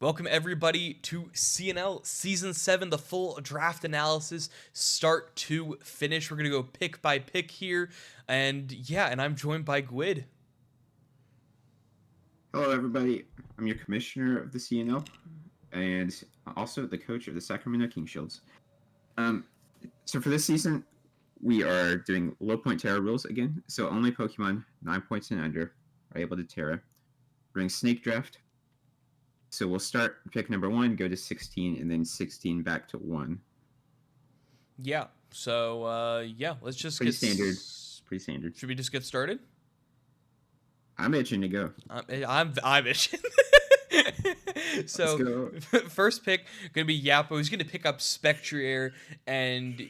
Welcome everybody to CNL Season 7, the full draft analysis, start to finish. We're going to go pick by pick here. And I'm joined by Gwyd. Hello, everybody. I'm your commissioner of the CNL and also the coach of the Sacramento King Shields. So for this season, we are doing low point Terra rules again. So only Pokemon 9 points and under are able to Terra. We're doing Snake Draft. So we'll start pick number 1, go to 16, and then 16 back to 1. Yeah. So let's just Pretty standard. Pretty standard. Should we just get started? I'm itching to go. I'm itching. So Let's go. First pick gonna be Yappo. He's gonna pick up Spectrier, and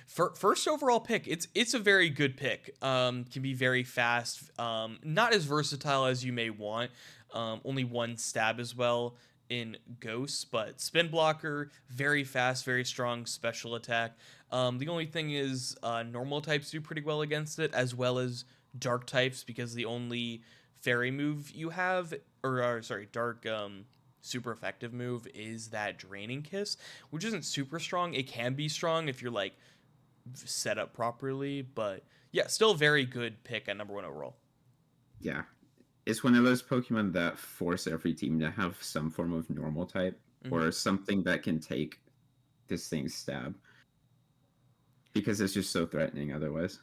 first overall pick. It's a very good pick. Can be very fast. Not as versatile as you may want. Only one stab as well in Ghosts, but spin blocker, very fast, very strong special attack. The only thing is normal types do pretty well against it, as well as dark types, because the only fairy move you have, dark super effective move is that Draining Kiss, which isn't super strong. It can be strong if you're like set up properly, but yeah, still a very good pick at number 1 overall. Yeah. It's one of those Pokemon that force every team to have some form of normal type or something that can take this thing's stab, because it's just so threatening otherwise.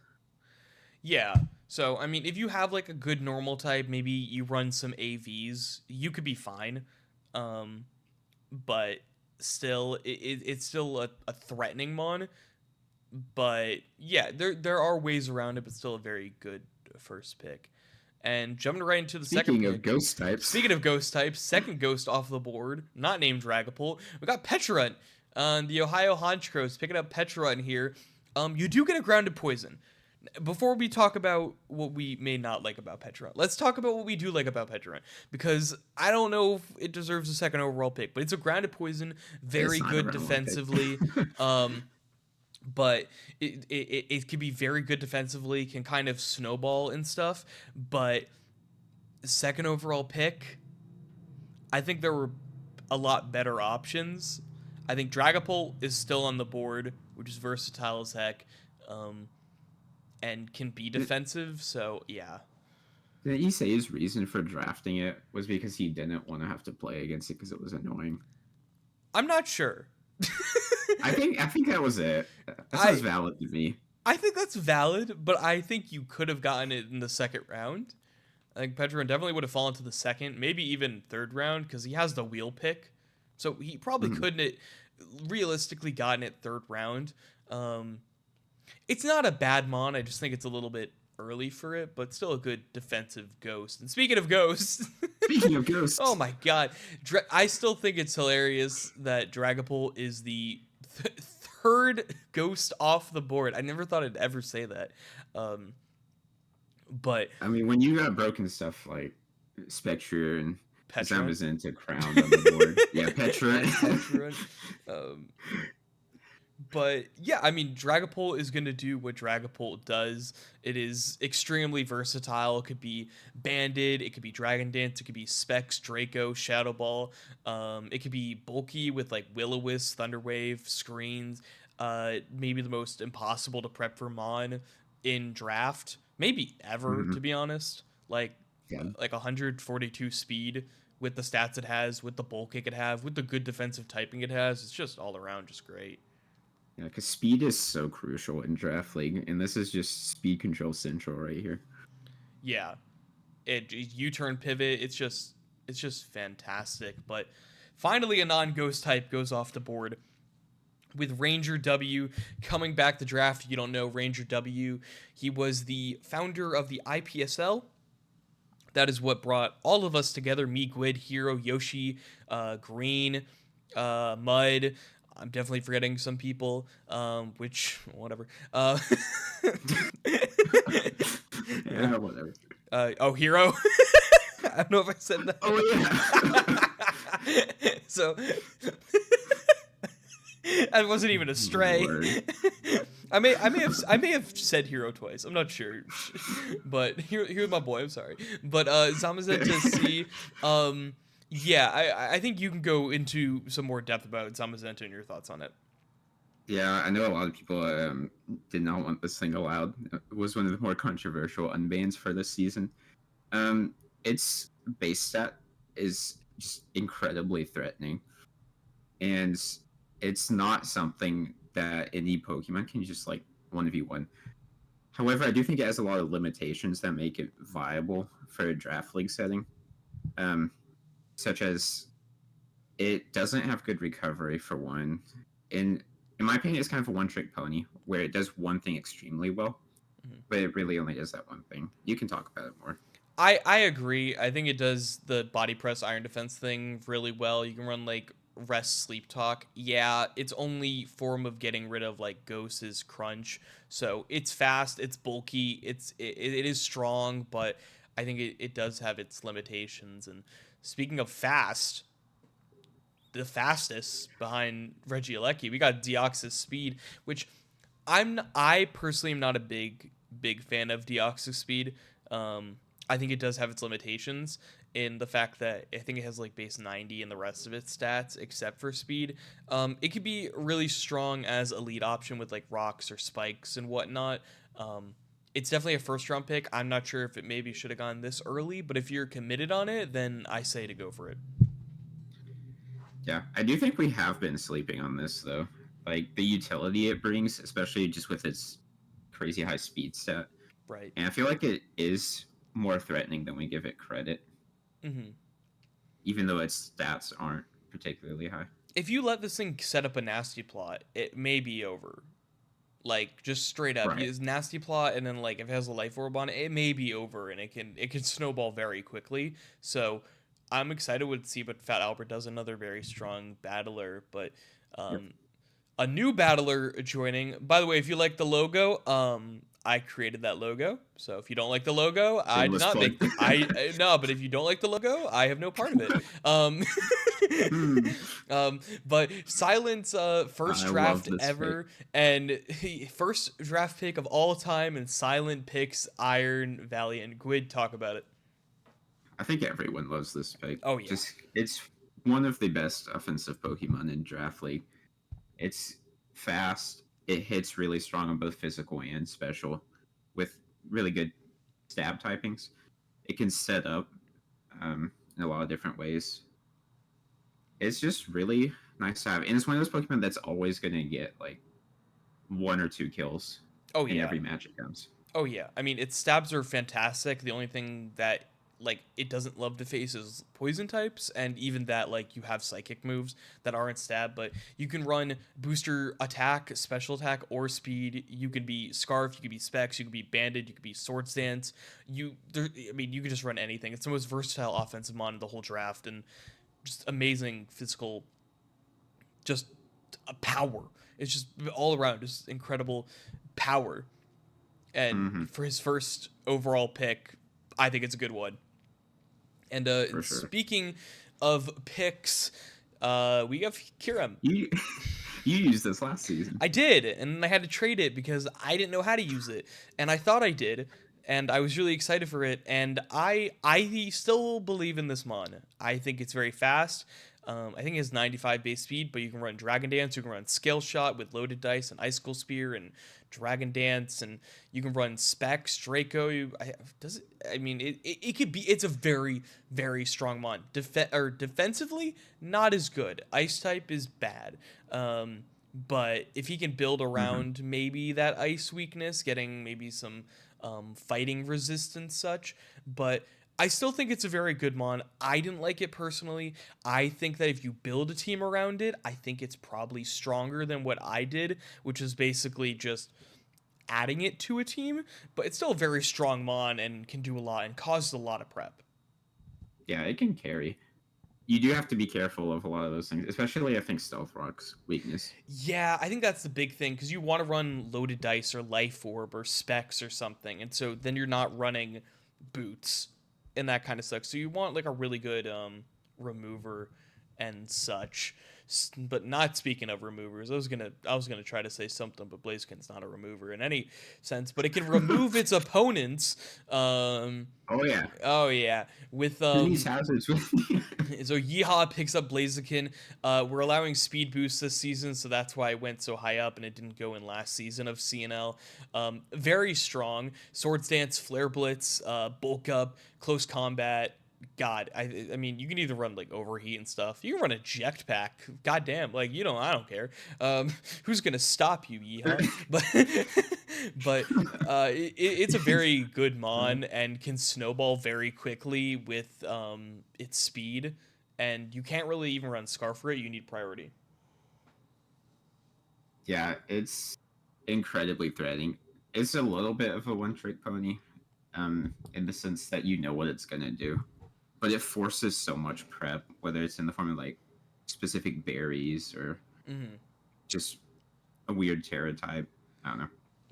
Yeah. So, I mean, if you have like a good normal type, maybe you run some AVs, you could be fine. But still, it's still a threatening mon. But yeah, there are ways around it, but still a very good first pick. And jumping right into the second pick. Speaking of ghost types. Speaking of ghost types, second ghost off the board, not named Dragapult. We got Petrarunt. The Ohio Honchkrows picking up Petrarunt here. You do get a grounded poison. Before we talk about what we may not like about Petrarunt, let's talk about what we do like about Petrarunt, because I don't know if it deserves a second overall pick, but it's a grounded poison, very good defensively. But it can be very good defensively, can kind of snowball and stuff. But second overall pick, I think there were a lot better options. I think Dragapult is still on the board, which is versatile as heck. And can be defensive, so yeah. Didn't you say his reason for drafting it was because he didn't want to have to play against it because it was annoying? I'm not sure. I think that was it. That sounds valid to me. I think that's valid, but I think you could have gotten it in the second round. I think Petrarunt definitely would have fallen to the second, maybe even third round, because he has the wheel pick. So he probably couldn't have realistically gotten it third round. It's not a bad mon. I just think it's a little bit early for it, but still a good defensive ghost. And speaking of ghosts, oh my god, I still think it's hilarious that Dragapult is the third ghost off the board. I never thought I'd ever say that. But I mean, when you got broken stuff like Spectre and Zamazin to Crown on the board, yeah, Petrarunt. But yeah, I mean, Dragapult is going to do what Dragapult does. It is extremely versatile. It could be Banded, it could be Dragon Dance, it could be Specs, Draco, Shadow Ball. It could be bulky with like Will-O-Wisp, Thunder Wave, Screens. Maybe the most impossible to prep for mon in draft, maybe ever, to be honest. Like 142 speed with the stats it has, with the bulk it could have, with the good defensive typing it has. It's just all around just great. Yeah, because speed is so crucial in draft league, and this is just speed control central right here. Yeah, U-turn pivot. It's just fantastic. But finally, a non-ghost type goes off the board with Ranger W coming back the draft. You don't know Ranger W. He was the founder of the IPSL. That is what brought all of us together: me, Gwyd, Hero, Yoshi, Green, Mud. I'm definitely forgetting some people, which, whatever. Yeah, whatever. Hero. I don't know if I said that. Oh, yeah. So, I wasn't even a stray. I may have said Hero twice. I'm not sure, but here's my boy. I'm sorry, but Zamazenta C. Yeah, I think you can go into some more depth about Zamazenta and your thoughts on it. Yeah, I know a lot of people did not want this thing allowed. It was one of the more controversial unbans for this season. Its base stat is just incredibly threatening, and it's not something that any Pokemon can just like 1v1. However, I do think it has a lot of limitations that make it viable for a draft league setting, um, such as it doesn't have good recovery for one. In my opinion, it's kind of a one-trick pony where it does one thing extremely well, Mhm. but it really only does that one thing. You can talk about it more. I agree. I think it does the body press iron defense thing really well. You can run like rest sleep talk. Yeah, its only form of getting rid of like ghosts is crunch. So it's fast, it's bulky, it is strong, but I think it does have its limitations. And speaking of fast, the fastest behind Regieleki, we got Deoxys speed, which I personally am not a big fan of Deoxys speed. I think it does have its limitations in the fact that I think it has like base 90 and the rest of its stats except for speed. It could be really strong as a lead option with like rocks or spikes and whatnot. It's definitely a first round pick. I'm not sure if it maybe should have gone this early, but if you're committed on it, then I say to go for it. Yeah, I do think we have been sleeping on this though. Like the utility it brings, especially just with its crazy high speed stat. Right. And I feel like it is more threatening than we give it credit, Hmm. even though its stats aren't particularly high. If you let this thing set up a nasty plot, it may be over. Like just straight up, Right. his nasty plot, and then like if it has a life orb on it, it may be over, and it can snowball very quickly. So I'm excited to see what Fat Albert does. Another very strong battler, but Yep. um, a new battler joining. By the way, if you like the logo, I created that logo. So if you don't like the logo, I did Shameless not plug. make. No, but if you don't like the logo, I have no part of it. Um, Hmm. but Silent's first I love draft this pick. ever and first draft pick of all time, and Silent picks Iron Valiant. Gwyd, talk about it. I think everyone loves this pick. Oh yeah. Just it's one of the best offensive Pokemon in Draft League. It's fast. It hits really strong on both physical and special, with really good stab typings. It can set up in a lot of different ways. It's just really nice to have, and it's one of those Pokemon that's always going to get like one or two kills Oh in yeah. every match it comes. Oh yeah, I mean its stabs are fantastic. The only thing that like it doesn't love to face is poison types, and even that like you have psychic moves that aren't stab, but you can run booster attack, special attack, or speed. You could be Scarf, you could be Specs, you could be Banded, you could be Sword Stance. I mean, you could just run anything. It's the most versatile offensive mon in the whole draft, and just amazing physical, just a power. It's just all around, just incredible power, and Hmm. for his first overall pick, I think it's a good one. And For sure. speaking of picks, we have Kiram. You you used this last season. I did, and I had to trade it because I didn't know how to use it, and I thought I did, and I was really excited for it, and I still believe in this mon. I think it's very fast. I think it has 95 base speed, but you can run Dragon Dance, you can run Scale Shot with loaded dice and Icicle Spear and Dragon Dance, and you can run Specs, Draco. Does it? I mean, it could be. It's a very strong mon. Defensively, not as good. Ice type is bad. But if he can build Hmm. around maybe that ice weakness, getting maybe some fighting resistance, such, but I still think it's a very good mon. I didn't like it personally. I think that if you build a team around it, I think it's probably stronger than what I did, which is basically just adding it to a team. But it's still a very strong mon and can do a lot and causes a lot of prep. Yeah, it can carry. You do have to be careful of a lot of those things, especially I think Stealth Rock's weakness. Yeah, I think that's the big thing because you want to run loaded dice or life orb or specs or something, and so then you're not running boots and that kind of stuff. So you want like a really good remover and such. But not speaking of removers, I was gonna try to say something, but Blaziken's not a remover in any sense. But it can remove its opponents. Oh yeah, Oh yeah, with who needs hazards with me? so Yeehaw picks up Blaziken. We're allowing speed boosts this season, so that's why it went so high up, and it didn't go in last season of CNL. Very strong. Swords Dance, Flare Blitz, Bulk Up, Close Combat. God, I mean, you can either run like Overheat and stuff. You can run Eject Pack. God damn, like I don't care. Who's gonna stop you, Yeehaw? But but it's a very good mon and can snowball very quickly with its speed, and you can't really even run Scarf for it. You need priority. Yeah, it's incredibly threatening. It's a little bit of a one-trick pony, in the sense that you know what it's gonna do, but it forces so much prep, whether it's in the form of like specific berries or Hmm. just a weird Terra type. I don't know.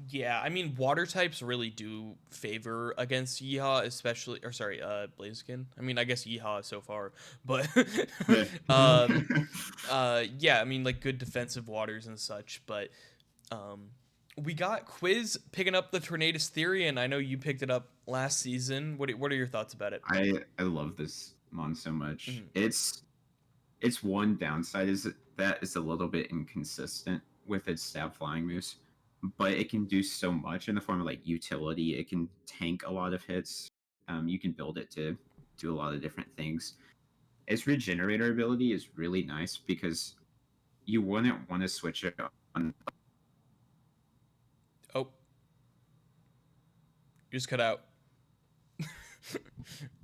Yeah, I mean, water types really do favor against Yeehaw, especially, or sorry, Blaziken. I mean, I guess Yeehaw so far, but Yeah. um, yeah, I mean, like good defensive waters and such, but um, we got Quiz picking up the Tornadus Theory, and I know you picked it up last season. What are your thoughts about it? I love this mon so much. Mhm. Its one downside is that it's a little bit inconsistent with its stab flying moves, but it can do so much in the form of like utility. It can tank a lot of hits. You can build it to do a lot of different things. Its regenerator ability is really nice because you wouldn't want to switch it on. Oh, you just cut out.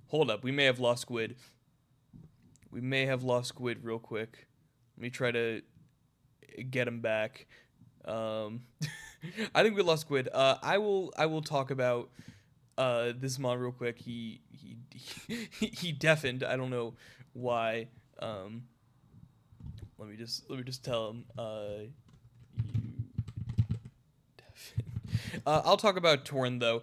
Hold up, we may have lost Squid. We may have lost Squid real quick. Let me try to get him back. Um, I think we lost Squid. I will talk about this mon real quick. He deafened. I don't know why. Um, let me just tell him. I'll talk about Torn though.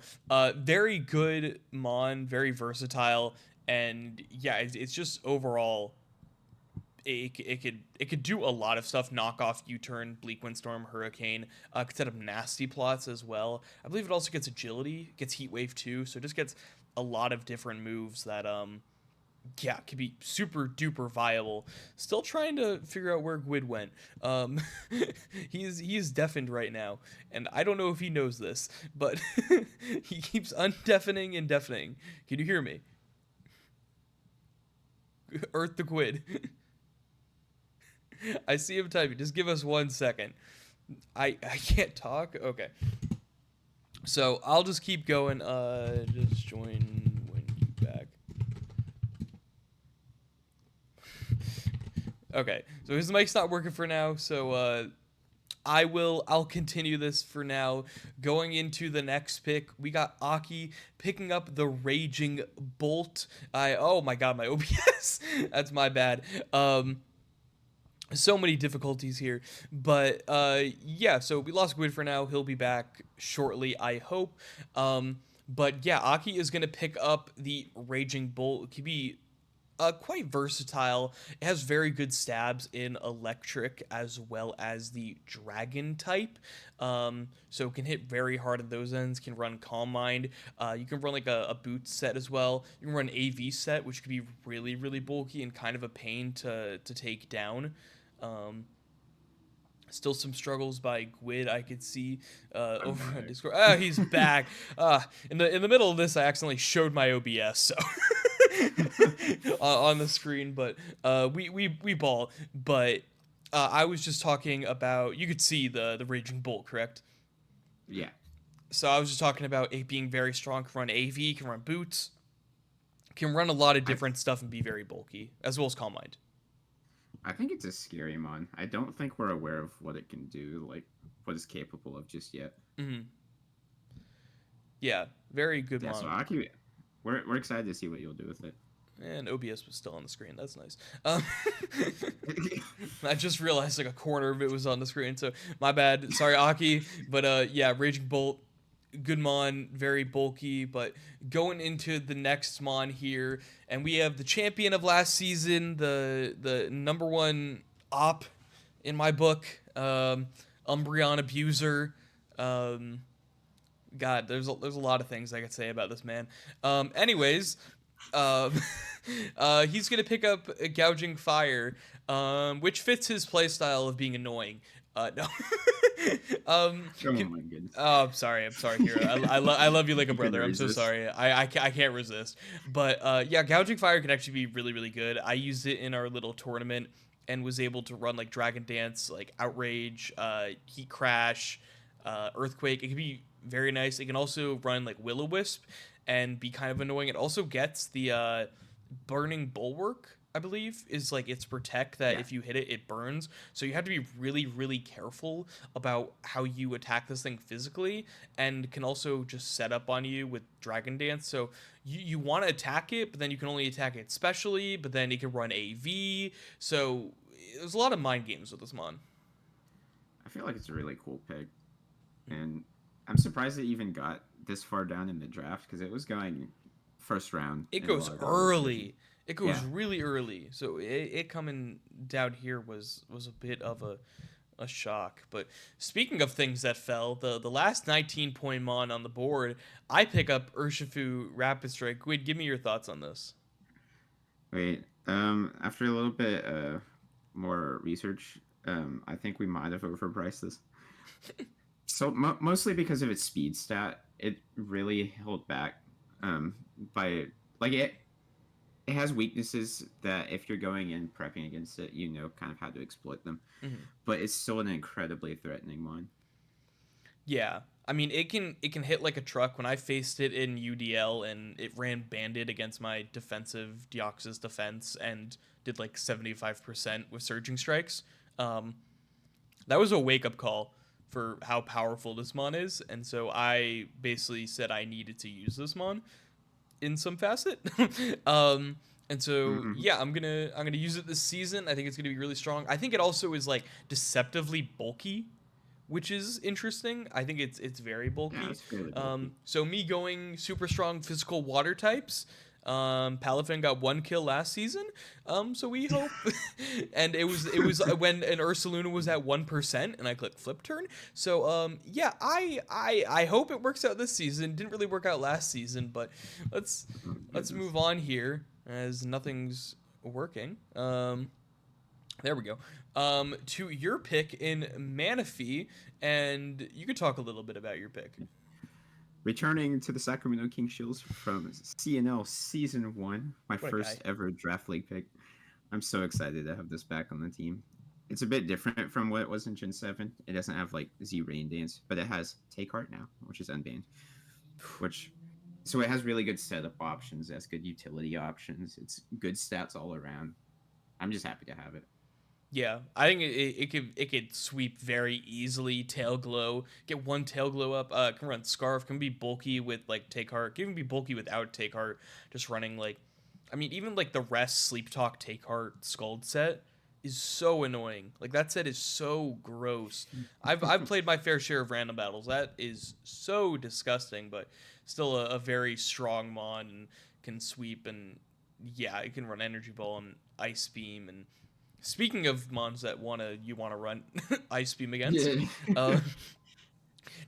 Very good mon, very versatile, and yeah, it's just overall it could do a lot of stuff. Knock off U-turn, bleak windstorm, hurricane. Could set up nasty plots as well. I believe it also gets agility, gets heat wave too. So it just gets a lot of different moves that yeah, could be super duper viable. Still trying to figure out where Gwyd went. Um, he is deafened right now, and I don't know if he knows this, but he keeps undeafening and deafening. Can you hear me? Earth the Gwyd. I see him typing. Just give us 1 second. I can't talk. Okay. So I'll just keep going. Just join when you back. Okay. So his mic's not working for now. So I'll continue this for now. Going into the next pick, we got Aki picking up the Raging Bolt. Oh my god, my OBS. That's my bad. So many difficulties here, but yeah, so we lost Gwyd for now. He'll be back shortly, I hope. But yeah, Aki is going to pick up the Raging Bolt. It could be quite versatile. It has very good stabs in electric as well as the dragon type. So it can hit very hard at those ends. Can run Calm Mind. You can run like a boot set as well. You can run AV set, which could be really really bulky and kind of a pain to take down. Um, Still some struggles by Gwyd I could see I'm over on back. Discord. Ah, he's back. In the middle of this, I accidentally showed my OBS so on the screen, but we ball. But I was just talking about. You could see the Raging Bolt, correct? Yeah, So I was just talking about it being very strong. Can run AV, can run boots, can run a lot of I different stuff and be very bulky, as well as Calm Mind. I think it's a scary mon. I don't think we're aware of what it can do, like what it's capable of just yet. Hmm. Yeah, very good Yeah, so mon. Aki, we're excited to see what you'll do with it. And OBS was still on the screen. That's nice. I just realized like a corner of it was on the screen, so my bad. Sorry, Aki. But yeah, Raging Bolt, good mon, very bulky, but going into the next mon here, and we have the champion of last season, the number one op in my book, Umbreon abuser. Um, God, there's a lot of things I could say about this man. Anyways, um, he's gonna pick up a gouging fire, which fits his playstyle of being annoying. No. Oh can, my goodness. oh, I'm sorry, Hero. I love you like a You couldn't brother. I'm so resist. sorry. I can't resist. But yeah, gouging fire can actually be really really good. I used it in our little tournament and was able to run like Dragon Dance, like Outrage, Heat Crash, Earthquake. It can be very nice. It can also run like Will O Wisp and be kind of annoying. It also gets the Burning Bulwark, I believe, is like its protect that Yeah. if you hit it, it burns. So you have to be really, really careful about how you attack this thing physically, and can also just set up on you with Dragon Dance. So you want to attack it, but then you can only attack it specially, but then it can run AV. So there's a lot of mind games with this mon. I feel like it's a really cool pick, and I'm surprised it even got this far down in the draft because it was going first round It in a goes lot of the other divisions. early. It goes Yeah, really early. So it coming down here was a bit of a shock. But speaking of things that fell, the last 19-point mon on the board, I pick up Urshifu Rapid Strike. Gwyd, give me your thoughts on this. wait. After a little bit more research, I think we might have overpriced this. So mostly because of its speed stat, it really held back. Um, by like it has weaknesses that if you're going in prepping against it, you know kind of how to exploit them. Mhm. But it's still an incredibly threatening one. Yeah. I mean, it can hit like a truck. When I faced it in UDL and it ran banded against my defensive Deoxys defense and did like 75% with surging strikes. Um, that was a wake up call for how powerful this mon is, and so I basically said I needed to use this mon in some facet. um, and so Mm-hmm. yeah, I'm gonna use it this season. I think it's gonna be really strong. I think it also is like deceptively bulky, which is interesting. I think it's very Yeah, bulky. it's fairly bulky. So me going super strong physical water types. Palafin got 1 kill last season. So we hope, and it was when an Ursaluna was at 1%, and I clicked flip turn. So yeah, I hope it works out this season. Didn't really work out last season, but let's Oh, let's goodness. move on here as nothing's working. There we go. To your pick in Manaphy, and you could talk a little bit about your pick. Returning to the Sacramento King Shields from CNL Season 1, my What a guy. first ever draft league pick. I'm so excited to have this back on the team. It's a bit different from what it was in Gen 7. It doesn't have like Z Rain Dance, but it has Take Heart now, which is unbanned. Which so it has really good setup options, it has good utility options, it's good stats all around. I'm just happy to have it. Yeah, I think it could sweep very easily. Tail glow, get one tail glow up. Can run scarf. Can be bulky with like take heart. Can even be bulky without take heart. Just running like, I mean, even like the rest sleep talk take heart scald set is so annoying. Like that set is so gross. I've played my fair share of random battles. That is so disgusting, but still a very strong mon and can sweep and yeah, it can run energy ball and ice beam and speaking of mons that you wanna run Ice Beam against, Yeah. uh,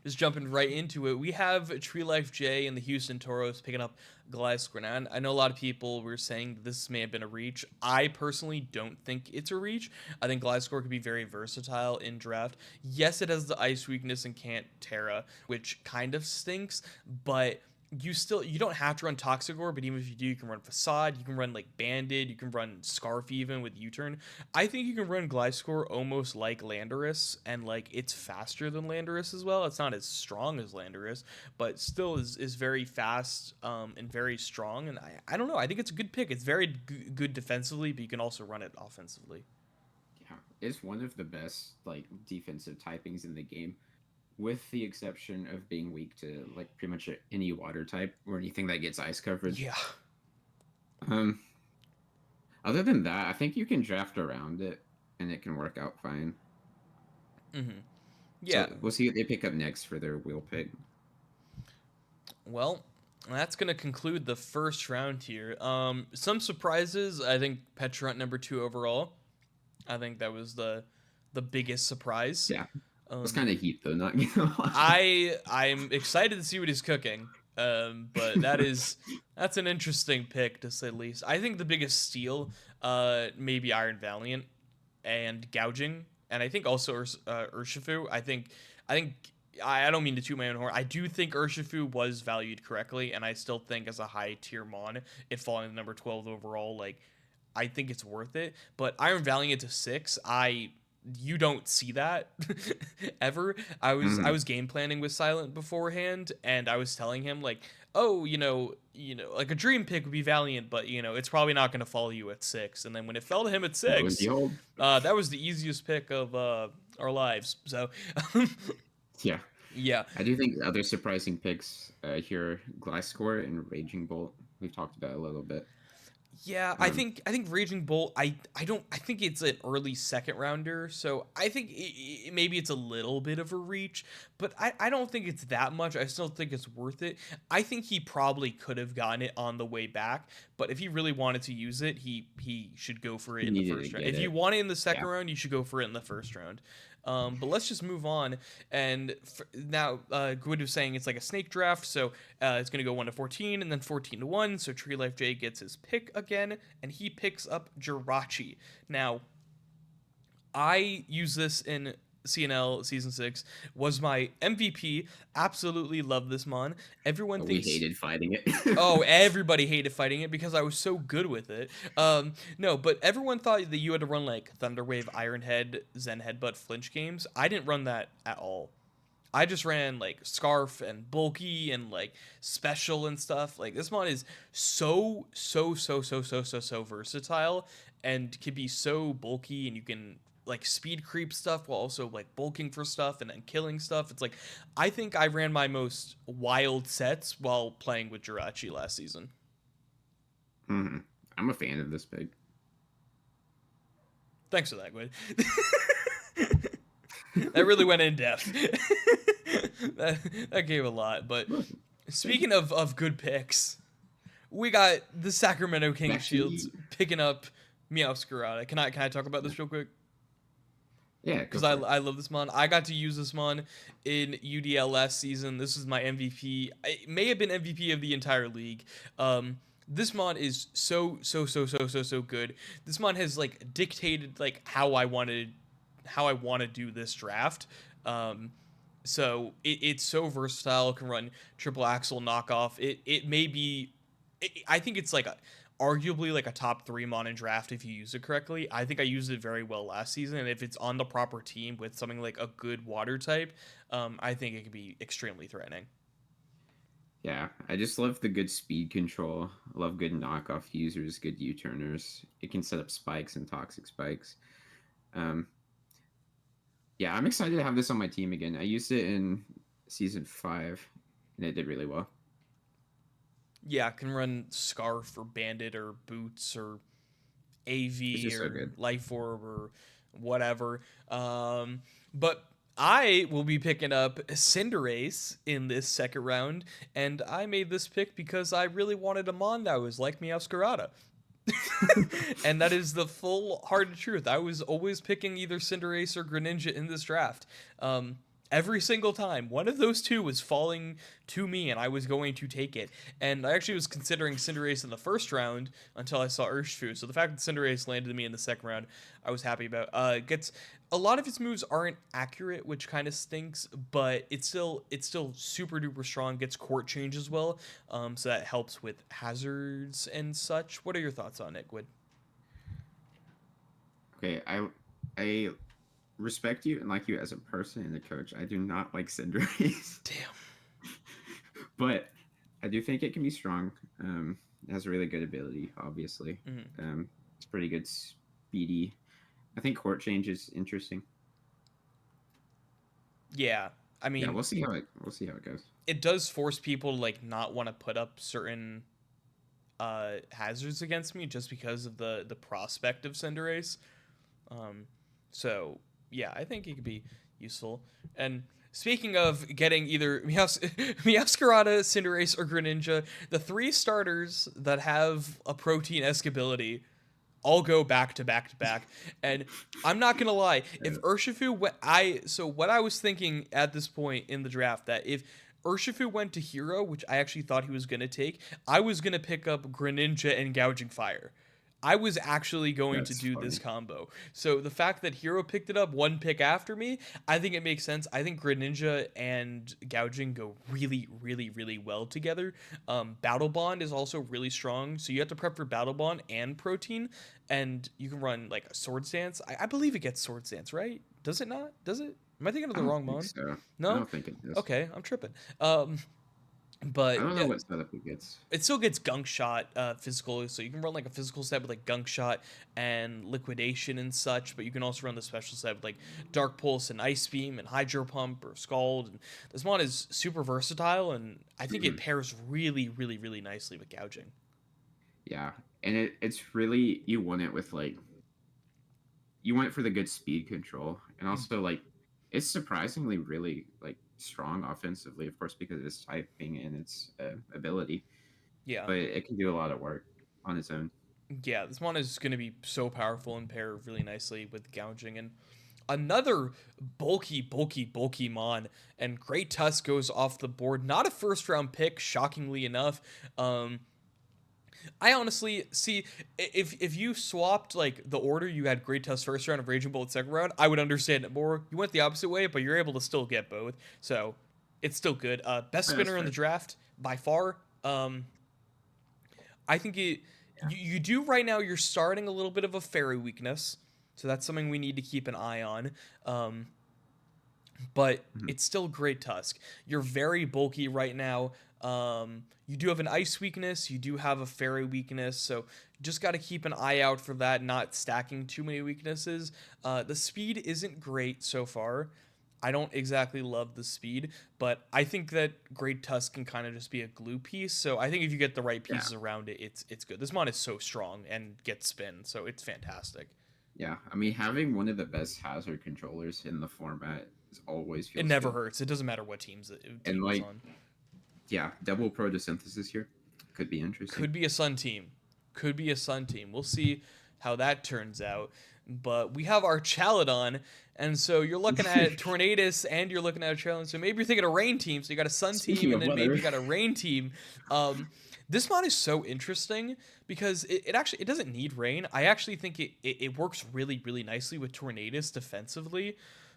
just jumping right into it, we have Tree Life J and the Houston Toros picking up Gliscor. Now, I know a lot of people were saying that this may have been a reach. I personally don't think it's a reach. I think Gliscor could be very versatile in draft. Yes, it has the ice weakness and can't Terra, which kind of stinks, but you don't have to run Toxicor, but even if you do, you can run Facade, you can run like Banded, you can run Scarf even with U-turn. I think you can run Gliscor almost like Landorus, and like it's faster than Landorus as well. It's not as strong as Landorus, but still is very fast and very strong. And I don't know. I think it's a good pick. It's very good defensively, but you can also run it offensively. Yeah, it's one of the best like defensive typings in the game, with the exception of being weak to like pretty much any water type or anything that gets ice coverage. Yeah. Um, Other than that, I think you can draft around it and it can work out fine. hmm So Yeah. we'll see what they pick up next for their wheel pick. Well, that's gonna conclude the first round here. Some surprises. I think Petrant number 2 overall. I think that was the biggest surprise. Yeah, it's Um, kind of heat though. Not gonna lie. I'm excited to see what he's cooking. But that's an interesting pick to say the least. I think the biggest steal, maybe Iron Valiant and gouging, and I think also Urshifu. I think I don't mean to toot my own horn. I do think Urshifu was valued correctly, and I still think as a high tier mon, it falling to number 12 overall, like I think it's worth it. But Iron Valiant to 6, you don't see that ever. I Mhm. was game planning with Silent beforehand, and I was telling him like, oh, like a dream pick would be Valiant, but it's probably not going to follow you at 6. And then when it fell to him at Lo and 6, behold, that was the easiest pick of our lives. So yeah. yeah, I do think other surprising picks here, Gliscor and Raging Bolt. We've talked about a little bit. yeah, Um, I think Raging Bolt. I don't. I think it's an early second rounder, so I think maybe it's a little bit of a reach, but I don't think it's that much. I still think it's worth it. I think he probably could have gotten it on the way back, but if he really wanted to use it, he should go for it he in the needed to first round. get If you it. want it in the second Yeah. round, you should go for it in the first round. But let's just move on. And now, Gwyd was saying it's like a snake draft, so it's going to go 1 to 14 and then 14 to 1. So Tree Life J gets his pick again, and he picks up Jirachi. Now, I use this in CNL season 6, was my MVP. Absolutely love this mon. Everyone We thinks, hated fighting it. oh, everybody hated fighting it because I was so good with it. No, but everyone thought that you had to run like Thunderwave, Iron Head, Zen Headbutt, Flinch games. I didn't run that at all. I just ran like Scarf and Bulky and like Special and stuff. Like this mod is so versatile and can be so bulky, and you can like speed creep stuff while also like bulking for stuff and then killing stuff. It's like I think I ran my most wild sets while playing with Jirachi last season. Mhm. I'm a fan of this pick. Thanks for that, Gwyd. That really went in depth. that gave a lot. But Look, thank you. speaking of good picks, we got the Sacramento King Back to Shields you. picking up Meowscarada. Can I talk about Yeah, this real quick? yeah, go Because for it. I love this mon. I got to use this mon in UDL last season. This is my MVP. It may have been MVP of the entire league. This mon is so good. This mon has like dictated like how I want to do this draft. Um, it's so versatile. It can run triple axle knockoff. It may be. I think it's like arguably like a top 3 mon in draft if you use it correctly. I think I used it very well last season, and if it's on the proper team with something like a good water type, I think it could be extremely threatening. Yeah, I just love the good speed control. I love good knockoff users, good U-turners. It can set up spikes and toxic spikes. Um, yeah, I'm excited to have this on my team again. I used it in season 5, and it did really well. Yeah, can run Scarf or Bandit or Boots or It's AV just so or good. Life Orb or whatever. But I will be picking up Cinderace in this second round, and I made this pick because I really wanted a mon that was like Meowscarada. And that is the full hearted truth. I was always picking either Cinderace or Greninja in this draft. Um, every single time, one of those two was falling to me, and I was going to take it. And I actually was considering Cinderace in the first round until I saw Urshifu. So the fact that Cinderace landed me in the second round, I was happy about. Gets a lot of its moves aren't accurate, which kind of stinks, but it's still super duper strong. Gets court change as well, so that helps with hazards and such. What are your thoughts on it, Gwyd? Okay, I respect you and like you as a person and a coach. I do not like Cinderace, Damn. but I do think it can be strong. It has a really good ability, obviously. Mhm. It's pretty good speedy. I think court change is interesting. Yeah, I Yeah, mean, we'll see how it goes. it does force people to like not want to put up certain hazards against me just because of the prospect of Cinderace. Um, so yeah, I think it could be useful. And Speaking of getting either Meowscarada, Cinderace, or Greninja, the three starters that have a protein-esque ability all go back to back to back. And I'm not gonna lie, if Urshifu so what I was thinking at this point in the draft, that if Urshifu went to Hero, which I actually thought he was gonna take, I was gonna pick up Greninja and Gouging Fire. I was actually going to That's do this funny. combo. So the fact that Hero picked it up one pick after me, I think it makes sense. I think Greninja and Gouging go really, really, really well together. Battle Bond is also really strong, so you have to prep for Battle Bond and Protein, and you can run like a Swords Dance. I believe it gets Swords Dance, right? Does it not? Does it? Am I thinking of I the don't wrong think mon? so. I No? don't think it is. Okay, I'm tripping. I But don't know yeah, what setup it gets. it still gets Gunk Shot physical, so you can run like a physical set with like Gunk Shot and Liquidation and such, but you can also run the special set with like Dark Pulse and Ice Beam and Hydro Pump or Scald. And this mod is super versatile, and I think it Mhm. pairs really, really, really nicely with Gouging. Yeah, and it's really you want it with like you want it for the good speed control, and also like it's surprisingly really like strong offensively, of course, because of its typing and its ability. Yeah, But it can do a lot of work on its own. yeah, this mod is going to be so powerful and pair really nicely with Gouging. And another bulky, bulky, bulky mon, and Great Tusk goes off the board. Not a first round pick, shockingly enough. I honestly see, if you swapped like the order, you had Great Tusk first round and Raging Bolt second round, I would understand it more. You went the opposite way, but you're able to still get both, so it's still good. Best Oh, that's spinner in the fair. draft by far. I think it. You do right now. You're starting a little bit of a fairy weakness, so that's something we need to keep an eye on. Um, but Mhm. it's still Great Tusk. You're very bulky right now. You do have an ice weakness, you do have a fairy weakness, so just got to keep an eye out for that, not stacking too many weaknesses. The speed isn't great so far. I don't exactly love the speed, but I think that Great Tusk can kind of just be a glue piece. So I think if you get the right Yeah, pieces around it, it's good. This mod is so strong and gets spin, so it's fantastic. yeah. I mean, having one of the best hazard controllers in the format always It feels never good. hurts. It doesn't matter what And team is like, on. yeah, double photosynthesis here could be interesting. Could be a Sun team. Could be a Sun team. We'll see how that turns out. But we have our Chaladon, and so you're looking at Tornadus and you're looking at a Chaladon. So maybe you're thinking a Rain team. So you got a Sun team, Speaking and of then maybe weather, you got a Rain team. Um, this mod is so interesting because it actually it doesn't need rain. I actually think it works really really nicely with Tornadus defensively.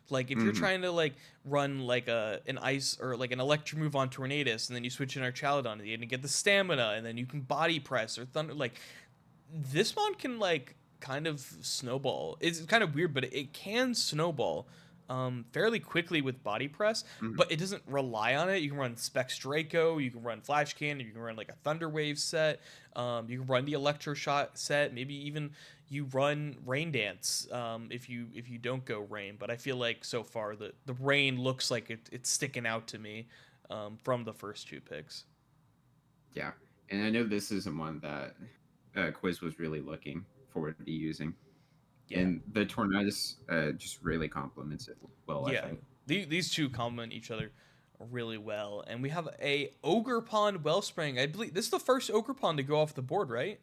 Like if you're hmm trying to like run like an ice or like an electric move on Tornadus, and then you switch in our Chaladon at the end and get the stamina, and then you can body press or thunder. Like this mod can like kind of snowball. It's kind of weird, but it can snowball fairly quickly with body press, hmm but it doesn't rely on it. You can run Specs Draco, you can run Flash Cannon, you can run like a Thunder Wave set, you can run the Electro Shot set, maybe even you run Rain Dance if you don't go Rain. But I feel like so far the Rain looks like it's sticking out to me from the first two picks. yeah. And I know this isn't one that Quiz was really looking forward to using, Yeah. and the Tornadus just really complements it well. I Yeah, think these two complement each other really well, and we have a Ogre Pond Wellspring. I believe this is the first Ogre Pond to go off the board, right?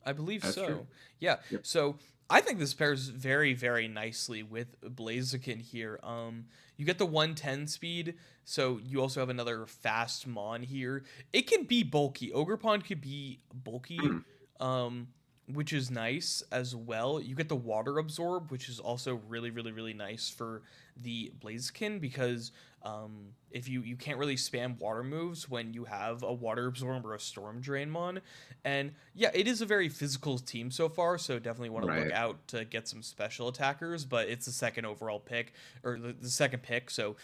I believe that's true. so. Yeah. Yep. So I think this pairs very, very nicely with Blaziken here. You get the 110 speed, so you also have another fast Mon here. It can be bulky. Ogre Pond could be bulky, Mhm. um, which is nice as well. You get the Water Absorb, which is also really, really, really nice for the Blaziken because if you can't really spam water moves when you have a Water Absorb or a Storm Drain Mon, and yeah, it is a very physical team so far, so definitely want to look Right. out to get some special attackers, but it's the second overall pick, or the second pick, so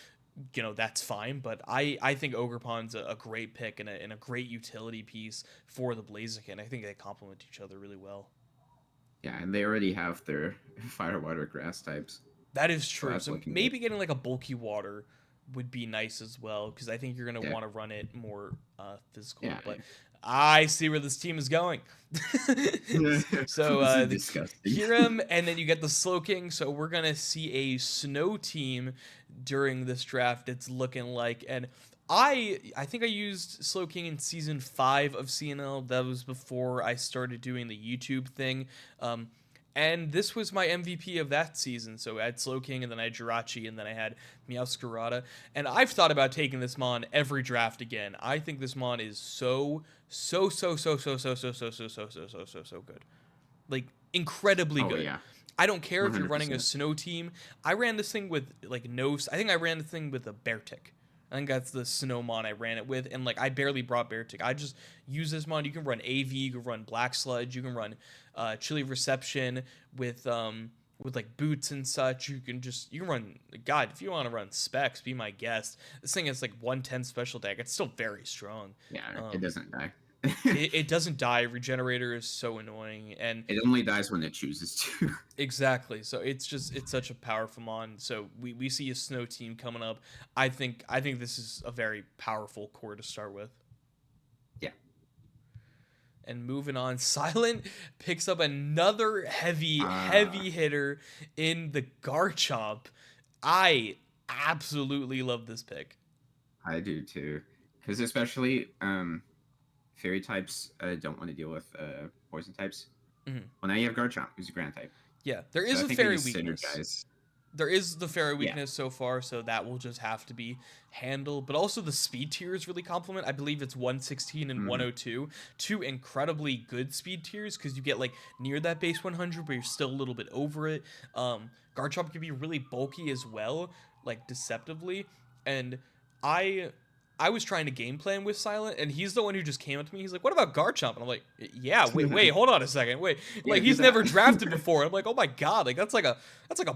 that's fine. But I think Ogrepon's a great pick and a great utility piece for the Blaziken. I think they complement each other really well. Yeah, and they already have their fire, water, grass types, That is so true. that's So looking good. maybe getting like a bulky water would be nice as well because I think you're gonna Yeah. want to run it more physical. Yeah. But Yeah. I see where this team is going. So This is disgusting. Hiram, and then you get the Slow King. So we're gonna see a snow team during this draft. It's looking like, and I think I used Slow King in season 5 of CNL. That was before I started doing the YouTube thing. Um, and this was my MVP of that season. So I had Slow King, and then I had Jirachi, and then I had Meowscarada. And I've thought about taking this Mon every draft again. I think this Mon is so good. Like incredibly Oh good. yeah, I don't care if you're running a 100%. snow team. I ran this thing with like no. I think I ran the thing with a bear tick. I think that's the snow mon I ran it with, and like I barely brought bear tick. I just use this mon. You can run AV, you can run black sludge, you can run chili reception with like boots and such. You can run. God, if you want to run specs, be my guest. This thing has like 110 special attack. It's still very strong. Yeah, it Um, doesn't die. it doesn't die. Regenerator is so annoying, and It only dies when it chooses to. exactly. So it's such a powerful mon. So we see a snow team coming up. I think this is a very powerful core to start with. Yeah. And moving on, Silent picks up another Uh, heavy hitter in the Garchomp. I absolutely love this pick. I do too, because especially fairy types don't want to deal with poison types. Mhm. Well, now you have Garchomp, who's a ground type, Yeah, there so is I a think they fairy just weakness. synergize. There is the fairy Yeah. weakness so far, so that will just have to be handled. But also the speed tiers really complement. I believe it's 116 and Hmm. 102, two incredibly good speed tiers because you get like near that base 100, but you're still a little bit over it. Garchomp can be really bulky as well, like deceptively. And I I was trying to game plan with Silent, and he's the one who just came up to me. He's like, "What about Garchomp?" And I'm like, "Yeah, wait, hold on a second, wait." Yeah, Like do he's never that. drafted before. I'm like, "Oh my god!" Like that's like a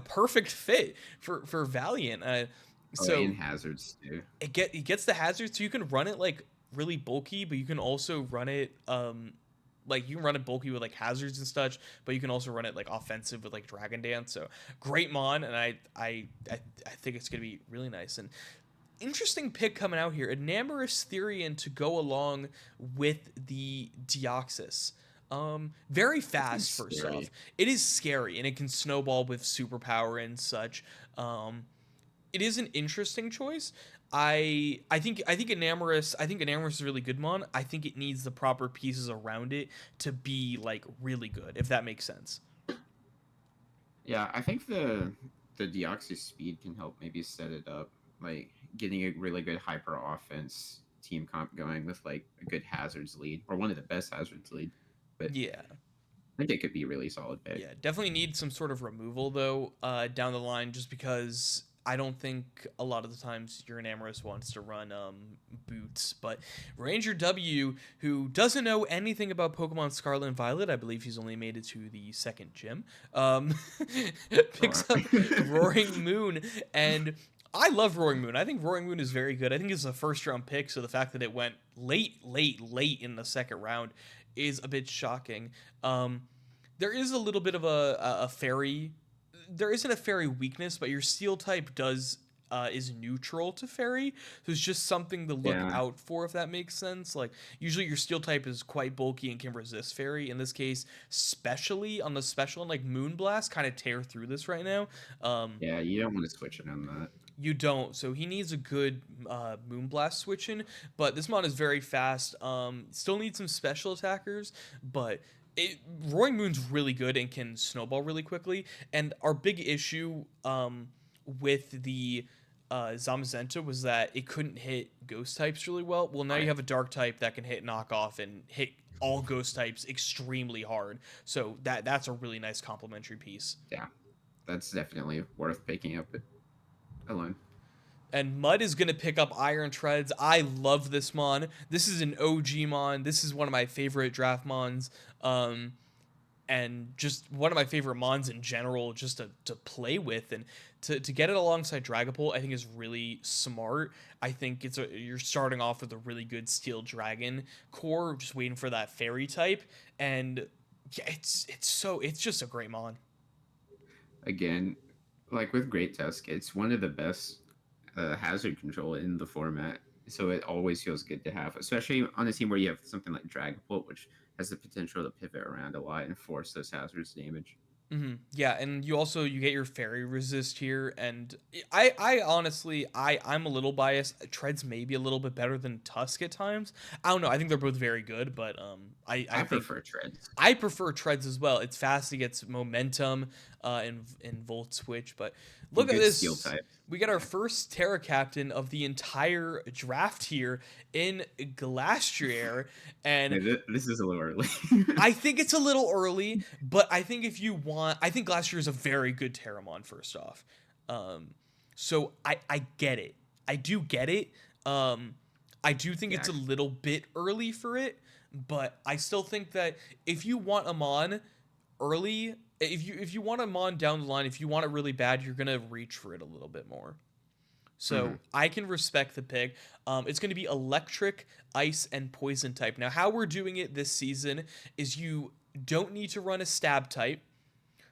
perfect fit for Valiant. Oh, and So hazards too. it gets the hazards, so you can run it like really bulky, but you can also run it like you can run it bulky with like hazards and such, but you can also run it like offensive with like Dragon Dance. So great mon, and I think it's gonna be really nice and interesting pick coming out here. Enamorous Therian to go along with the Deoxys. Very That seems fast. First off, scary. it is scary and it can snowball with superpower and such. It is an interesting choice. I think Enamorous is a really good mon. I think it needs the proper pieces around it to be like really good, if that makes sense. Yeah, I think the Deoxys speed can help maybe set it up, like getting a really good hyper offense team comp going with like a good hazards lead or one of the best hazards lead. But Yeah. I think it could be a really solid pick. Yeah, definitely need some sort of removal though down the line, just because I don't think a lot of the times your Enamorous wants to run boots. But Ranger W, who doesn't know anything about Pokemon Scarlet and Violet, I believe he's only made it to the second gym, Sure. picks up Roaring Moon. And I love Roaring Moon. I think Roaring Moon is very good. I think it's a first round pick, so the fact that it went late in the second round is a bit shocking. There is a little bit of a fairy. There isn't a fairy weakness, but your steel type does is neutral to fairy, so it's just something to look Yeah, out for if that makes sense. Like usually your steel type is quite bulky and can resist fairy. In this case, especially on the special and like Moonblast, kind of tear through this right now. Um, yeah, you don't want to switch it on that. you don't, so he needs a good Moonblast switching. But this mod is very fast. Still needs some special attackers, but Roaring Moon's really good and can snowball really quickly. And our big issue with the Zamazenta was that it couldn't hit ghost types really well. Well, now you Right. have a dark type that can hit knockoff and hit all ghost types extremely hard. So that's a really nice complementary piece. Yeah, that's definitely worth picking up alone. And Mud is going to pick up Iron Treads. I love this Mon. This is an OG Mon. This is one of my favorite draft Mons. And just one of my favorite Mons in general, just to play with. And to get it alongside Dragapult, I think is really smart. I think you're starting off with a really good Steel Dragon core, just waiting for that Fairy type. And yeah, it's just a great Mon. Again, like with Great Tusk, it's one of the best hazard control in the format. so it always feels good to have, especially on a team where you have something like Dragapult, which has the potential to pivot around a lot and force those hazards damage. Yeah, and you get your fairy resist here, and I honestly I'm a little biased. Treads maybe a little bit better than Tusk at times. I don't know. I think they're both very good, but I I think prefer Treads. I prefer Treads as well. It's fast. It gets momentum in Volt Switch. But And look at good steel this. types. We get our Yeah. first Terra Captain of the entire draft here in Glastrier, and Yeah, this is a little early. I think it's a little early, but I think if you want, I think last year is a very good Terramon. First off, um, so I get it. I do get it. Um, I do think it's Yeah. a little bit early for it, but I still think that if you want a Mon early, if you want a Mon down the line, if you want it really bad, you're gonna reach for it a little bit more. Hmm. So I can respect the pick. It's going to be electric, ice, and poison type. Now, how we're doing it this season is you don't need to run a stab type,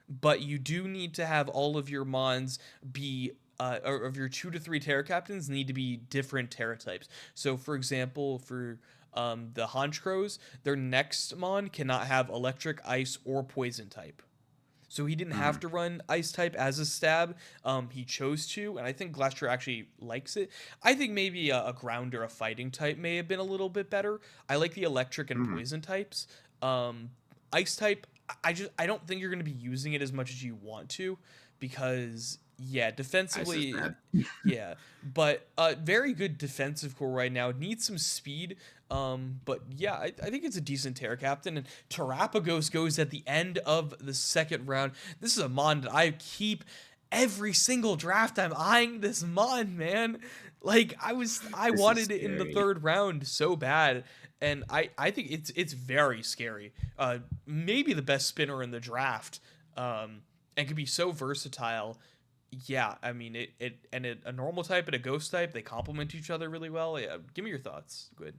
but you do need to have all of your mons be or of your 2 to 3 Terra captains need to be different Terra types. So, for example, for the Honchkrows, their next mon cannot have electric, ice, or poison type. So he didn't have Hmm. to run ice type as a stab. He chose to, and I think Glacier actually likes it. I think maybe a ground or a fighting type may have been a little bit better. I like the electric and Hmm. poison types. Ice type, I don't think you're going to be using it as much as you want to, because yeah, Ice is defensively, bad. yeah, but very good defensive core right now. Needs some speed. But yeah, I think it's a decent Terra Captain. And Terapagos goes at the end of the second round. This is a Mon that I keep every single draft. I'm eyeing this Mon, man. Like I This is wanted it in the scary. third round so bad. And I think it's very scary. Maybe the best spinner in the draft. And can be so versatile. Yeah, I mean a normal type and a ghost type, they complement each other really well. Yeah, give me your thoughts. Good.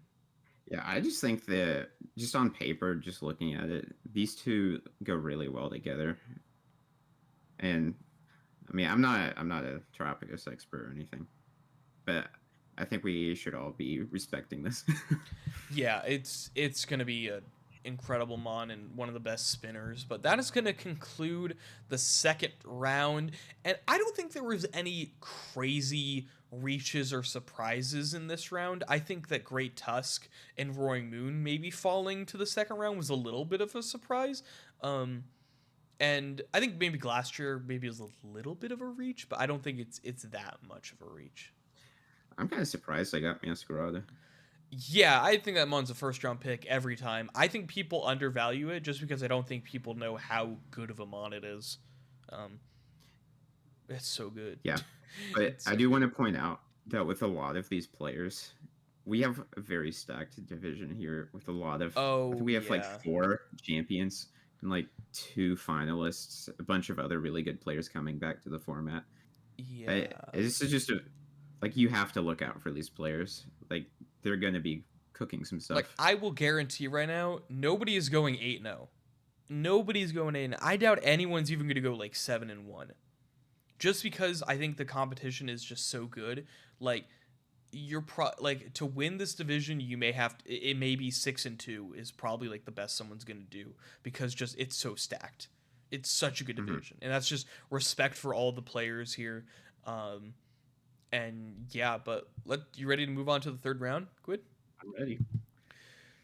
Yeah, I just think that just on paper, just looking at it, these two go really well together. And I mean, I'm not a Tropics expert or anything, but I think we should all be respecting this. Yeah, it's gonna be a incredible mon and one of the best spinners. But that is gonna conclude the second round, and I don't think there was any crazy reaches or surprises in this round. I think that Great Tusk and Roaring Moon maybe falling to the second round was a little bit of a surprise. Um, and I think maybe Glastrier maybe was a little bit of a reach, but I don't think it's that much of a reach. I'm kind of surprised I got Masquerada. Yeah, I think that Mon's a first round pick every time. I think people undervalue it just because I don't think people know how good of a Mon it is. Um, it's so good. Yeah, but It's I so do want good. to point out that with a lot of these players, we have a very stacked division here with a lot of. I think Oh we have like yeah, 4 champions and like 2 finalists, a bunch of other really good players coming back to the format. yeah. This is just like you have to look out for these players. Like they're gonna be cooking some Like stuff. I will guarantee right now, nobody is going 8-0. Nobody's going 8. I doubt anyone's even going to go like 7-1. Just because I think the competition is just so good. Like like to win this division you may have it may be 6-2 is probably like the best someone's gonna do because just it's so stacked. It's such a good Hmm. division, and that's just respect for all the players here. um and yeah, but let you ready to move on to the third round, Quid? I'm ready.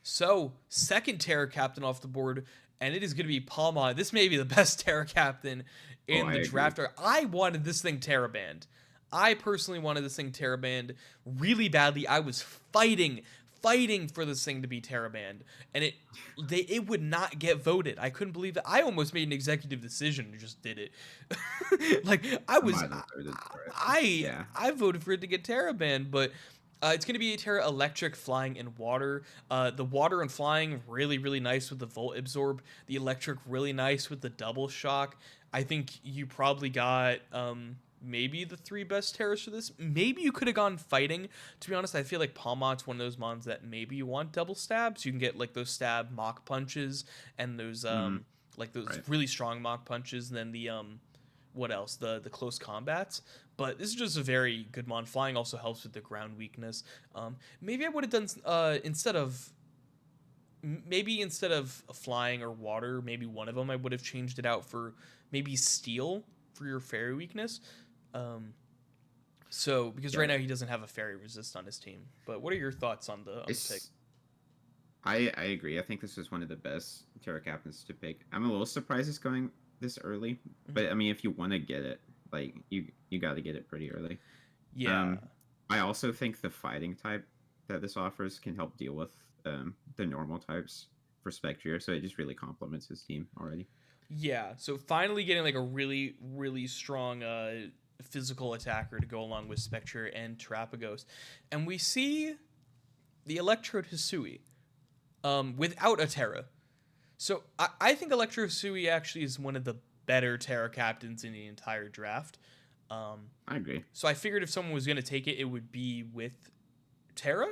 So second Terror captain off the board, and it is going to be Palma. This may be the best Terror captain Oh, in I the agree. draft. I wanted this thing Terror banned. I personally wanted this thing Terror banned really badly. I was fighting for this thing to be Terror banned, and it would not get voted. I couldn't believe that. I almost made an executive decision and just did it. Like I I was, might have voted for it. I Yeah. I voted for it to get Terra banned, but it's going to be a Terra electric, flying, and water. The water and flying really nice with the volt absorb. The electric really nice with the double shock. I think you probably got maybe the 3 best Terras for this. Maybe you could have gone fighting. To be honest, I feel like Palmot's one of those mons that maybe you want double stabs. You can get like those stab mock punches and those Hmm. like those Right. really strong mock punches, and then the what else? The close combats. But this is just a very good mon. Flying also helps with the ground weakness. Maybe I would have done maybe instead of flying or water, maybe one of them I would have changed it out for maybe steel for your fairy weakness. Um, so because right Yeah, now he doesn't have a fairy resist on his team. But what are your thoughts on the pick? it's I agree. I think this is one of the best Terra captains to pick. I'm a little surprised it's going this early, Mhm. but I mean, if you want to get it, like you got to get it pretty early. Yeah, Um, I also think the fighting type that this offers can help deal with the normal types for Spectrier, so it just really complements his team already. yeah. So finally getting like a really strong physical attacker to go along with Spectre and Terapagos, and we see the Electrode Hisui without a Terra. So I think Electro Hisui actually is one of the better Terra captains in the entire draft. Um, I agree. so I figured if someone was going to take it, it would be with Terra.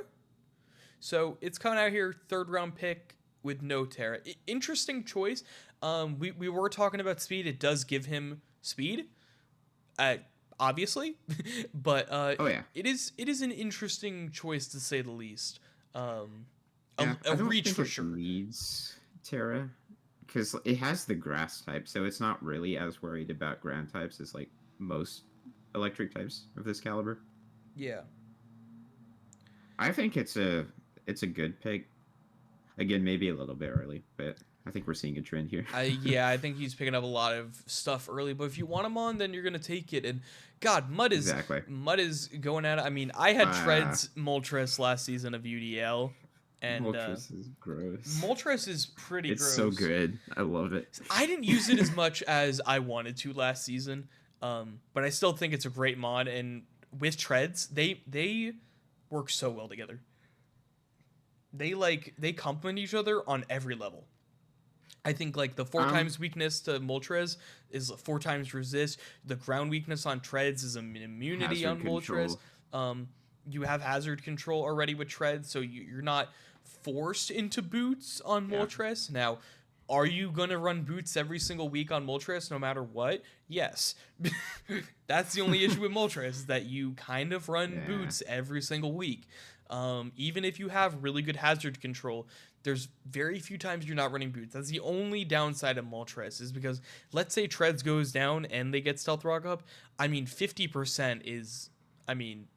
So it's coming out here, third round pick with no Terra. Interesting choice. We were talking about speed. It does give him speed, uh, obviously, but Oh yeah, it is an interesting choice to say the least. Um, yeah. a I don't reach think for it sure. needs Terra because it has the grass type, so it's not really as worried about ground types as like most electric types of this caliber. Yeah. I think it's a good pick. Again, maybe a little bit early, but I think we're seeing a trend here. Yeah, I think he's picking up a lot of stuff early. But if you want him on, then you're gonna take it. And God, Exactly. Mud is going at it. I mean, I had Uh, Treads Moltres last season of UDL, and Moltres is gross. Moltres is pretty It's so gross. good. I love it. I didn't use it as much as I wanted to last season, but I still think it's a great mod. And with Treads, they work so well together. They complement each other on every level. I think like the four um, times weakness to Moltres is four times resist. The ground weakness on Treads is an immunity Hazard on Moltres. control. Um, you have hazard control already with Treads, so you're not forced into boots on Yeah. Moltres. Now, are you gonna run boots every single week on Moltres no matter what? Yes. That's the only issue with Moltres is that you kind of run Yeah. boots every single week. Even if you have really good hazard control, there's very few times you're not running boots. That's the only downside of Moltres is because let's say Treads goes down and they get Stealth Rock up. I mean, 50% is, I mean,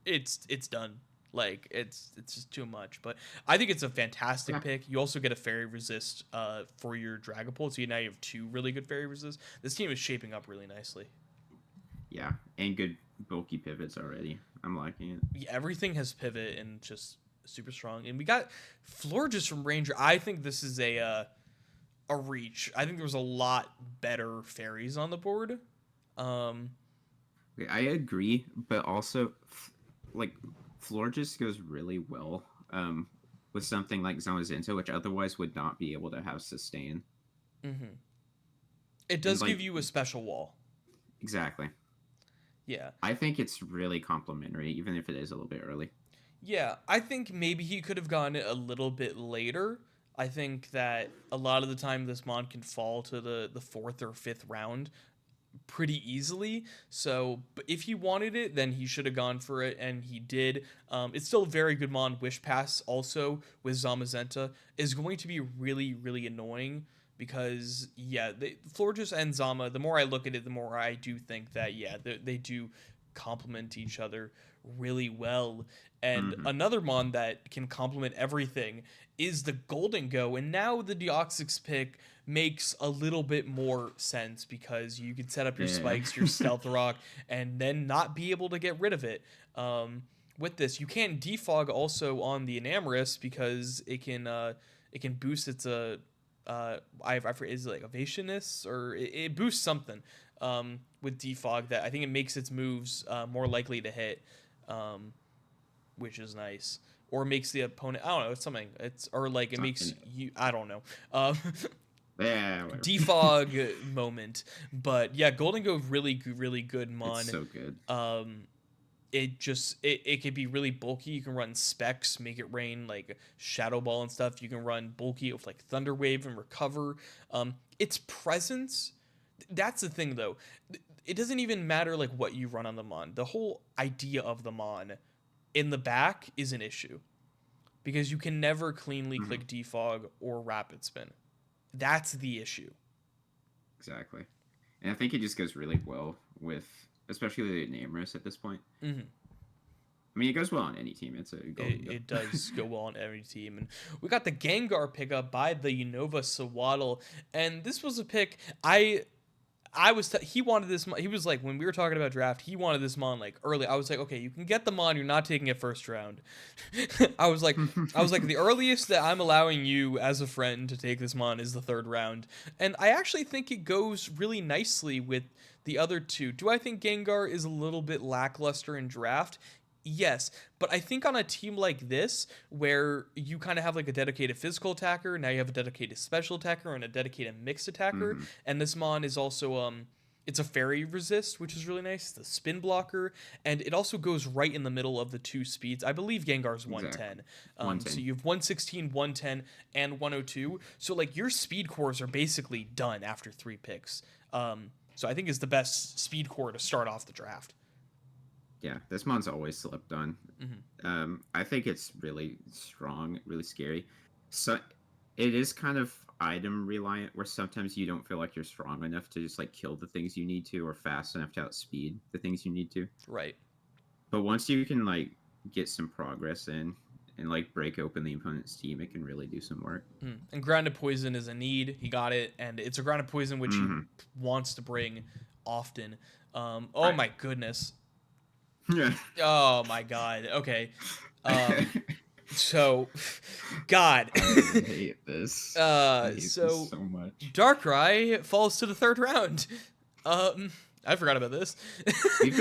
it's done. Like it's just too much. But I think it's a fantastic Yeah. pick. You also get a fairy resist for your Dragapult, so now you have two really good fairy resists. This team is shaping up really nicely. Yeah. And good bulky pivots already. I'm liking it. Yeah, everything has pivot and just super strong. And we got Florges from Ranger. I think this is a reach. I think there was a lot better fairies on the board. Um, Okay, I agree, but also, like, Florges goes really well with something like Zamazenta, which otherwise would not be able to have sustain. mhm. It And, does like, give you a special wall. exactly. Yeah. I think it's really complimentary, even if it is a little bit early. Yeah, I think maybe he could have gone it a little bit later. I think that a lot of the time this mon can fall to the fourth or fifth round pretty easily. So, but if he wanted it, then he should have gone for it, and he did. It's still a very good mon. Wish Pass also with Zamazenta is going to be really annoying because yeah, Florges and Zama. The more I look at it, the more I do think that yeah, they do complement each other really well. And Hmm. another mon that can complement everything is the Golden Go, and now the Deoxys pick makes a little bit more sense because you can set up your Yeah. spikes, your stealth rock, and then not be able to get rid of it. With this, you can defog also on the Enamorus because it can boost its I forget, is it like evasionness or it boosts something with defog that I think it makes its moves more likely to hit, um, which is nice. Or makes the opponent I don't know, it's something. It's or like it makes Something. you I don't know. Um, Yeah, whatever. defog moment. But yeah, Golden Go really good It's mon. so good. Um, it could be really bulky. You can run specs, make it rain like Shadow Ball and stuff. You can run bulky with like Thunder Wave and recover. Its presence. That's the thing though. it doesn't even matter like what you run on the Mon. The whole idea of the Mon in the back is an issue because you can never cleanly Hmm. click defog or rapid spin. That's the issue. Exactly. And I think it just goes really well with, especially the Namorous at this point. Hmm. I mean, it goes well on any team. It's a golden go. It does go well on every team, and we got the Gengar pickup by the Unova Sawaddle, and this was a pick he wanted this. He was like, when we were talking about draft, he wanted this mon like early. I was like, okay, you can get the mon. You're not taking it first round. I was like, the earliest that I'm allowing you as a friend to take this mon is the third round, and I actually think it goes really nicely with the other two. Do I think Gengar is a little bit lackluster in draft? Yes, but I think on a team like this, where you kind of have like a dedicated physical attacker, now you have a dedicated special attacker and a dedicated mixed attacker, Hmm. and this mon is also it's a fairy resist, which is really nice. The spin blocker, and it also goes right in the middle of the two speeds. I believe Gengar's Exactly. 110. So 110. you have 116, 110, and 102. So like your speed cores are basically done after 3 picks. So I think is the best speed core to start off the draft. Yeah, this mon's always slept on. Hmm. I think it's really strong, really scary. So it is kind of item reliant, where sometimes you don't feel like you're strong enough to just like kill the things you need to, or fast enough to outspeed the things you need to. Right. But once you can like get some progress in and like break open the opponent's team, it can really do some work. And grounded poison is a need. He got it, and it's a grounded poison which he Hmm. wants to bring often. Oh Right. my goodness. Yeah. Oh my god. Okay. Um. So, God. I hate this. I hate this So so much. Darkrai falls to the third round. Um. I forgot about this. We've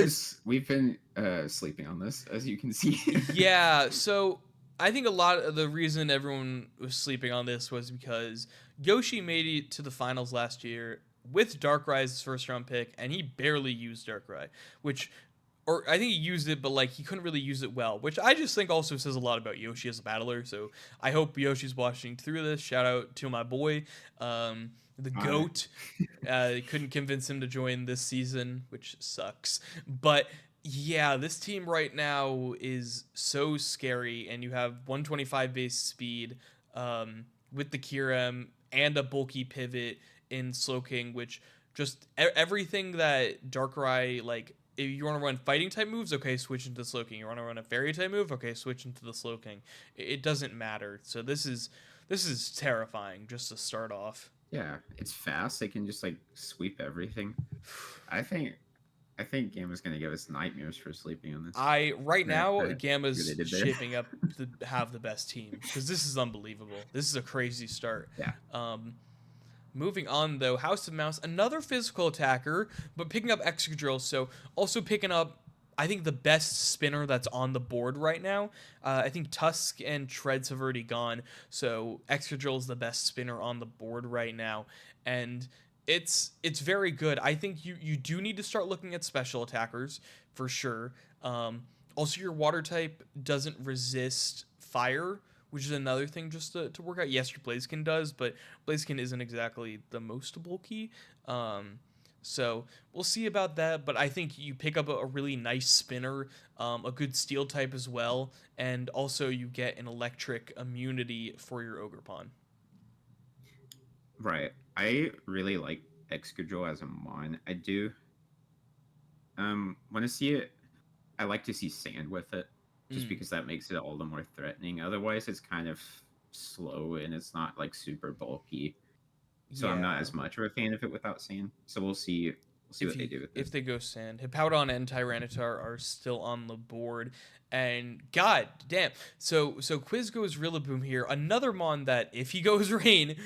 been sleeping on this, as you can see. Yeah, so I think a lot of the reason everyone was sleeping on this was because Yoshi made it to the finals last year with Darkrai's first round pick, and he barely used Darkrai, which, or I think he used it, but like he couldn't really use it well, which I just think also says a lot about Yoshi as a battler. So I hope Yoshi's watching through this. Shout out to my boy, the Hi. goat. Couldn't convince him to join this season, which sucks. But yeah, this team right now is so scary, and you have 125 base speed with the Kyurem and a bulky pivot in Slowking, which just everything that Darkrai like. If you want to run fighting type moves, okay, switch into Slowking. You want to run a fairy type move, okay, switch into the Slowking. It doesn't matter. So this is terrifying just to start off. Yeah, it's fast. They can just like sweep everything. I think I think Gamma's gonna give us nightmares for sleeping on this. I right now See what they Gamma's did there. shaping up to have the best team because this is unbelievable. This is a crazy start. Yeah. Um, Moving on though, House of Mouse, another physical attacker, but picking up Excadrill, so also picking up. I think the best spinner that's on the board right now. I think Tusk and Treads have already gone, so Excadrill is the best spinner on the board right now, and it's very good. I think you do need to start looking at special attackers for sure. Also, your water type doesn't resist fire, which is another thing just to work out. Yes, your Blaziken does, but Blaziken isn't exactly the most bulky. So we'll see about that. But I think you pick up a really nice spinner, a good steel type as well, and also you get an electric immunity for your Ogerpon. Right. I really like Excadrill as a mon. I do. When I see it, I like to see sand with it, just Mm, because that makes it all the more threatening. Otherwise, it's kind of slow and it's not like super bulky. So I'm not yeah. as much of a fan of it without sand. So we'll see. We'll see if what they you do with if it. they go sand, Hippowdon and Tyranitar are still on the board, and god damn, so Quiz goes Rillaboom here, another mon that if he goes rain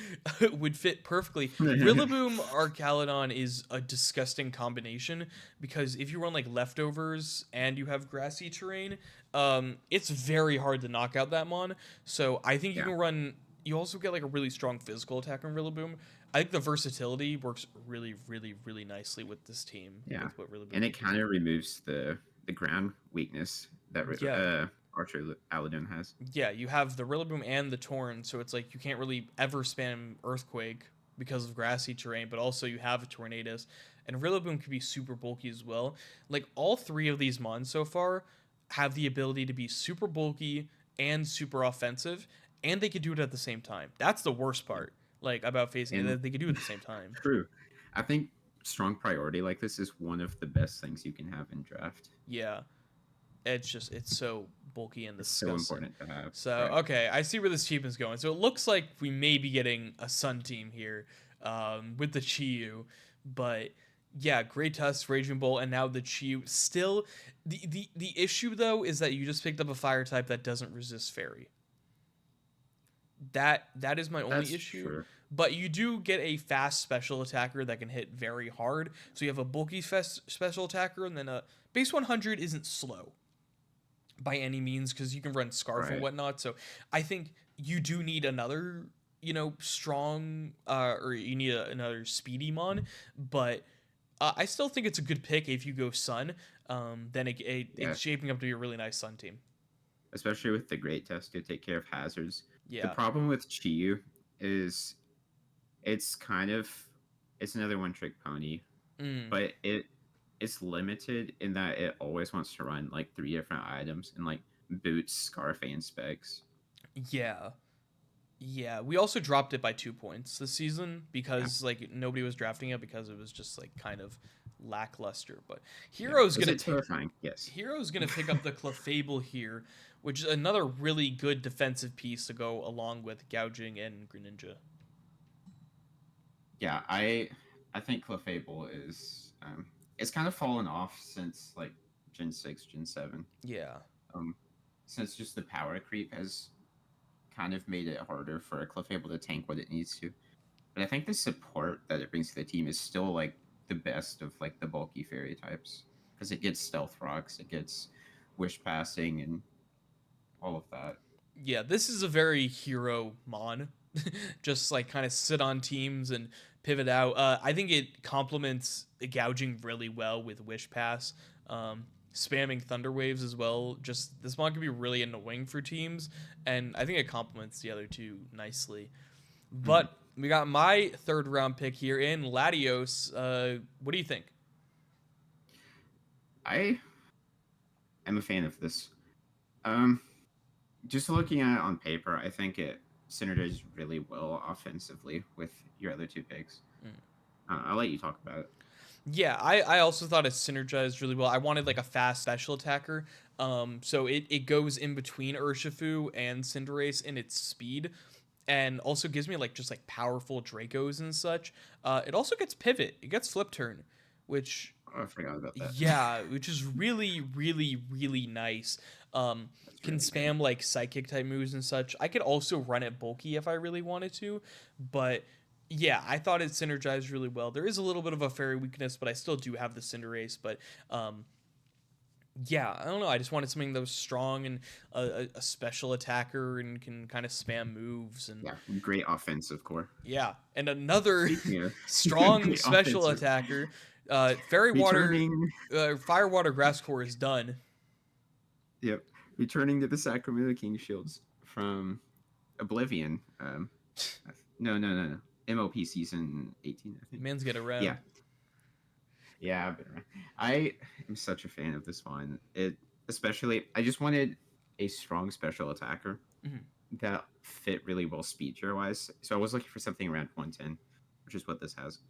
would fit perfectly. Rillaboom Archaludon is a disgusting combination because if you run like leftovers and you have grassy terrain, it's very hard to knock out that mon. So I think you Yeah. can run. You also get like a really strong physical attack on Rillaboom. I think the versatility works really, really, really nicely with this team Yeah, with what and Rillaboom it can do. kind of removes the ground weakness that Yeah, Archer Aladin has. yeah. You have the Rillaboom and the Torn, so it's like you can't really ever spam Earthquake because of grassy terrain, but also you have a Tornadus. and Rillaboom can be super bulky as well. Like all three of these mons so far have the ability to be super bulky and super offensive, and they could do it at the same time. That's the worst Yeah. part, like about facing it, And that they could do it at the same time. true. I think strong priority like this is one of the best things you can have in draft. Yeah, it's so bulky and It's so disgusting. important to have. So Right. okay, I see where this team is going. So it looks like we may be getting a Sun team here, with the Chiyu, but yeah, Great Tusk, Raging Bolt, and now the Chiyu. Still, the issue though is that you just picked up a fire type that doesn't resist Fairy. That is my only That's issue. true. But you do get a fast special attacker that can hit very hard. So you have a bulky special attacker, and then a base 100 isn't slow by any means because you can run Scarf and Right. whatnot. So I think you do need another, strong, or you need another speedy mon. But I still think it's a good pick if you go Sun. Then Yeah. it's shaping up to be a really nice Sun team. Especially with the great test to take care of hazards. The Yeah. problem with Chiyu is it's kind of it's another one trick pony, Mm, but it's limited in that it always wants to run like three different items and like boots, scarf, and specs. yeah. Yeah, we also dropped it by 2 points this season Yeah. because like nobody was drafting it because it was just like kind of lackluster. But Yeah. Is it terrifying? Yes. Hero's gonna pick up the Clefable here, which is another really good defensive piece to go along with gouging and Greninja. Yeah, I think Clefable is it's kind of fallen off since like Gen 6, Gen 7. Yeah, Um since just the power creep has kind of made it harder for a Clefable to tank what it needs to. But I think the support that it brings to the team is still like the best of like the bulky fairy types. Because it gets stealth rocks, it gets wish passing and all of that. yeah. This is a very hero mon. Just like kind of sit on teams and pivot out. I think it complements gouging really well with Wish Pass. Spamming Thunder Waves as well. Just this mon can be really annoying for teams, and I think it complements the other two nicely. Mhm. But we got my third round pick here in Latios. What do you think? I am a fan of this. Um just looking at it on paper, I think it synergizes really well offensively with your other two picks. Mm. I'll let you talk about it. Yeah, I also thought it synergized really well. I wanted like a fast special attacker. So it goes in between Urshifu and Cinderace in its speed, and also gives me like just like powerful Dracos and such. It also gets pivot. It gets flip turn, which Oh, I forgot about that. yeah, which is really, really, really nice. That's Can really good. spam like psychic type moves and such. I could also run it bulky if I really wanted to, but yeah, I thought it synergized really well. There is a little bit of a fairy weakness, but I still do have the Cinderace. But um, yeah, I don't know. I just wanted something that was strong and a special attacker and can kind of spam moves and Yeah, great offensive core. yeah, and another Speaking of strong great special offensive, attacker. Fairy water, returning, fire water grass core is done. yep, returning to the Sacramento King Shields from Oblivion. No. MLP season 18, I think. Man's get Yeah, around. yeah, I've been around. I am such a fan of this one. It especially, I just wanted a strong special attacker Mhm. that fit really well speed tier wise. So I was looking for something around 110, which is what this has.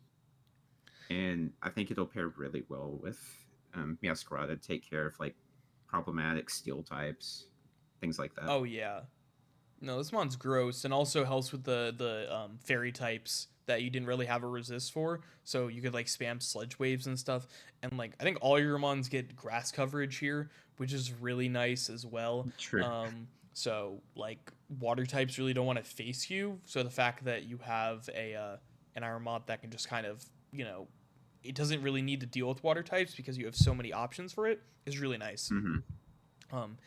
And I think it'll pair really well with Meowscarada to take care of like problematic steel types, things like that. Oh yeah. No, this one's gross, and also helps with the fairy types that you didn't really have a resist for. So you could like spam sludge waves and stuff, and like I think all your mons get grass coverage here, which is really nice as well. True. So like water types really don't want to face you. So the fact that you have a an iron mod that can just kind of it doesn't really need to deal with water types because you have so many options for it is really nice. Hmm. Um,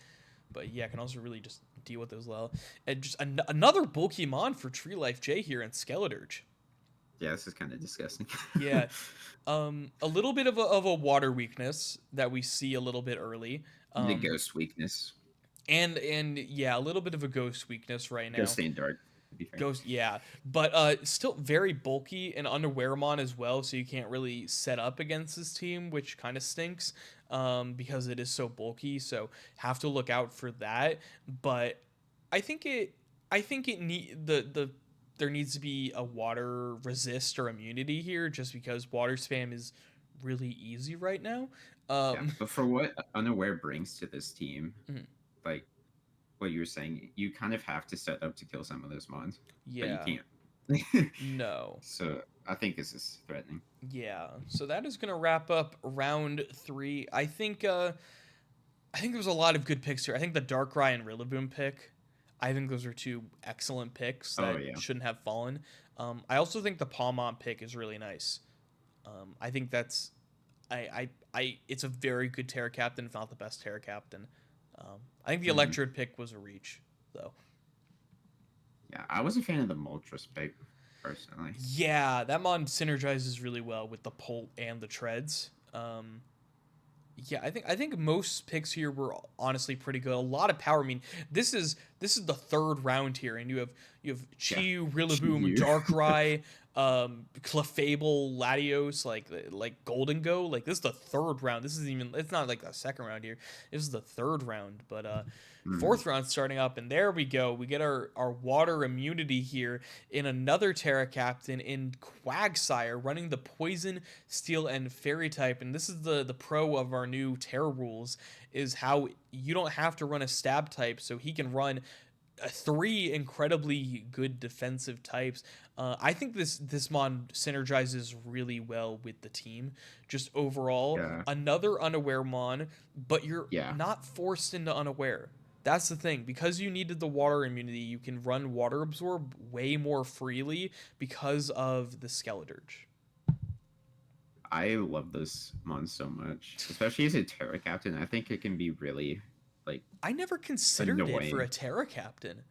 but yeah, can also really just deal with those well. And just another bulky mon for Tree Life J here and Skeledirge. Yeah, this is kind of disgusting. Yeah, a little bit of a water weakness that we see a little bit early. The Um, ghost weakness. and yeah, a little bit of a ghost weakness right Ghost now. staying dark. to be fair. Ghost, yeah, but still very bulky and under Wearmon as well, so you can't really set up against this team, which kind of stinks, because it is so bulky. So have to look out for that. But I think it, I think it need there needs to be a water resist or immunity here, just because water spam is really easy right now. Yeah, Um, but for what Unaware brings to this team, like what you were saying, you kind of have to set up to kill some of those mons, but you yeah, can't. no. So I think this is threatening. Yeah, so that is gonna wrap up round three. I think there was a lot of good picks here. I think the Darkrai and Rillaboom pick, I think those are two excellent picks Oh that yeah, shouldn't have fallen. I also think the Palmont pick is really nice. I think that's it's a very good Terra Captain, if not the best Terra Captain. I think the hmm Electrode pick was a reach, though. yeah. I was a fan of the Moltres pick personally. Yeah, that mon synergizes really well with the Polt and the Treads. Yeah, I think most picks here were honestly pretty good. A lot of power. I mean, this is the third round here, and you have Yeah, Chi, Rillaboom, you. Darkrai, Clefable, Latios, like Golden Go. Like this is the third round. This is even it's not like the second round here. This is the third round, but Mhm. fourth round starting up, and there we go. We get our water immunity here in another Terra Captain in Quagsire running the Poison, Steel, and Fairy type. And this is the pro of our new Terra rules is how you don't have to run a stab type, so he can run three incredibly good defensive types. I think this mon synergizes really well with the team. Just overall, Yeah, another unaware mon, but you're yeah. not forced into unaware. That's the thing. Because you needed the water immunity, you can run water absorb way more freely because of the Skeledirge. I love this mon so much, especially as a Terra Captain. I think it can be really like I never considered it for a annoying. Terra Captain.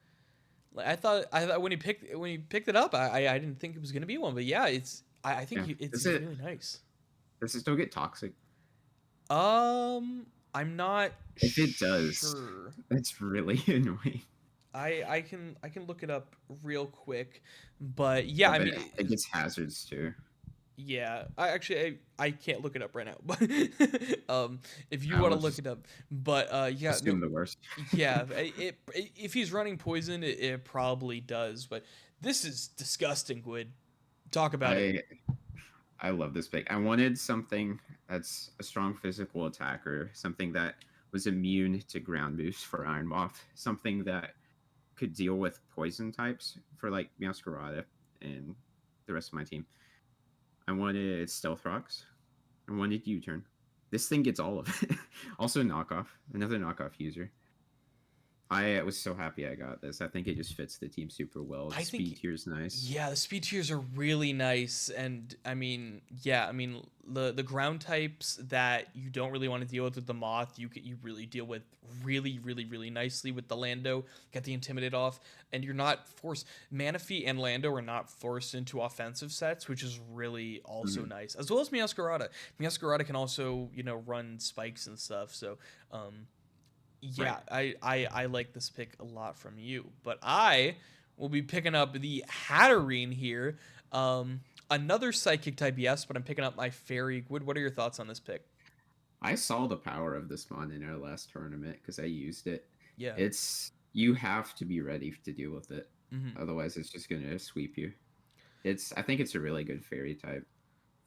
Like I thought when he picked it up, I didn't think it was gonna be one, but yeah, I think Yeah, it's does it really nice. does it still get toxic? I'm not If it does, sure. that's really annoying. I can look it up real quick, but yeah, Oh, I but mean, it gets hazards too. yeah, I can't look it up right now, but um, if you I want to will look just it up, but yeah, no, assume the worst. yeah, if he's running poison, it probably does, but this is disgusting, Would talk about it. I I love this pick. I wanted something that's a strong physical attacker, something that was immune to ground moves for Iron Moth, something that could deal with poison types for like Meowscarada and the rest of my team. I wanted Stealth Rocks. I wanted U-Turn. This thing gets all of it. Also knockoff, another knockoff user. I was so happy I got this. I think it just fits the team super well. The I speed think tier is nice. yeah, the speed tiers are really nice, and I mean, yeah, I mean the ground types that you don't really want to deal with the moth, you really deal with really nicely with the Lando. Get the intimidate off, and you're not forced. Manaphy and Lando are not forced into offensive sets, which is really also Mhm. nice, as well as Meowscarada. Meowscarada can also run spikes and stuff, so Right. yeah, I like this pick a lot from you. But I will be picking up the Hatterene here. Another psychic type, yes, but I'm picking up my fairy. What are your thoughts on this pick? I saw the power of this mon in our last tournament because I used it. Yeah. It's you have to be ready to deal with it. Hmm. Otherwise it's just gonna sweep you. I think it's a really good fairy type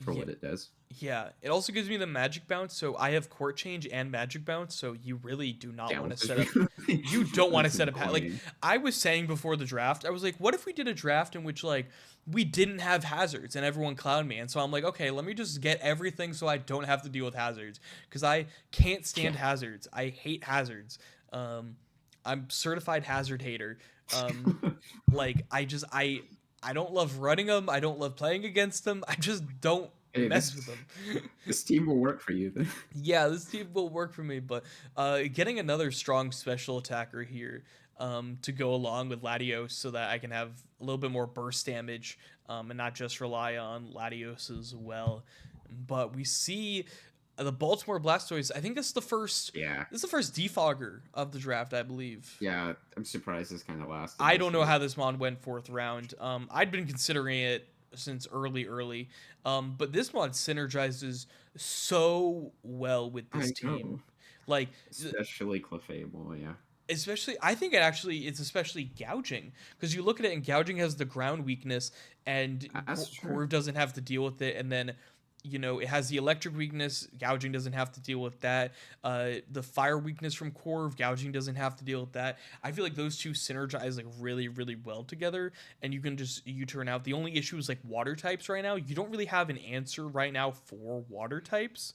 for Yeah. what it does. Yeah. It also gives me the magic bounce, so I have court change and magic bounce, so you really do not Yeah, want to which is set up. really You don't want to that's set up like annoying. I was saying before the draft. I was like, what if we did a draft in which like we didn't have hazards and everyone clowned me, and so I'm like, okay, let me just get everything so I don't have to deal with hazards because I can't stand Yeah. hazards. I hate hazards. Um, I'm certified hazard hater. Um, like I don't love running them. I don't love playing against them. I just don't Hey, mess with them. this team will work for you. Yeah, this team will work for me, but getting another strong special attacker here to go along with Latios so that I can have a little bit more burst damage and not just rely on Latios as well. But we see The Baltimore Blastoise. I think this is the first. Yeah, This is the first defogger of the draft, I believe. yeah. I'm surprised this kind of lasted I this don't know late. how this mod went fourth round. I'd been considering it since early. But this mod synergizes so well with this I team. know, Like, especially Clefable. Yeah, especially, I think it actually it's especially gouging because you look at it and gouging has the ground weakness, and that's true. Corv doesn't have to deal with it, and then it has the electric weakness. Gouging doesn't have to deal with that. The fire weakness from Corv, gouging doesn't have to deal with that. I feel like those two synergize like really well together, and you can just you turn out. The only issue is like water types right now. You don't really have an answer right now for water types.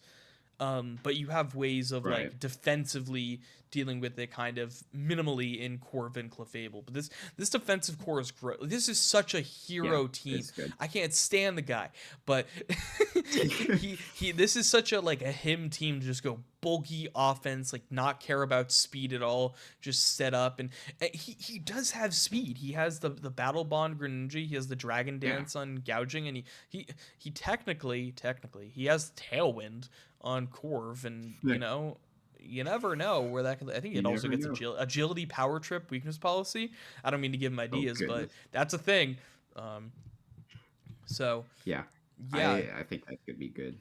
But you have ways of Right. like defensively dealing with it kind of minimally in Corvin Clefable. But this defensive core is great. This is such a Yeah, hero team. it's good. I can't stand the guy, but he this is such a like a him team to just go bulky offense, like not care about speed at all, just set up and he does have speed. He has the battle bond Greninja, he has the dragon Yeah, dance on gouging, and he technically he has tailwind on Corv, and yeah. you never know where that can. I think You it also never gets know. agility, power trip, weakness policy. I don't mean to give him Oh ideas, but goodness. that's a thing. Um, so Yeah, yeah, I think that could be good.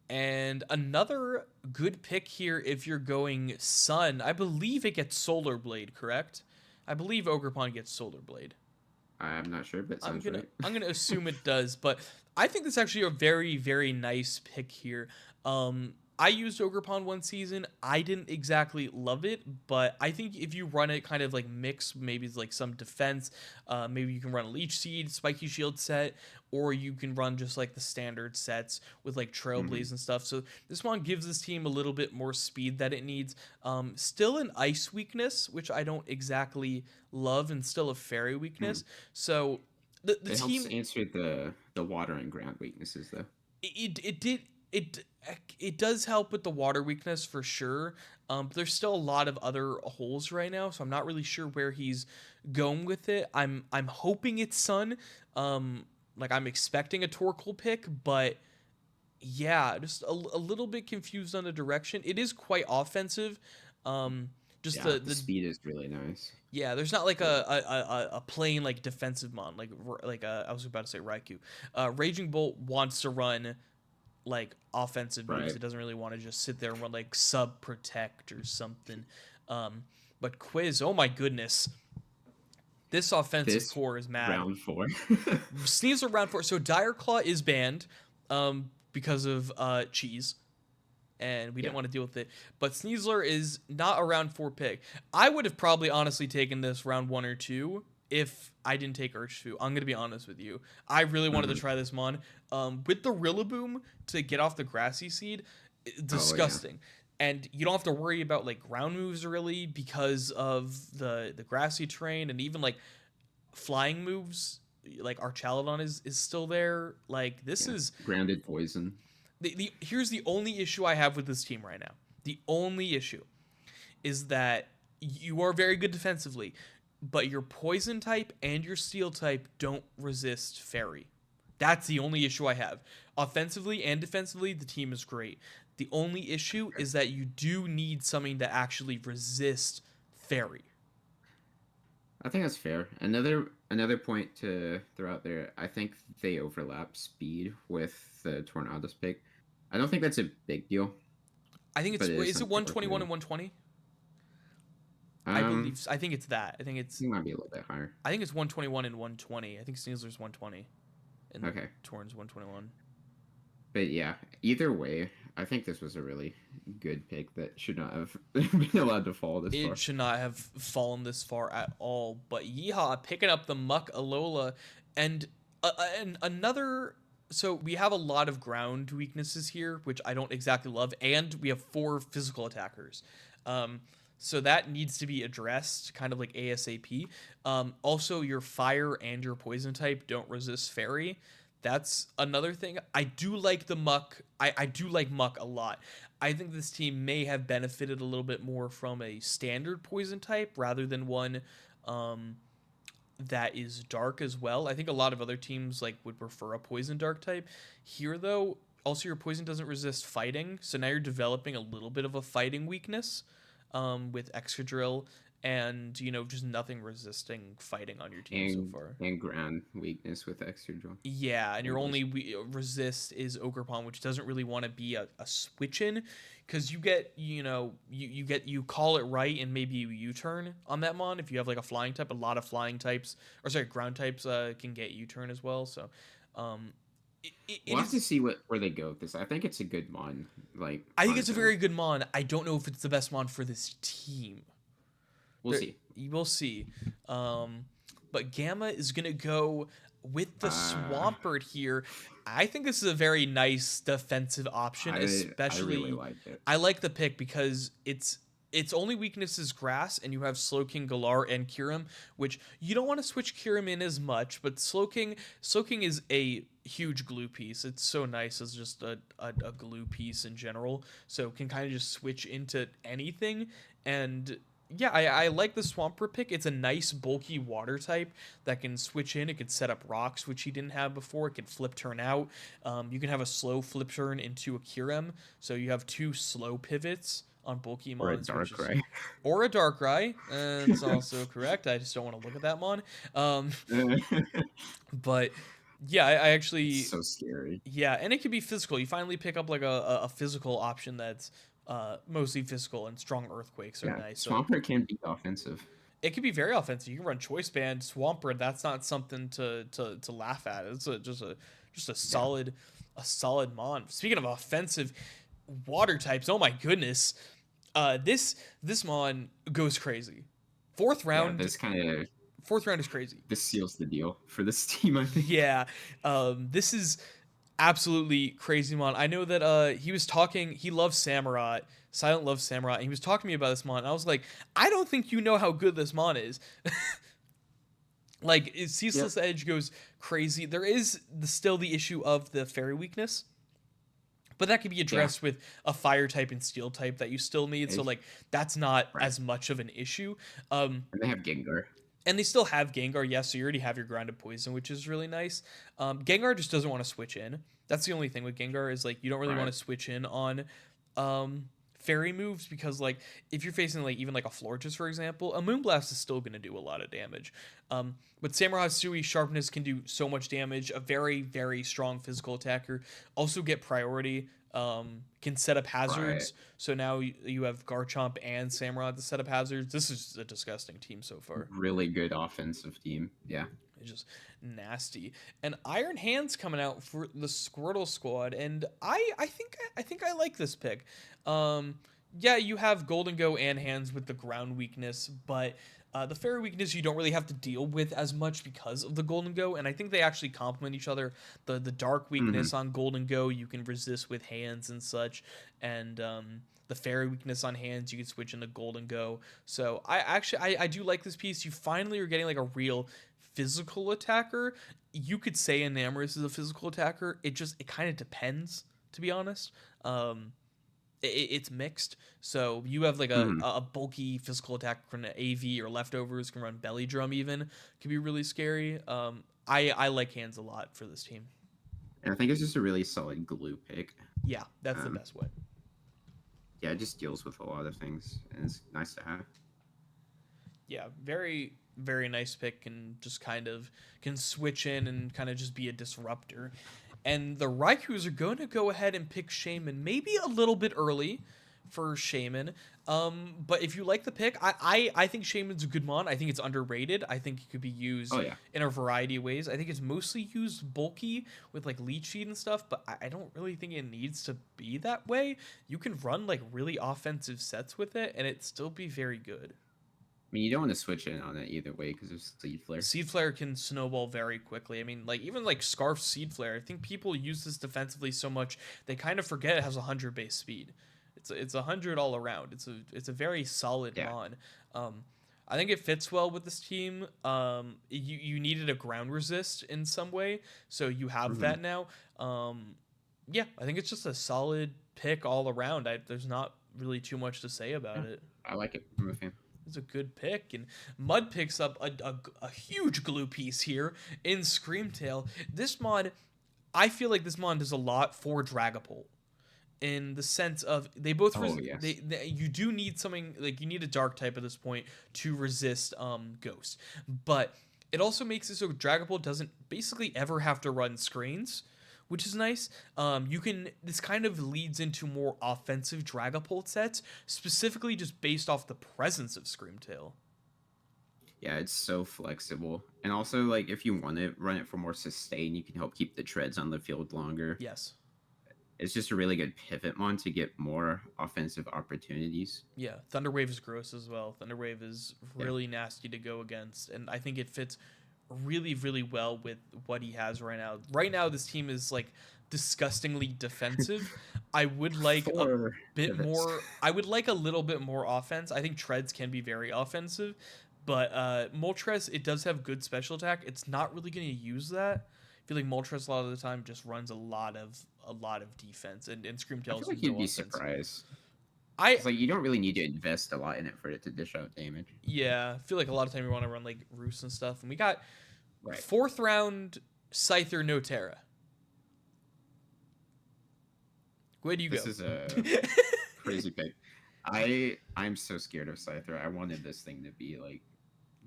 and another good pick here if you're going Sun. I believe it gets Solar Blade, correct? I believe Ogerpon gets Solar Blade. I'm not sure, but it I'm sounds gonna right. I'm gonna assume it does, but I think this is actually a very nice pick here. I used Ogerpon one season. I didn't exactly love it, but I think if you run it kind of like mix, maybe it's like some defense, maybe you can run a Leech Seed, Spiky Shield set, or you can run just like the standard sets with like Hmm. Trailblaze and stuff. So this one gives this team a little bit more speed that it needs. Still an Ice weakness, which I don't exactly love, and still a Fairy Hmm. weakness. So the It helps team answer the water and ground weaknesses, though. it did it it does help with the water weakness for sure. But there's still a lot of other holes right now, so I'm not really sure where he's going with it. I'm hoping it's Sun. Like I'm expecting a Torkoal pick, but yeah, just a little bit confused on the direction. It is quite offensive. Um, just Yeah, the the speed is really nice. yeah, there's not like Yeah. a plain like defensive mon like I was about to say Raikou. Raging Bolt wants to run like offensive moves. Right. It doesn't really want to just sit there and run like sub protect or something. Um, but Quiz, oh my goodness, this offensive This core is mad. round four. Sneasel round four. So Dire Claw is banned, because of cheese, and we Yeah. didn't want to deal with it. But Sneasler is not a round four pick. I would have probably honestly taken this round one or two if I didn't take Urshifu. I'm gonna be honest with you. I really wanted to Hmm. try this mon. With the Rillaboom to get off the grassy seed, Oh yeah. disgusting. And you don't have to worry about like ground moves really because of the grassy terrain, and even like flying moves like Archaludon is still there. Like this Yeah. is Grounded poison. the here's the only issue I have with this team right now. The only issue is that you are very good defensively, but your poison type and your steel type don't resist fairy. That's the only issue I have. Offensively and defensively, the team is great. The only issue Okay. is that you do need something that actually resists fairy. I think that's fair. Another point to throw out there. I think they overlap speed with the Tornadoes pick. I don't think that's a big deal, I think it's but it is is it something worth 121 and noting. 120? Um, I think it's that. it might be a little bit higher. I think it's 121 and 120. I think Sneasler's 120 and Okay. Torn's 121. But yeah, either way, I think this was a really good pick that should not have been allowed to fall this It far. should not have fallen this far at all. But Yeehaw picking up the Muck Alola, and another. So we have a lot of ground weaknesses here, which I don't exactly love, and we have four physical attackers. Um, so that needs to be addressed, kind of like ASAP. Also, your fire and your poison type don't resist fairy. That's another thing. I do like the Muck. I do like Muck a lot. I think this team may have benefited a little bit more from a standard poison type rather than one um, that is dark as well. I think a lot of other teams like would prefer a poison dark type. Here though, Also, your poison doesn't resist fighting, so now you're developing a little bit of a fighting weakness with Excadrill, and just nothing resisting fighting on your team so far. And ground weakness with extra draw. Yeah, and your Very nice. only resist is Ogerpon, which doesn't really want to be a switch in, because you get you call it right and maybe you U-turn on that mon. If you have like a flying type, a lot of flying types, or sorry, ground types can get U-turn as well. So, um, it We'll have to is. see where they go with this. I think it's a good mon, like I think on it's its a own. very good mon. I don't know if it's the best mon for this team. We'll There, see. you will see. Um, but Gamma is gonna go with the Uh, Swampert here. I think this is a very nice defensive option, I really especially. like it. I like the pick because its only weakness is grass, and you have Slowking, Galar, and Kyurem, which you don't want to switch Kyurem in as much, but Slowking is a huge glue piece. It's so nice as just a glue piece in general, so can kind of just switch into anything. And yeah, I like the Swampert pick. It's a nice bulky water type that can switch in. It can set up rocks, which he didn't have before. It can flip turn out. You can have a slow flip turn into a Kyurem, so you have two slow pivots on bulky Or a mons, which dark is right. or a Darkrai. That's also correct. I just don't want to look at that mon. Um, but yeah, I It's actually so scary. yeah, and it can be physical. You finally pick up like a physical option that's mostly physical, and strong earthquakes are Yeah, nice. So Swampert can be offensive. it can be very offensive. You can run Choice Band, Swampert. That's not something to laugh at. It's just a Yeah, solid mon. Speaking of offensive water types, oh my goodness, this mon goes crazy. Fourth yeah. round, fourth round is crazy. This seals the deal for this team. I think. Yeah, this is absolutely crazy mon. I know that he was talking. He loves Samurai. Silent loves Samurai. And he was talking to me about this mon. And I was like, I don't think you know how good this mon is. Like Yep. Ceaseless Edge goes crazy. There is still the issue of the fairy weakness, but that can be Yeah. addressed with a fire type and steel type that you still need. So Hey, like that's not right. as much of an issue. Um, And they have Gengar. and they still have Gengar, yes. So you already have your grounded poison, which is really nice. Gengar just doesn't want to switch in. That's the only thing with Gengar is like you don't really want Right. to switch in on fairy moves because like if you're facing like even like a Florges for example, a Moonblast is still gonna do a lot of damage. But Samurai Sui Sharpness can do so much damage. A very strong physical attacker. Also get priority. Can set up Right. hazards. So now you have Garchomp and Samurai to set up hazards. This is a disgusting team so far. Really good offensive team. Yeah. It's just nasty. And Iron Hands coming out for the Squirtle squad, and I think I like this pick. Um, yeah, you have Golden Go and Hands with the ground weakness, but the fairy weakness you don't really have to deal with as much because of the Golden Go, and I think they actually complement each other. The dark Hmm. weakness on Golden Go you can resist with Hands and such, and the fairy weakness on Hands you can switch into Golden Go. So I do like this piece. You finally are getting like a real physical attacker. You could say Enamorus is a physical attacker. It kind of depends, to be honest. Um, it's mixed. So you have like a, Hmm. a bulky physical attack from an AV or leftovers can run belly drum even can be really scary. I like Hands a lot for this team. And I think it's just a really solid glue pick. Yeah, that's the Um, best way. yeah, it just deals with a lot of things, and it's nice to have. Yeah, very nice pick and just kind of can switch in and kind of just be a disruptor. And the Raikus are going to go ahead and pick Shaman, maybe a little bit early for Shaman. But if you like the pick, I think Shaman's a good mon. I think it's underrated. I think it could be Oh used yeah. in a variety of ways. I think it's mostly used bulky with like leech seed and stuff, but I don't really think it needs to be that way. You can run like really offensive sets with it and it still be very good. I mean, you don't want to switch in on it either way because of Sleeve Flare. Seed Flare can snowball very quickly. I mean, like even like Scarf Seed Flare. I think people use this defensively so much they kind of forget it has 100 base speed. It's 100 all around. It's a very solid Yeah. mon. Um, I think it fits well with this team. You needed a ground resist in some way, so you have Hmm. that now. Yeah, I think it's just a solid pick all around. There's not really too much to say about Yeah. it. I like it. I'm a fan. It's a good pick, and Mud picks up a huge glue piece here in Screamtail. This mod, I feel like this mon does a lot for Dragapult in the sense of they both Oh yes. you do need something like you need a dark type at this point to resist ghost, but it also makes it so Dragapult doesn't basically ever have to run screens, which is nice. You can this kind of leads into more offensive Dragapult sets, specifically just based off the presence of Screamtail. Yeah, it's so flexible. And also, like, if you want to run it for more sustain, you can help keep the treads on the field longer. Yes. It's just a really good pivot mon to get more offensive opportunities. Yeah, Thunderwave is gross as well. Thunderwave is Yeah. really nasty to go against, and I think it fits really, really well with what he has right now. Right now, this team is like disgustingly defensive. I would like a Four bit pivots. more. I would like a little bit more offense. I think Treads can be very offensive, but Moltres it does have good special attack. It's not really going to use that. I feel like Moltres a lot of the time just runs a lot of defense, and I Screamtails feel use like you'd no be offense. surprised. I Because, like, you don't really need to invest a lot in it for it to dish out damage. Yeah, I feel like a lot of time we want to run like Roost and stuff, and we got Right. fourth round Scyther no Terra. Where do you This go? is a crazy pick. I'm so scared of Scyther. I wanted this thing to be like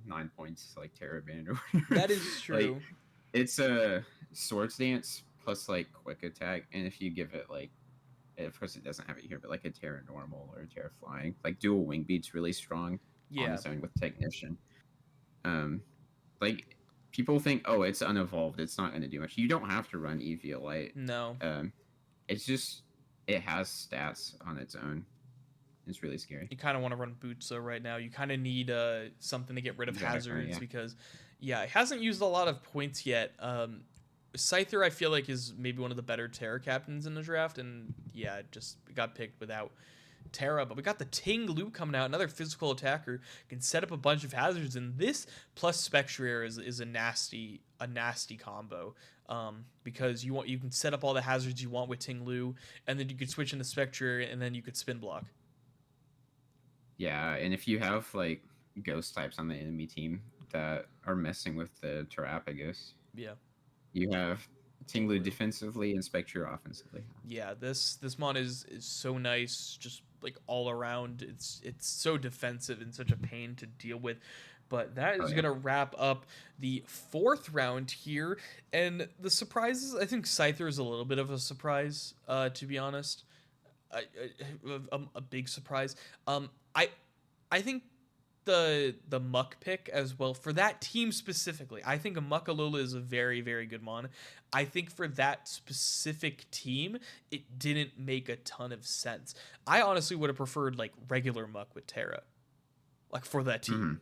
9 points, like Terraband or whatever. That is Like, true. it's a Swords Dance plus like Quick Attack, and if you give it like, of course it doesn't have it here, but like a Terra Normal or a Terra Flying, like dual Wing Beat's really strong on Yeah, its own with Technician. Um, like people think, oh, it's unevolved, it's not going to do much. You don't have to run Eviolite. no, Um, it's just it has stats on its own. It's really scary. you kind of want to run Butsa right now. You kind of need something to get rid of Exactly. hazards Yeah. because, yeah, it hasn't used a lot of points yet. Scyther, I feel like, is maybe one of the better Terra captains in the draft, and yeah, it just got picked without Terra. But we got the Ting Lu coming out, another physical attacker, can set up a bunch of hazards, and this plus Spectrier is a nasty combo. Because you can set up all the hazards you want with Ting Lu, and then you could switch into Spectrier, and then you could spin block. Yeah, and if you have like ghost types on the enemy team that are messing with the Terrapagos, Yeah, you have Ting Tinglu Lu. defensively and Spectre offensively. Yeah, this mon is so nice, just like all around. It's so defensive and such a pain to deal with. But that Oh is yeah. gonna wrap up the fourth round here, and the surprises. I think Scyther is a little bit of a surprise, to be honest. A big surprise. I think the Muck pick as well for that team specifically. I think a Muckalola is a very very good mon. I think for that specific team, it didn't make a ton of sense. I honestly would have preferred like regular Muck with Terra, like for that team. Hmm.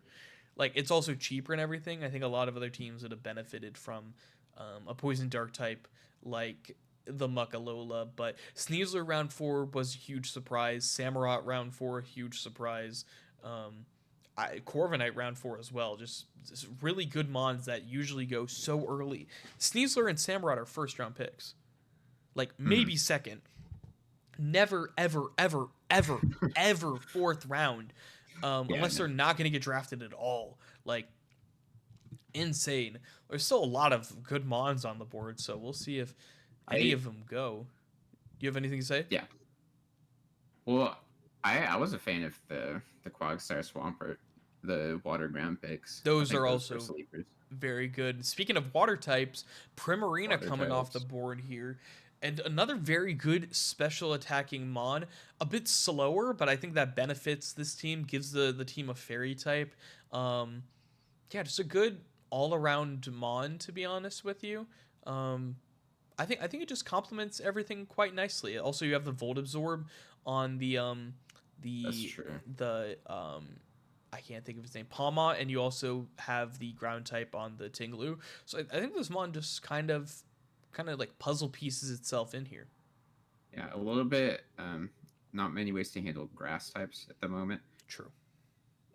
Like it's also cheaper and everything. I think a lot of other teams would have benefited from a poison dark type like the Muckalola, but Sneasler round four was a huge surprise. Samurott round four, huge surprise. Um, Corviknight round four as well. Just really good mons that usually go so early. Sneasler and Samurott are first round picks, like Hmm. maybe second. Never, ever, ever, ever, ever fourth round, Yeah. unless No. they're not going to get drafted at all. Like insane. There's still a lot of good mons on the board, so we'll see if any I of them go. Do you have anything to say? Yeah. Well, I was a fan of the Quagsire Swampert, the water ground picks. I Those think are those were also sleepers. very good. Speaking of water types, Primarina Water coming off the types. board here. And another very good special attacking Mon. A bit slower, but I think that benefits this team, gives the team a fairy type. Um, yeah, just a good all around Mon, to be honest with you. Um, I think it just complements everything quite nicely. Also, you have the Volt Absorb on That's the true. the I can't think of his name, Palma, and you also have the ground type on the Tinglu. So I think this mon just kind of like puzzle pieces itself in here. Yeah, a little bit. Not many ways to handle grass types at the moment. True.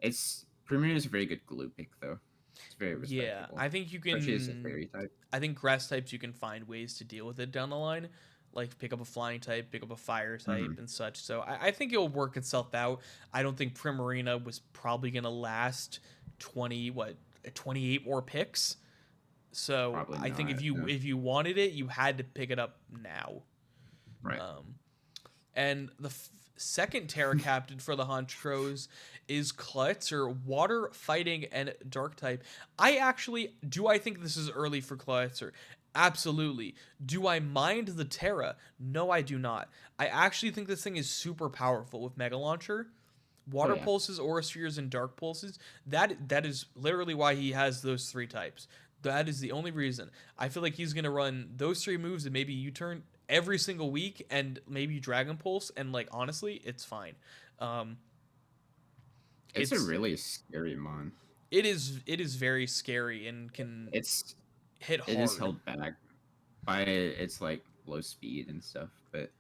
It's Premier is a very good glue pick though. It's very Yeah, respectable, I think you especially as a can. fairy type. I think grass types you can find ways to deal with it down the line, like pick up a flying type, pick up a fire type, Hmm. and such. So I think it'll work itself out. I don't think Primarina was probably gonna last 20 what 28 more picks. So Probably I think not. No. if you wanted it, you had to pick it up now. Right. Um, and the second Terra Captain for the Hunch Crows is Klutzer, Water, Fighting, and Dark type. I think this is early for Klutzer? Absolutely. Do I mind the Terra? No, I do not. I actually think this thing is super powerful with Mega Launcher. Oh Water yeah. pulses, aura spheres, and dark pulses. That is literally why he has those three types. That is the only reason. I feel like he's gonna run those three moves and maybe U turn every single week and maybe Dragon Pulse and like honestly, it's fine. Um, It's a it's really scary mon. it is very scary and can It's hit it is hard. held back by its like low speed and stuff, but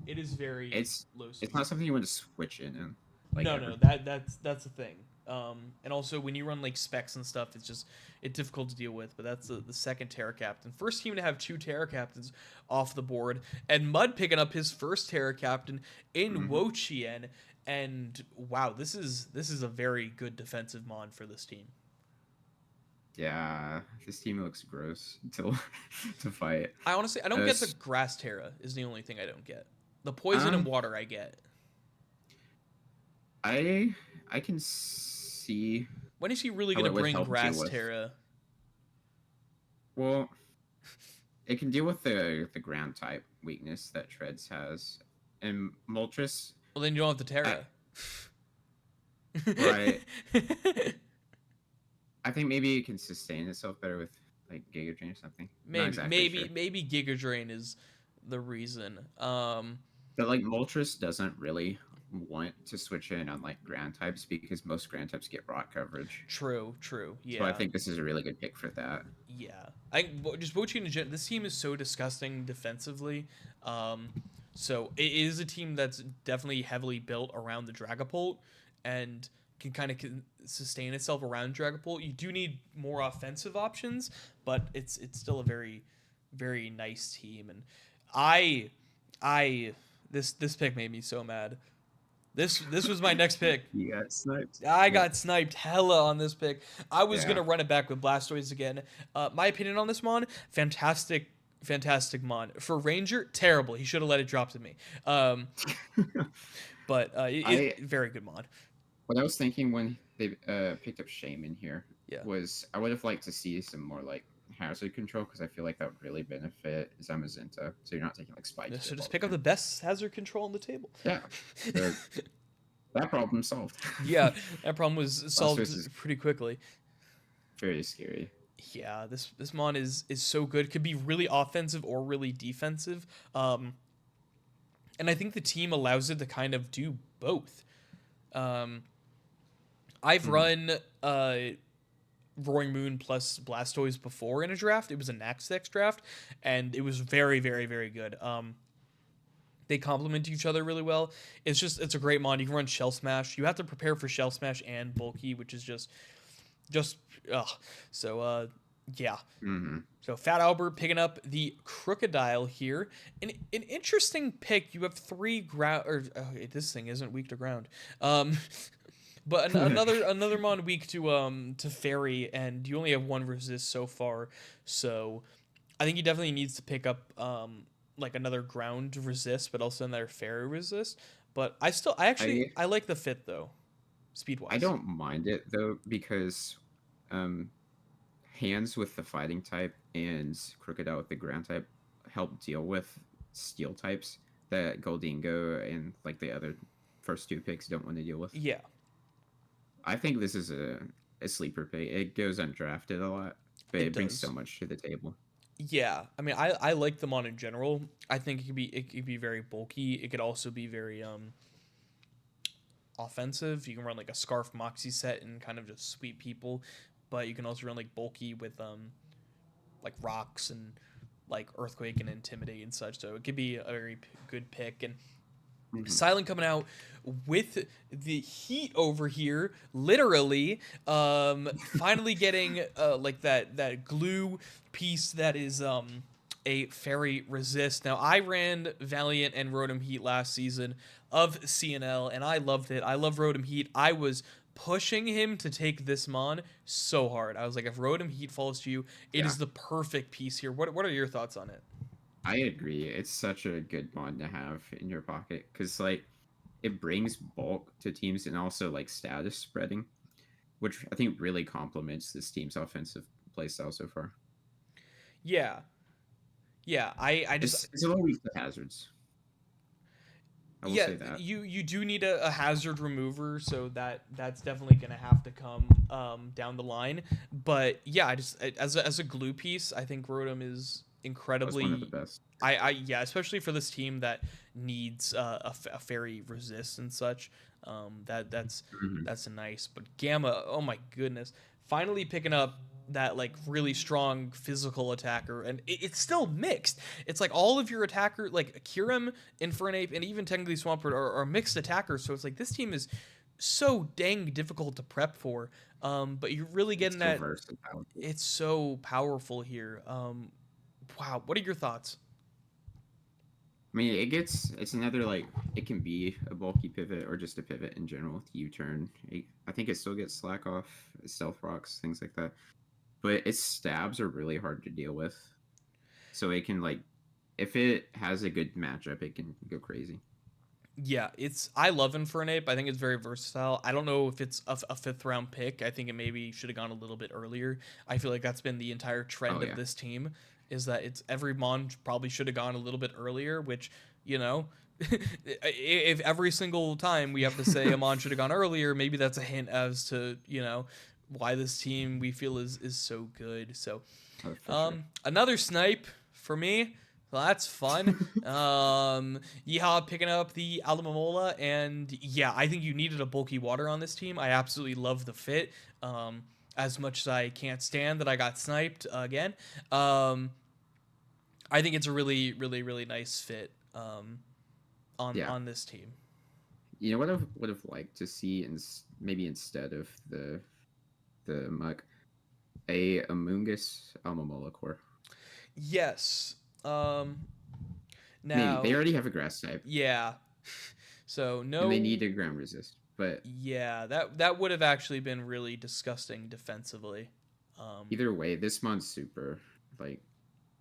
It is very it's low it's speed. not something you want to switch in like No, ever. no, that's the thing. And also when you run like specs and stuff, it's difficult to deal with. But that's the second Terra Captain, first team to have two Terra Captains off the board, and Mud picking up his first Terra Captain in Hmm. Wochien. And wow, this is a very good defensive mon for this team. Yeah, this team looks gross to to fight. I don't get the S- Grass Terra is the only thing I don't get. The poison and um, water I get. I I can see When is he really how gonna it would bring help deal Grass with. Terra? Well, it can deal with the ground type weakness that Treads has, and Moltres. Well, then you don't have the I Terra. right. I think maybe it can sustain itself better with like Giga Drain or something. Not exactly sure. Maybe Giga Drain is the reason. But like Moltres doesn't really want to switch in on like ground types because most ground types get rock coverage. True. So I Yeah, think this is a really good pick for that. yeah. Just Bochi and this team is so disgusting defensively. Um, so it is a team that's definitely heavily built around the Dragapult and can kind of sustain itself around Dragapult. You do need more offensive options, but it's still a very nice team. And I I this pick made me so mad. This was my next pick. You got sniped. I Yeah. got sniped hella on this pick. I was Yeah. gonna run it back with Blastoise again. My opinion on this mon, fantastic mon. For Ranger, terrible. He should have let it drop to me. But I very good mon. what I was thinking when they picked up Shaman here Yeah. was I would have liked to see some more like hazard control because I feel like that would really benefit Zamazenta. So you're not taking like spike So chip all just the pick up time. the best hazard control on the table. Yeah. So that problem solved. Yeah, that problem was Blastoise is solved pretty quickly. very scary. Yeah, this mon is so good. Could be really offensive or really defensive. And I think the team allows it to kind of do both. Um, I've Mhm. run Roaring Moon plus Blastoise before in a draft. It was a Naxx draft, and it was very good. They complement each other really well. It's a great mod. You can run Shell Smash. You have to prepare for Shell Smash and Bulky, which is just ugh. So yeah. Mhm. So Fat Albert picking up the Crocodile here. An interesting pick. You have three ground or this thing isn't weak to ground. Um, but another mon weak to fairy, and you only have one resist so far. So I think he definitely needs to pick up like another ground resist, but also another fairy resist. But I I like the fit though, speed I wise. don't mind it though because um hands with the fighting type and crocodile with the ground type help deal with steel types that Goldingo and like the other first two picks don't want to deal with. Yeah, I think this is a sleeper pick. It goes undrafted a lot, but it it brings so does. much to the table. Yeah, I mean, I like the mon in general. I think it could be very bulky. It could also be very offensive. You can run like a Scarf Moxie set and kind of just sweep people, but you can also run like bulky with like rocks and like earthquake and intimidate and such. So it could be a very good pick. And Hmm. Silent coming out with the heat over here, literally. Finally getting like that glue piece that is a fairy resist. Now I ran Valiant and Rotom Heat last season of CNL, and I loved it. I love Rotom Heat. I was pushing him to take this mon so hard. I was like, if Rotom Heat falls to you, it Yeah, is the perfect piece here. What are your thoughts on it? I agree. It's such a good bond to have in your pocket because like it brings bulk to teams and also like status spreading, which I think really complements this team's offensive playstyle so far. Yeah, yeah. I just It's a little weak to hazards. I will yeah, say that. you do need a hazard remover, so that's definitely gonna have to come down the line. But yeah, as a glue piece, I think Rotom is That was one of the incredibly. best. I yeah, especially for this team that needs a fairy resist and such. Mhm. That's nice. But Gamma, oh my goodness, finally picking up that like really strong physical attacker, and it's still mixed. It's like all of your attacker, like Kyurem, Infernape, and even technically Swampert are mixed attackers. So it's like this team is so dang difficult to prep for. But you're really It's getting so that. versatile. It's so powerful here. Wow. What are your thoughts? I mean, it's another like it can be a bulky pivot or just a pivot in general with U-turn. I think it still gets slack off, stealth rocks, things like that. But its stabs are really hard to deal with. So it can like if it has a good matchup, it can go crazy. Yeah, it's I love Infernape. I think it's very versatile. I don't know if it's a fifth round pick. I think it maybe should have gone a little bit earlier. I feel like that's been the entire Oh trend of yeah. this team is that it's every mon probably should have gone a little bit earlier, which, you know, if every single time we have to say a mon should have gone earlier, maybe that's a hint as to, why this team we feel is so good. So Oh, for sure. Another snipe for me. Well, that's fun. Yeehaw picking up the Alamomola, and yeah, I think you needed a bulky water on this team. I absolutely love the fit. As much as I can't stand that I got sniped again. Um, I think it's a really, really, really nice fit Yeah. on this team. You know what I would have liked to see, maybe instead of the muck, a Amoonguss Almamola core. Yes. Maybe they Now, already have a grass type, yeah. So and they need no, a ground resist. But yeah, that would have actually been really disgusting defensively. Um, either way, this mon's super like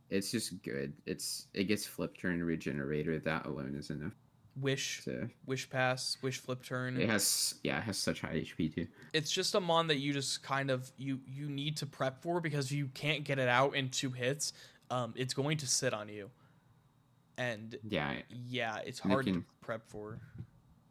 it's just good. It gets flip turn regenerator. That alone is enough wish, to. wish pass, wish flip turn. It has such high HP too. It's just a mon that you just kind of you need to prep for because you can't get it out in 2 hits. It's going to sit on you, and Yeah, yeah, it's and hard to prep for.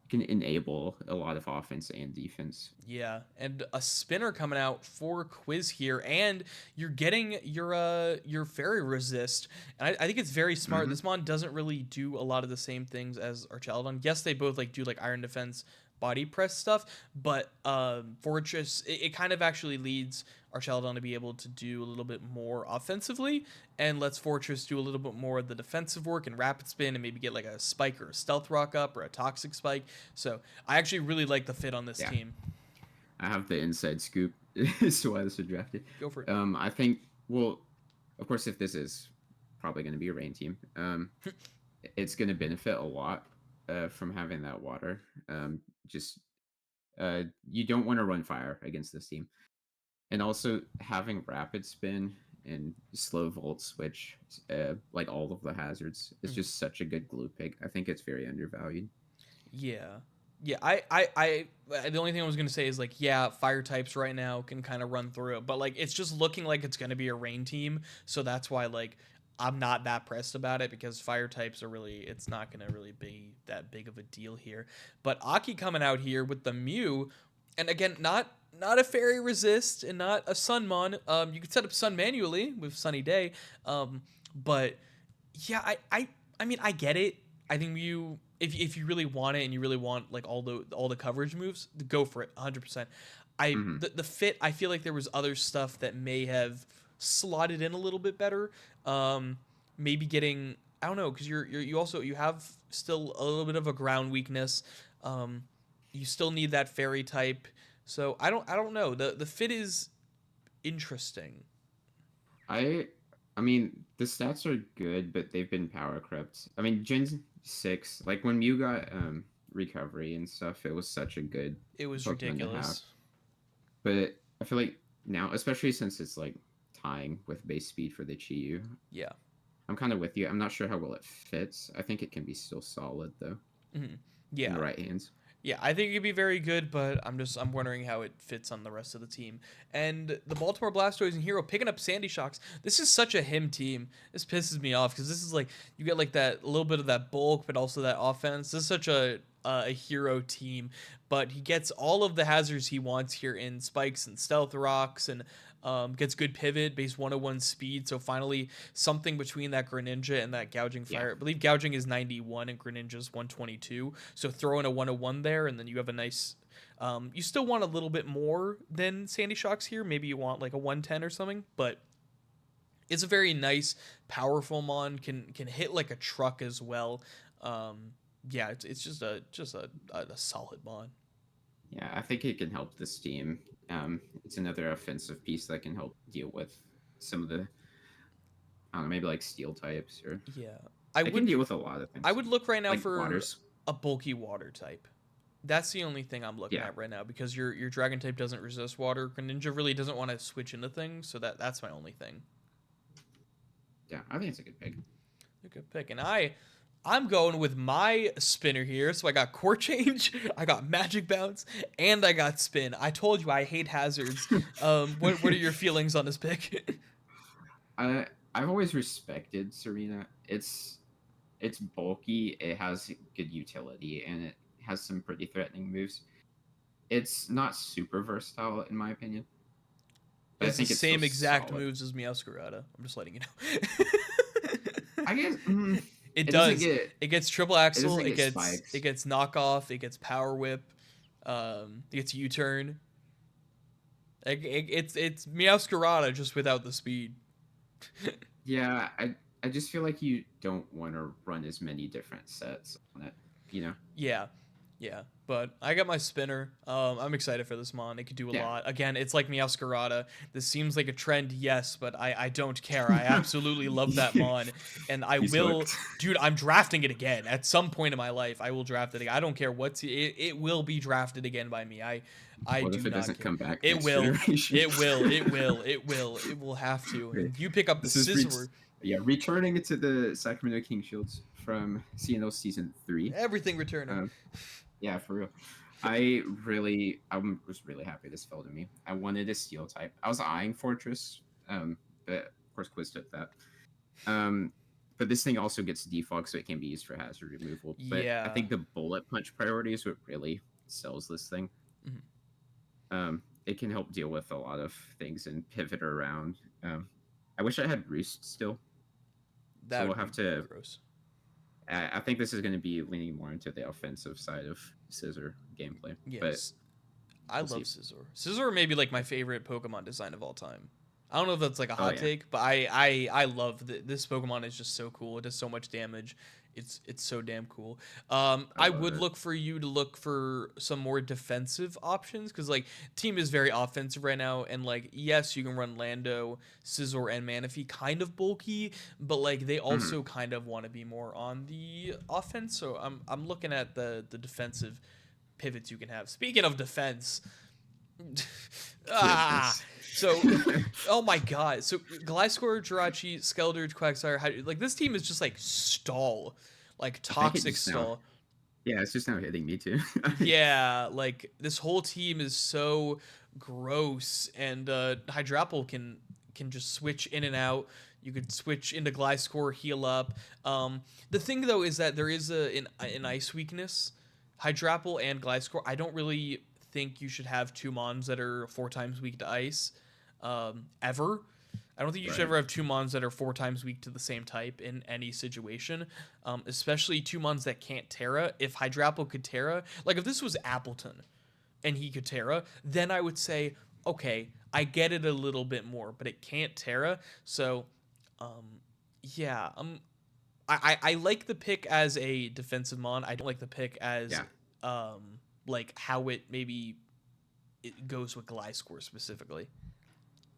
it can enable a lot of offense and defense. Yeah, and a spinner coming out for quiz here, and you're getting your fairy resist, and I think it's very smart. Hmm. This mon doesn't really do a lot of the same things as Archaladon. Yes, they both like do like iron defense, body press stuff, but Fortress it kind of actually leads Archaladon to be able to do a little bit more offensively, and lets Fortress do a little bit more of the defensive work and rapid spin, and maybe get like a spike or a stealth rock up or a toxic spike. So I actually really like the fit on this Yeah, team. I have the inside scoop as to why this was drafted. Go for it. I think well, of course, if this is probably going to be a rain team, it's going to benefit a lot from having that water. Just you don't want to run fire against this team, and also having rapid spin and slow volt switch, like all of the hazards, is Mhm. just such a good glue pick. I think it's very undervalued. Yeah. Yeah, the only thing I was gonna say is like, yeah, fire types right now can kind of run through it, but like, it's just looking like it's gonna be a rain team, so that's why like I'm not that pressed about it because fire types are really, it's not gonna really be that big of a deal here. But Aki coming out here with the Mew, and again, not a fairy resist and not a Sunmon. You could set up Sun manually with Sunny Day, but yeah, I mean I get it. I think you if you really want it and you really want like all the coverage moves, go for it 100%. Hmm. The fit, I feel like there was other stuff that may have slotted in a little bit better. Um Maybe getting, I don't know, cuz you also you have still a little bit of a ground weakness. Um you still need that fairy type. So I don't know. The fit is interesting. I I mean the stats are good, but they've been power crept. I mean Gen 6, like when Mew got recovery and stuff. It was such a good It was Pokemon to have. ridiculous. But I feel like now, especially since it's like tying with base speed for the Chi-Yu, Yeah. I'm kind of with you. I'm not sure how well it fits. I think it can be still solid though Mhm. in the Yeah. right hands. Yeah, I think it could be very good, but I'm wondering how it fits on the rest of the team. And the Baltimore Blastoise and Hero picking up Sandy Shocks. This is such a him team. This pisses me off because this is like you get like that little bit of that bulk, but also that offense. This is such a hero team, but he gets all of the hazards he wants here in spikes and stealth rocks and gets good pivot, base 101 speed. So finally, something between that Greninja and that gouging Yeah, fire. I believe gouging is 91 and Greninja's 122. So throw in a 101 there, and then you have a nice. You still want a little bit more than Sandy Shocks here. Maybe you want like a 110 or something, but it's a very nice, powerful mon. Can hit like a truck as well. Yeah, it's just a solid mon. yeah. I think it can help this team. It's another offensive piece that can help deal with some of the, I don't know, maybe like steel types, or Yeah, I it can would deal with a lot of I things would look right now like for waters. a bulky water type. That's the only thing I'm looking Yeah, at right now because your dragon type doesn't resist water. Greninja really doesn't want to switch into things, so that's my only thing. yeah. I think it's a good pick. A good pick. And I'm going with my spinner here. So I got core change, I got magic bounce, and I got spin. I told you I hate hazards. What are your feelings on this pick? I I've always respected Serena. It's bulky. It has good utility, and it has some pretty threatening moves. It's not super versatile in my opinion, but I It's the think it's still same exact solid. moves as Meowscarada. I'm just letting you know. I guess It it doesn't does. get It gets triple it axle. doesn't It get gets it spikes. gets knockoff. It gets power whip. It gets U turn. It's Meowscarada just without the speed. Yeah, I just feel like you don't want to run as many different sets on it. You know? Yeah, yeah. But I got my spinner. I'm excited for this mon. It could do a Yeah. lot. Again, it's like Meowscarada. This seems like a trend, yes, but I don't care. I absolutely love that mon, and I He's will, hooked. dude. I'm drafting it again at some point in my life. I will draft it again. I don't care what's it will be drafted again by me. I What do if it not doesn't care. come back It next will. generation? It will. It will. It will. It will have to. Okay. And you pick up the This is re- Scizor. yeah, returning to the Sacramento King Shields from CNL season 3. Everything returning. Um, yeah, for real. I was really happy this fell to me. I wanted a steel type. I was eyeing Fortress, but of course Quiz took that. Um, but this thing also gets defog, so it can be used for hazard removal. But I Yeah. think the bullet punch priority is what really sells this thing. Mhm. It can help deal with a lot of things and pivot around. I wish I had Roost still, That so we'll would have be to. gross. I think this is going to be leaning more into the offensive side of Scissor gameplay, but Yes. I we'll love see. Scizor. Scizor may be like my favorite Pokemon design of all time. I don't know if that's like a Oh hot yeah, take, but I love this Pokemon is just so cool. It does so much damage. It's so damn cool. I I love would it. look for you to look for some more defensive options because like team is very offensive right now, and like yes, you can run Lando, Scizor, and Manaphy kind of bulky, but like they Mhm. also kind of want to be more on the offense. So I'm looking at the defensive pivots you can have. Speaking of defense, ah, Goodness. so oh my god, so Gliscor, Jirachi, Skeldridge, Quagsire, like this team is just like stall, like I think it toxic just now. stall. Yeah, it's just now hitting me too. Yeah, like this whole team is so gross, and Hydrapple can just switch in and out. You could switch into Gliscor, heal up. The thing though is that there is an ice weakness. Hydrapple and Gliscor. I don't really think you should have two mons that are four times weak to ice, ever. I don't think you should Right. ever have two mons that are four times weak to the same type in any situation, especially two mons that can't Terra. If Hydrapple could Terra, like if this was Appleton and he could Terra, then I would say, okay, I get it a little bit more, but it can't Terra. So, um, yeah, I like the pick as a defensive mon. I don't like the pick as Yeah. like how it maybe it goes with Gliscor specifically.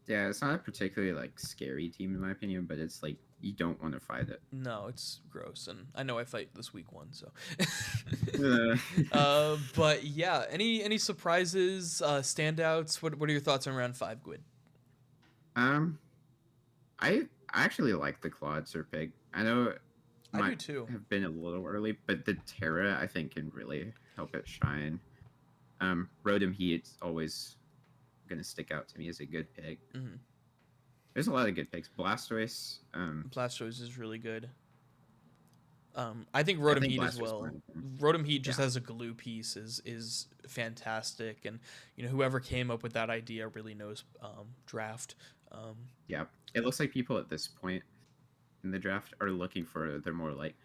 Yeah, it's not a particularly like scary team in my opinion, but it's like you don't want to fight it. No, it's gross, and I know I fight this week one, so. Uh, But yeah, any surprises, standouts? What are your thoughts on round five, Gwyn? um, I actually like the Claude Pig. I know it I do might too. have been a little early, but the Terra I think can really help it shine. Rotom Heat's always gonna stick out to me as a good pick. Mm-hmm. There's a lot of good picks. Blastoise. Blastoise is really good. I think Yeah, I Rotom think Heat as Blastoise might well. have been. Rotom Heat just Yeah, as a glue piece is fantastic, and whoever came up with that idea really knows draft. Um, yeah. It looks like people at this point in the draft are looking for their more like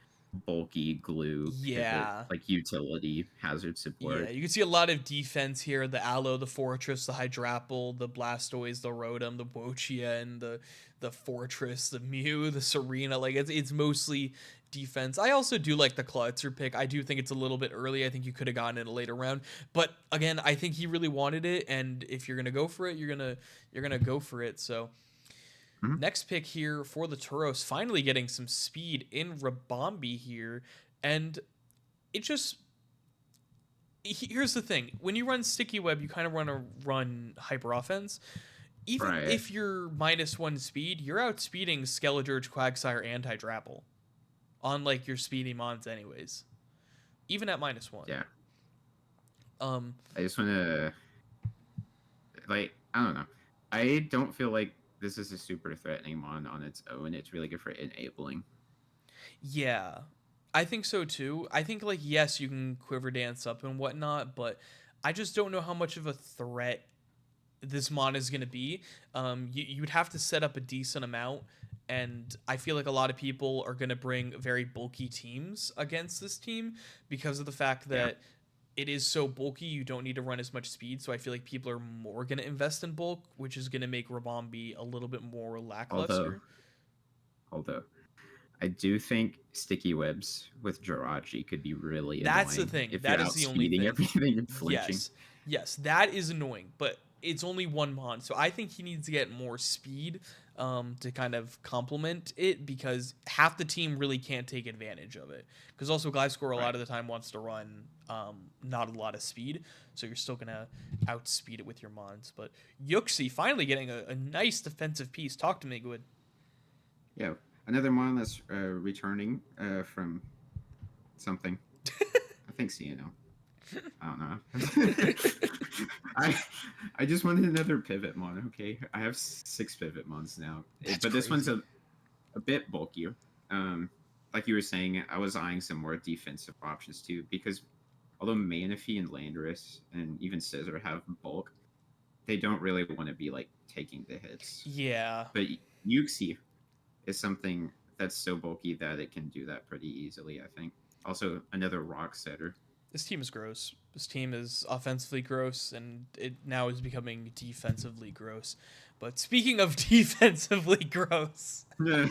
bulky glue pivot, yeah, like utility hazard yeah, support. you can see a lot of defense here. The Aloe, the Fortress, the Hydrapple, the Blastoise, the Rotom, the Wochia, and the Fortress, the Mew, the Serena. Like it's mostly defense. I also do like the Klutzer pick. I do think it's a little bit early. I think you could have gotten it a later round. But again, I think he really wanted it, and if you're gonna go for it, you're gonna go for it. So Mhm. next pick here for the Turos, finally getting some speed in Rabombi here, and it just here's the thing: when you run sticky web, you kind of want to run hyper offense. Even Right. if you're -1 speed, you're outspeeding Skeledirge, Quagsire, and Hydrapple on like your speedy mons, anyways. Even at -1. Yeah. Um, I just want to like I don't know. I don't feel like this is a super threatening mon on its own. It's really good for enabling. yeah, I think so too. I think like yes, you can quiver dance up and whatnot, but I just don't know how much of a threat this mon is going to be. You would have to set up a decent amount, and I feel like a lot of people are going to bring very bulky teams against this team because of the fact Yeah. that it is so bulky. You don't need to run as much speed, so I feel like people are more going to invest in bulk, which is going to make Rabombi a little bit more Although lackluster. although I do think sticky webs with Jirachi could be really That's the annoying thing. if you're That is the only outspeeding thing. everything and flinching. Yes, yes, that is annoying, but it's only one mon, so I think he needs to get more speed to kind of complement it because half the team really can't take advantage of it. Because also Gliscor a Right. lot of the time wants to run not a lot of speed, so you're still gonna outspeed it with your mons. But Yuxi finally getting a nice defensive piece. Talk to me, Good. Yeah. Another mon that's returning from something. I think CNL. I don't know. I I just wanted another pivot mon. Okay, I have 6 pivot mons now, That's but this one's crazy. a bit bulkier. Um, like you were saying, I was eyeing some more defensive options too because although Manaphy and Landorus and even Scissor have bulk, they don't really want to be like taking the hits. Yeah, But Yuxi is something that's so bulky that it can do that pretty easily. I think. Also, another rock setter. this team is gross. This team is offensively gross, and it now is becoming defensively gross. But speaking of defensively gross, Terror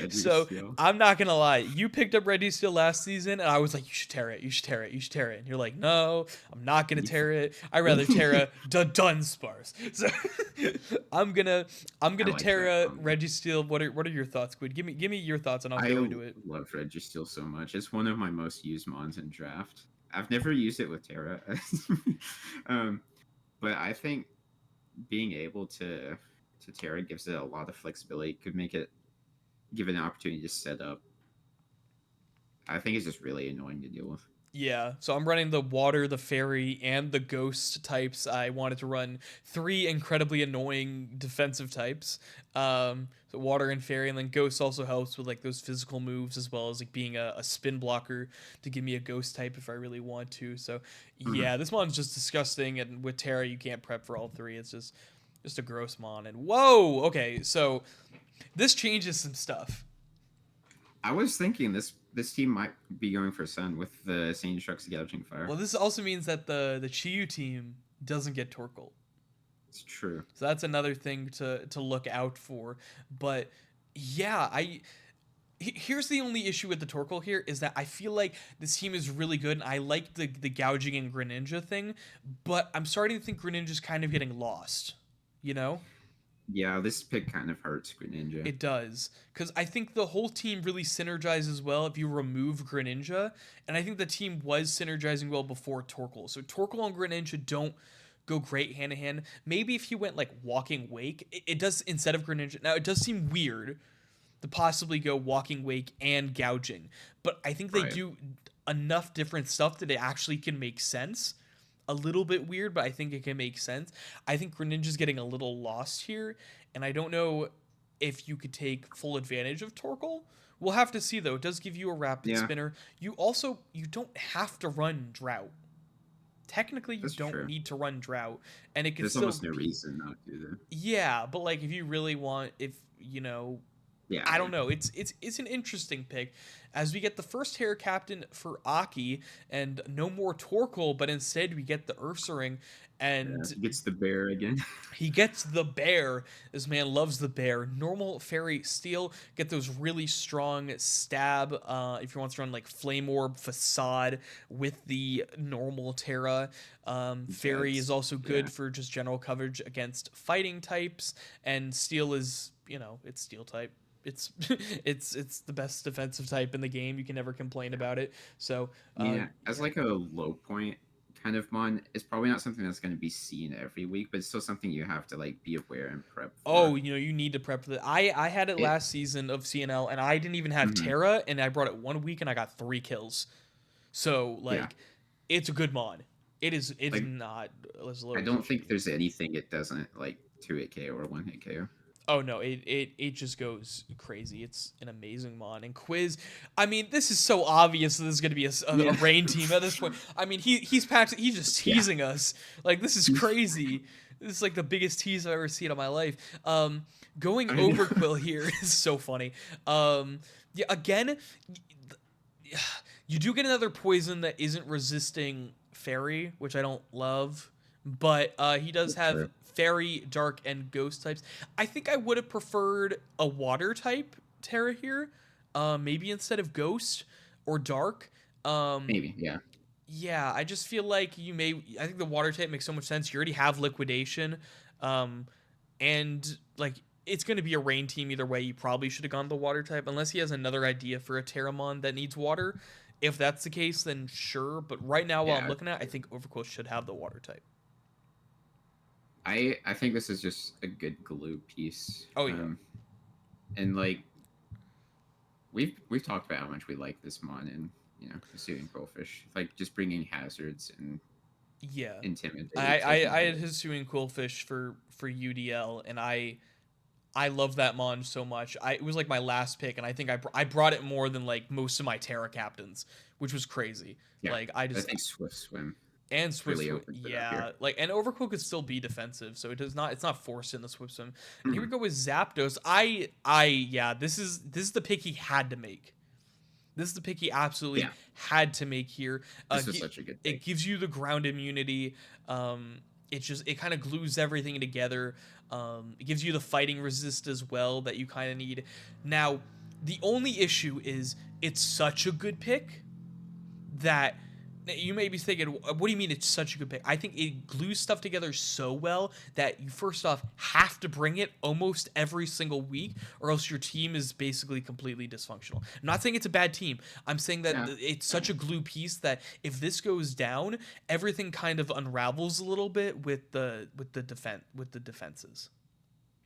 so Registeel. I'm not gonna lie, you picked up Reggie Steel last season, and I was like, you should tear it, you should tear it, you should tear it. And you're like, no, I'm not gonna tear it. I'd rather tear a Dunsparce. So I'm gonna I'm I gonna like tear that a combo. Reggie Steel. What are your thoughts, Quid? Give me your thoughts, and I'll I go into it. love Registeel so much. It's one of my most used mons in draft. I've never used it with Terra, um, but I think being able to Terra gives it a lot of flexibility. Could make it give it an opportunity to set up. I think it's just really annoying to deal with. Yeah, so I'm running the water, the fairy, and the ghost types. I wanted to run three incredibly annoying defensive types. So water and fairy, and then ghost also helps with like those physical moves as well as like being a spin blocker to give me a ghost type if I really want to. So Mhm. yeah, this mon's just disgusting, and with Terra you can't prep for all three. It's just a gross mon. And whoa, okay, so this changes some stuff. I was thinking this team might be going for Sun with the Sane Sharks gouging fire. Well, this also means that the Chiyu team doesn't get Torkoal. It's true. So that's another thing to look out for. But yeah, here's the only issue with the Torkoal here is that I feel like this team is really good and I like the gouging and Greninja thing, but I'm starting to think Greninja's kind of getting lost. you know? Yeah, this pick kind of hurts Greninja. It does. Because I think the whole team really synergizes well if you remove Greninja. And I think the team was synergizing well before Torkoal. So Torkoal and Greninja don't go great hand in hand. Maybe if you went like Walking Wake, it does instead of Greninja. Now, it does seem weird to possibly go Walking Wake and Gouging. But I think they Right. do enough different stuff that it actually can make sense. A little bit weird, but I think it can make sense. I think Greninja's getting a little lost here, and I don't know if you could take full advantage of Torkoal. We'll have to see though. It does give you a rapid Yeah, spinner. You don't have to run Drought. Technically, you that's don't true. need to run Drought, and it could There's still almost no be, reason not to, though. yeah. But like if you really want, if you know, Yeah, I yeah. don't know. It's an interesting pick, as we get the first hair captain for Aki, and no more Torkoal, but instead we get the Ursaring, Yeah, and he gets the bear again. he gets the bear. This man loves the bear. Normal fairy steel. Get those really strong stab. If you want to run like flame orb facade with the normal Terra. Fairy is That's also yeah, good for just general coverage against fighting types. And steel is, it's steel type. It's it's the best defensive type in the game. You can never complain yeah. about it. So I mean, as yeah. like a low point kind of mon, it's probably not something that's going to be seen every week, but it's still something you have to like be aware and prep Oh, for. you need to prep for that. I had it It. last season of CNL, and I didn't even have Hmm. Terra, and I brought it 1 week, and I got 3 kills. So Yeah, like, it's a good mod. It is like not as low I as it don't should think be. there's anything it doesn't like 2-hit KO or 1-hit KO. Oh no, it just goes crazy. It's an amazing mod. And Quiz, I mean, this is so obvious that this is going to be a Yeah, rain team at this point. I mean, he's just yeah. teasing us. Like, this is crazy. This is like the biggest tease I've ever seen in my life. Going I know. Overquill here is so funny. Yeah, again, you do get another poison that isn't resisting fairy, which I don't love, but he does That's have true. fairy, dark, and ghost types. I think I would have preferred a water type Terra here, maybe instead of ghost or dark. Um, Maybe, yeah. yeah, I just feel like you may. I think the water type makes so much sense. You already have liquidation, um, and like it's going to be a rain team either way. You probably should have gone the water type unless he has another idea for a Terramon that needs water. If that's the case, then sure. But right now, while I'm Yeah. looking at, I think Overcoat should have the water type. I think this is just a good glue piece. Oh yeah, And like we've talked about how much we like this mon and pursuing Quillfish, like just bringing hazards and yeah. intimidate taking I the had hit. Hisuian Quillfish for UDL, and I love that mon so much. It was like my last pick, and I think I brought it more than like most of my Terra captains, which was crazy. Yeah, Like I I just think Swift Swim and Swift really Swim, opens it up here. yeah. Like and Overcook could still be defensive, so it's not forced in the Swift Swim. And here we Mhm. go with Zapdos. Yeah. This is the pick he had to make. This is the pick he absolutely Yeah, had to make here. this was such a good It pick. gives you the ground immunity. It kind of glues everything together. It gives you the fighting resist as well that you kind of need. Now, the only issue is it's such a good pick that you may be thinking, what do you mean it's such a good pick? I think it glues stuff together so well that you first off have to bring it almost every single week, or else your team is basically completely dysfunctional. I'm not saying it's a bad team. I'm saying that Yeah, it's such a glue piece that if this goes down, everything kind of unravels a little bit with the defenses.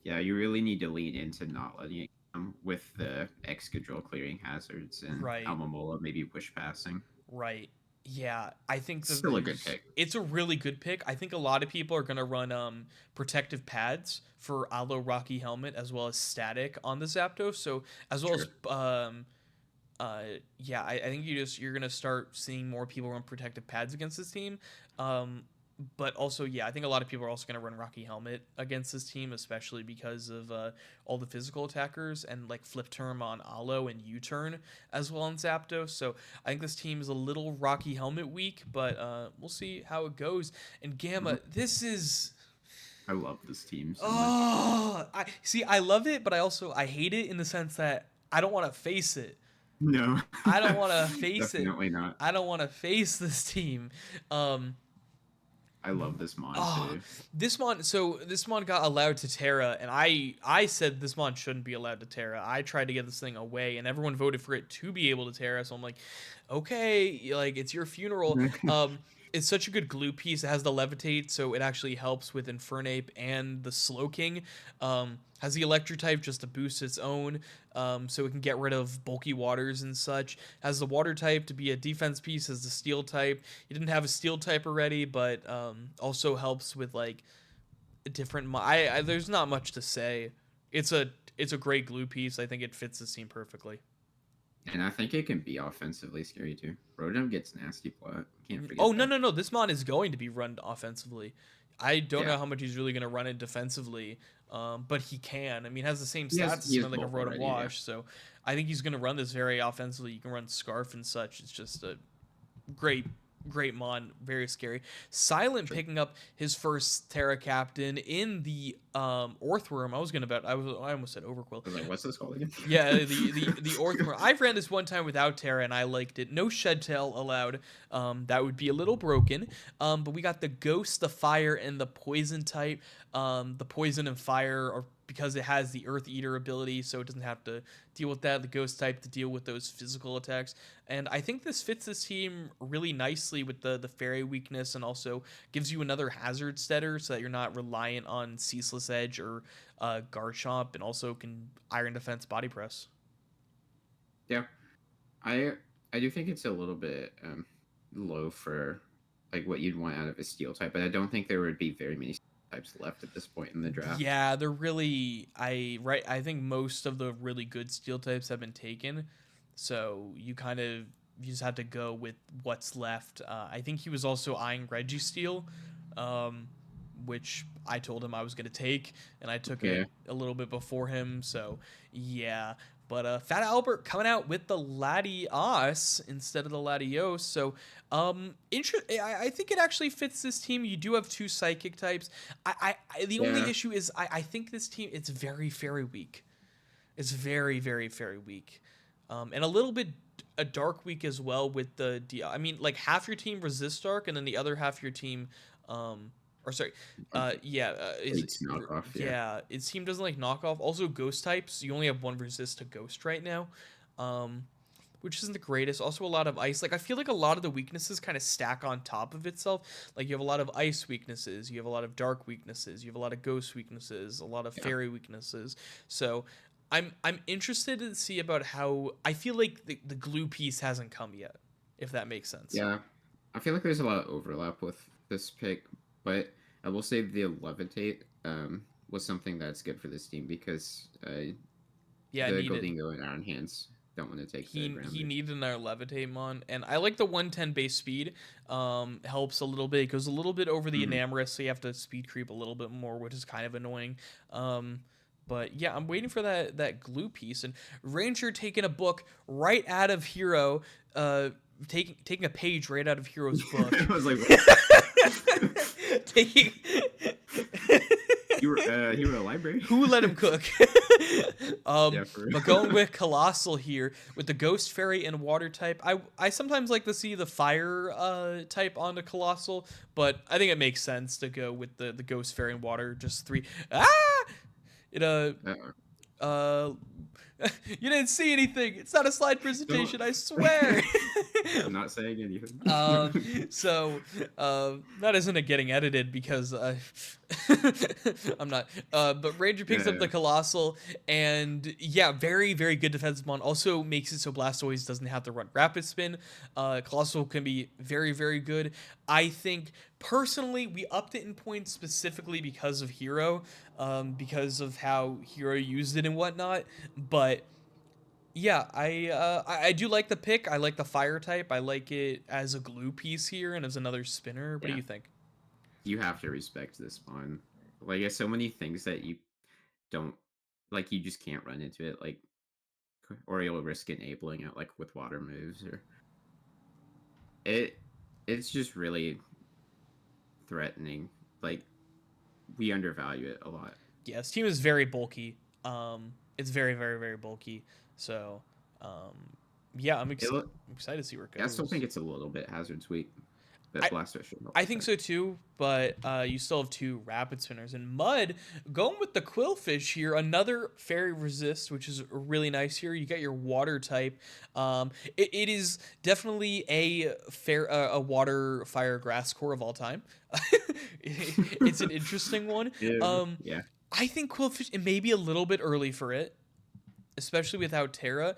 yeah, you really need to lean into not letting it come with the Excadrill clearing hazards and Right. Almamola maybe push passing. Right. Yeah, I think that Still a good pick. it's a really good pick. I think a lot of people are gonna run protective pads for Aloe Rocky Helmet as well as static on the Zapdos. So as well as True. yeah, I think you're gonna start seeing more people run protective pads against this team. Um, but also, yeah, I think a lot of people are also gonna run Rocky Helmet against this team, especially because of all the physical attackers and like flip term on Aloe and U turn as well on Zapdos. So I think this team is a little Rocky Helmet weak, but we'll see how it goes. And Mhm. Gamma, this is. I love this team so much. Oh, I see. I love it, but I hate it in the sense that I don't want to face it. No, I don't want to face it. definitely not. I don't want to face this team. Um, I love this mon Oh, too. this mon got allowed to Terra, and I said this mon shouldn't be allowed to Terra. I tried to get this thing away, and everyone voted for it to be able to Terra. So I'm like, okay, like it's your funeral. It's such a good glue piece. It has the levitate, so it actually helps with Infernape and the Slow King. Has the electric type just to boost its own, so it can get rid of bulky waters and such. Has the water type to be a defense piece. Has the steel type. You didn't have a steel type already, but also helps with like a different. I there's not much to say. It's a it's a great glue piece. I think it fits the team perfectly. And I think it can be offensively scary too. Rotom gets nasty plot. Can't Oh forget no that. no no! This mon is going to be run offensively. I don't Yeah, know how much he's really going to run it defensively, but he can. I mean, he has the same he stats has as he has something like a both Rotom already. Yeah, Wash, so I think he's going to run this very offensively. You can run Scarf and such. It's just a great great mon, very scary. Silent true. picking up his first Terra captain in the Orthworm. I almost said Overquill. I was like, what's this called again? Yeah, the Orthworm. I've ran this one time without Terra and I liked it. No shed tail allowed. That would be a little broken. But we got the Ghost, the Fire, and the Poison type. The Poison and Fire are because it has the Earth Eater ability, so it doesn't have to deal with that. The Ghost type to deal with those physical attacks, and I think this fits this team really nicely with the Fairy weakness, and also gives you another Hazard setter, so that you're not reliant on Ceaseless Edge or Garchomp, and also can Iron Defense Body Press. Yeah, I I do think it's a little bit low for like what you'd want out of a steel type, but I don't think there would be very many steel types left at this point in the draft. Yeah, they're really I think most of the really good steel types have been taken, so you just have to go with what's left. I think he was also eyeing Registeel, um, which I told him I was gonna take, and I took it Yeah, a little bit before him. So yeah, but Fat Albert coming out with the Latios instead of the Latios. So I think it actually fits this team. You do have two psychic types. The only yeah, issue is I think this team it's very very weak. It's very very very weak, and a little bit a dark week as well with the I mean like half your team resist dark and then the other half your team, or sorry, yeah, is Waits knockoff. Yeah, yeah, its team doesn't like knockoff. Also ghost types. You only have one resist to ghost right now. Um, which isn't the greatest. Also, a lot of ice. Like, I feel like a lot of the weaknesses kind of stack on top of itself. Like, you have a lot of ice weaknesses, you have a lot of dark weaknesses, you have a lot of ghost weaknesses, a lot of yeah, fairy weaknesses. So, I'm interested to see about how I feel like the glue piece hasn't come yet, if that makes sense. yeah. I feel like there's a lot of overlap with this pick, but I will say the levitate was something that's good for this team because Yeah, the needed. Goldingo and Iron Hands don't want to take the ground He move. needed another levitate mon, and I like the 110 base speed. Helps a little bit. It goes a little bit over the Mhm. enamorous, so you have to speed creep a little bit more, which is kind of annoying. But yeah, I'm waiting for that glue piece. And Ranger taking a book right out of Hero, taking a page right out of Hero's book. I was like, what? Taking You were a library. Who let him cook? Yeah, for But going with Colossal here with the Ghost Fairy and Water type. I sometimes like to see the Fire type on the Colossal, but I think it makes sense to go with the Ghost Fairy and Water. Just three. Ah! It uh, uh you didn't see anything. It's not a slide don't. presentation, I swear. I'm not saying anything. Um, so that isn't a getting edited because I'm not. But Ranger picks up Yeah, the Colossal, and yeah, very very good defensive mon. Also makes it so Blastoise doesn't have to run Rapid Spin. Colossal can be very very good. I think personally we upped it in points specifically because of Hero, because of how Hero used it and whatnot. But yeah, I do like the pick. I like the fire type. I like it as a glue piece here and as another spinner. What do yeah. you think? You have to respect this spawn. Like, there's so many things that you don't like. You just can't run into it. Like, or you'll risk enabling it, like with water moves, or it. It's just really threatening. Like, we undervalue it a lot. Yeah, this team is very bulky. It's very very very bulky. So, yeah, It. I'm excited to see where it I still goes. think it's a little bit hazard sweet. but I Blastoise should help I with think that. so too, but you still have two rapid spinners. And Mud, going with the Quillfish here, another fairy resist, which is really nice here. You got your water type. It is definitely a water fire grass core of all time. It's an interesting one. Yeah, Um, yeah, I think Quillfish, it may be a little bit early for it, especially without Terra.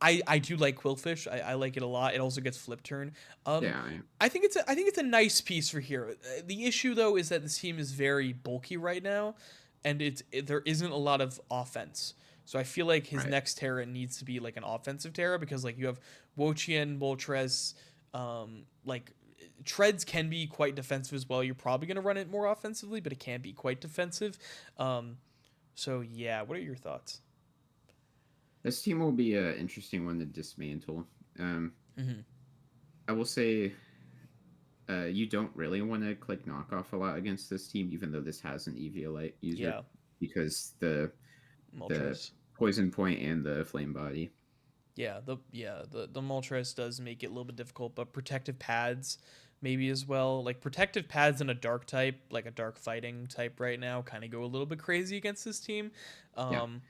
I do like Quillfish. I like it a lot. It also gets flip turn. Um, yeah, I think it's a nice piece for here. The issue though is that this team is very bulky right now, and there isn't a lot of offense. So I feel like his right. next Terra needs to be like an offensive Terra because like you have Wochien, Moltres, like Treads can be quite defensive as well. You're probably gonna run it more offensively, but it can be quite defensive. Um, so yeah, what are your thoughts? This team will be an interesting one to dismantle. Um, Mm-hmm. I will say, you don't really want to click knockoff a lot against this team, even though this has an Eviolite user, Yeah, because the Moltres. poison point and the flame body. The Moltres does make it a little bit difficult, but protective pads maybe as well. Like protective pads in a dark type, like a dark fighting type right now, kind of go a little bit crazy against this team. Yeah, Um,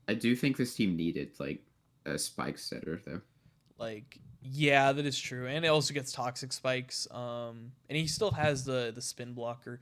I do think this team needed like a spike setter though. like yeah, that is true, and it also gets toxic spikes. And he still has the spin blocker.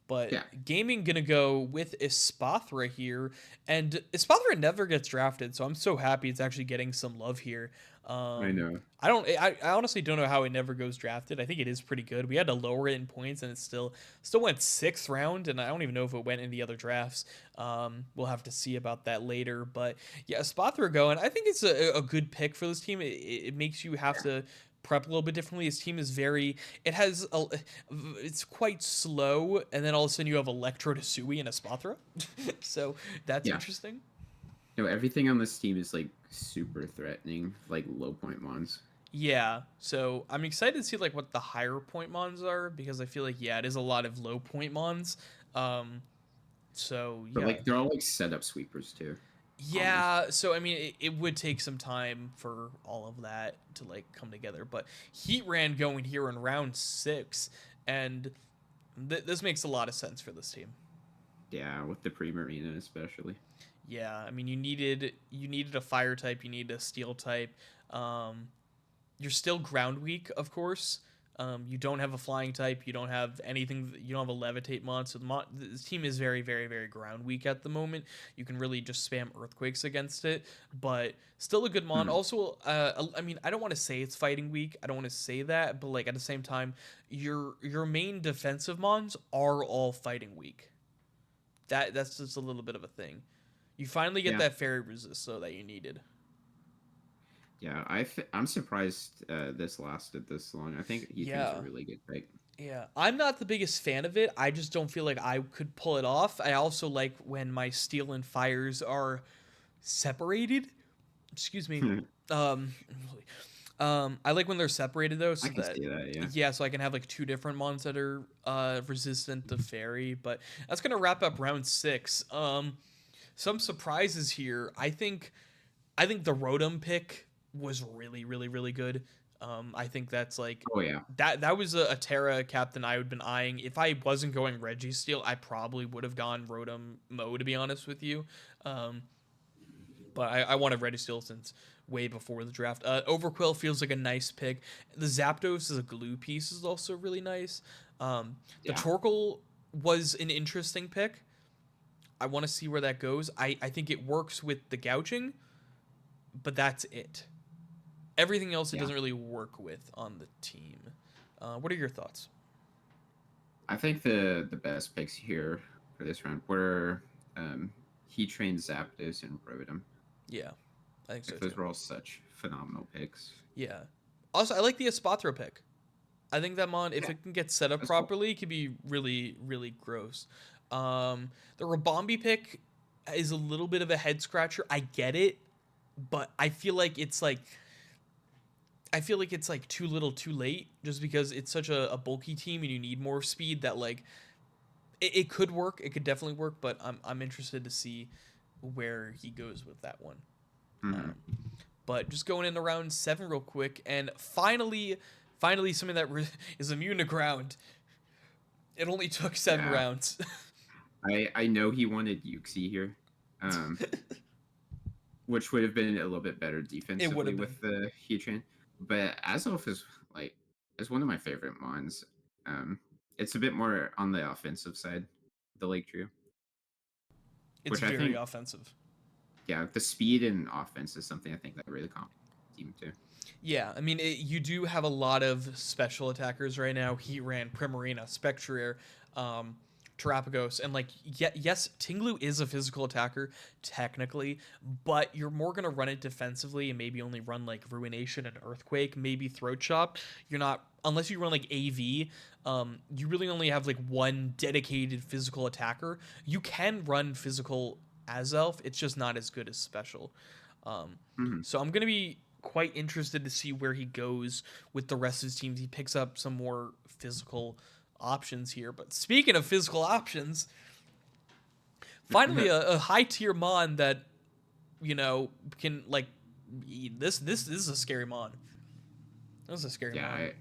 But Yeah, gaming gonna go with Espathra here, and Espathra never gets drafted, so I'm so happy it's actually getting some love here. I Um, know. I honestly don't know how it never goes drafted. I think it is pretty good. We had to lower it in points, and it still went sixth round, and I don't even know if it went in the other drafts. We'll have to see about that later. But yeah, Espathra going. I think it's a good pick for this team. It makes you have to prep a little bit differently. His team is very it has a, it's quite slow, and then all of a sudden you have Electro to Sui and Espathra. So that's Yeah, interesting. no, everything on this team is like super threatening, like low point mons. Yeah, so I'm excited to see like what the higher point mons are because I feel like yeah, it is a lot of low point mons. Um, so But yeah, like they're all like setup sweepers too, almost. yeah. So I mean, it would take some time for all of that to like come together. But Heat ran going here in round six, and this makes a lot of sense for this team. Yeah, with the Primarina especially. Yeah, I mean you needed a fire type, you needed a steel type. Um, you're still ground weak, of course. You don't have a flying type. You don't have anything. You don't have a levitate mod. So this team is very, very, very ground weak at the moment. You can really just spam earthquakes against it, but still a good mod. Hmm. Also, I mean, I don't want to say it's fighting weak. I don't want to say that, but like at the same time, your main defensive mons are all fighting weak. That's just a little bit of a thing. You finally get Yeah, that fairy resist though that you needed. yeah. I'm surprised this lasted this long. I think Heatran's a Yeah. really good pick. Yeah, I'm not the biggest fan of it. I just don't feel like I could pull it off. I also like when my steel and fires are separated. Excuse me. Um, I like when they're separated though, I so can that see that. Yeah, yeah, so I can have like two different mons that are resistant to fairy. But that's gonna wrap up round six. Some surprises here. I think the Rotom pick was really, really, really good. I think that's like oh yeah, that was a Terra captain I would have been eyeing. If I wasn't going Registeel, I probably would have gone Rotom Mo to be honest with you. Um, but I wanted Registeel since way before the draft. Overquill feels like a nice pick. The Zapdos as a glue piece is also really nice. The yeah, Torkoal was an interesting pick. I want to see where that goes. I think it works with the gouging, but that's it. Everything else it yeah. doesn't really work with on the team. What are your thoughts? I think the best picks here for this round were Heatran, Zapdos, and Rotom. Yeah, I think so Like too. those were all such phenomenal picks. Yeah. Also, I like the Espathra pick. I think that mon, if Yeah, it can get set up that's cool. properly, it could be really, really gross. The Rabombi pick is a little bit of a head scratcher. I get it, but I feel like it's like too little, too late, just because it's such a bulky team and you need more speed. That like it could work. It could definitely work, but I'm interested to see where he goes with that one. Hmm. Um, but just going into round seven real quick, and finally, Finally, something that is immune to ground. It only took 7 Yeah, rounds. I know he wanted Yuxi here, um, which would have been a little bit better It would defensively have been. with the Heatran. But Azelf like is one of my favorite mons. Um, it's a bit more on the offensive side, the Lake Trio, It's which I very think, offensive. yeah, the speed and offense is something I think that really complements the team too. Yeah, I mean, you do have a lot of special attackers right now. Heatran, Primarina, Spectrier, um, Terapagos, and like, yes, Tinglu is a physical attacker technically, but you're more gonna run it defensively and maybe only run like Ruination and Earthquake, maybe Throat Chop. You're not unless you run like AV. You really only have like one dedicated physical attacker. You can run physical as Elf. It's just not as good as special. Um, Hmm. so I'm gonna be quite interested to see where he goes with the rest of his teams. He picks up some more physical options here. But speaking of physical options, finally a high tier mon that can like this is a scary mon. This is a scary Yeah, mon.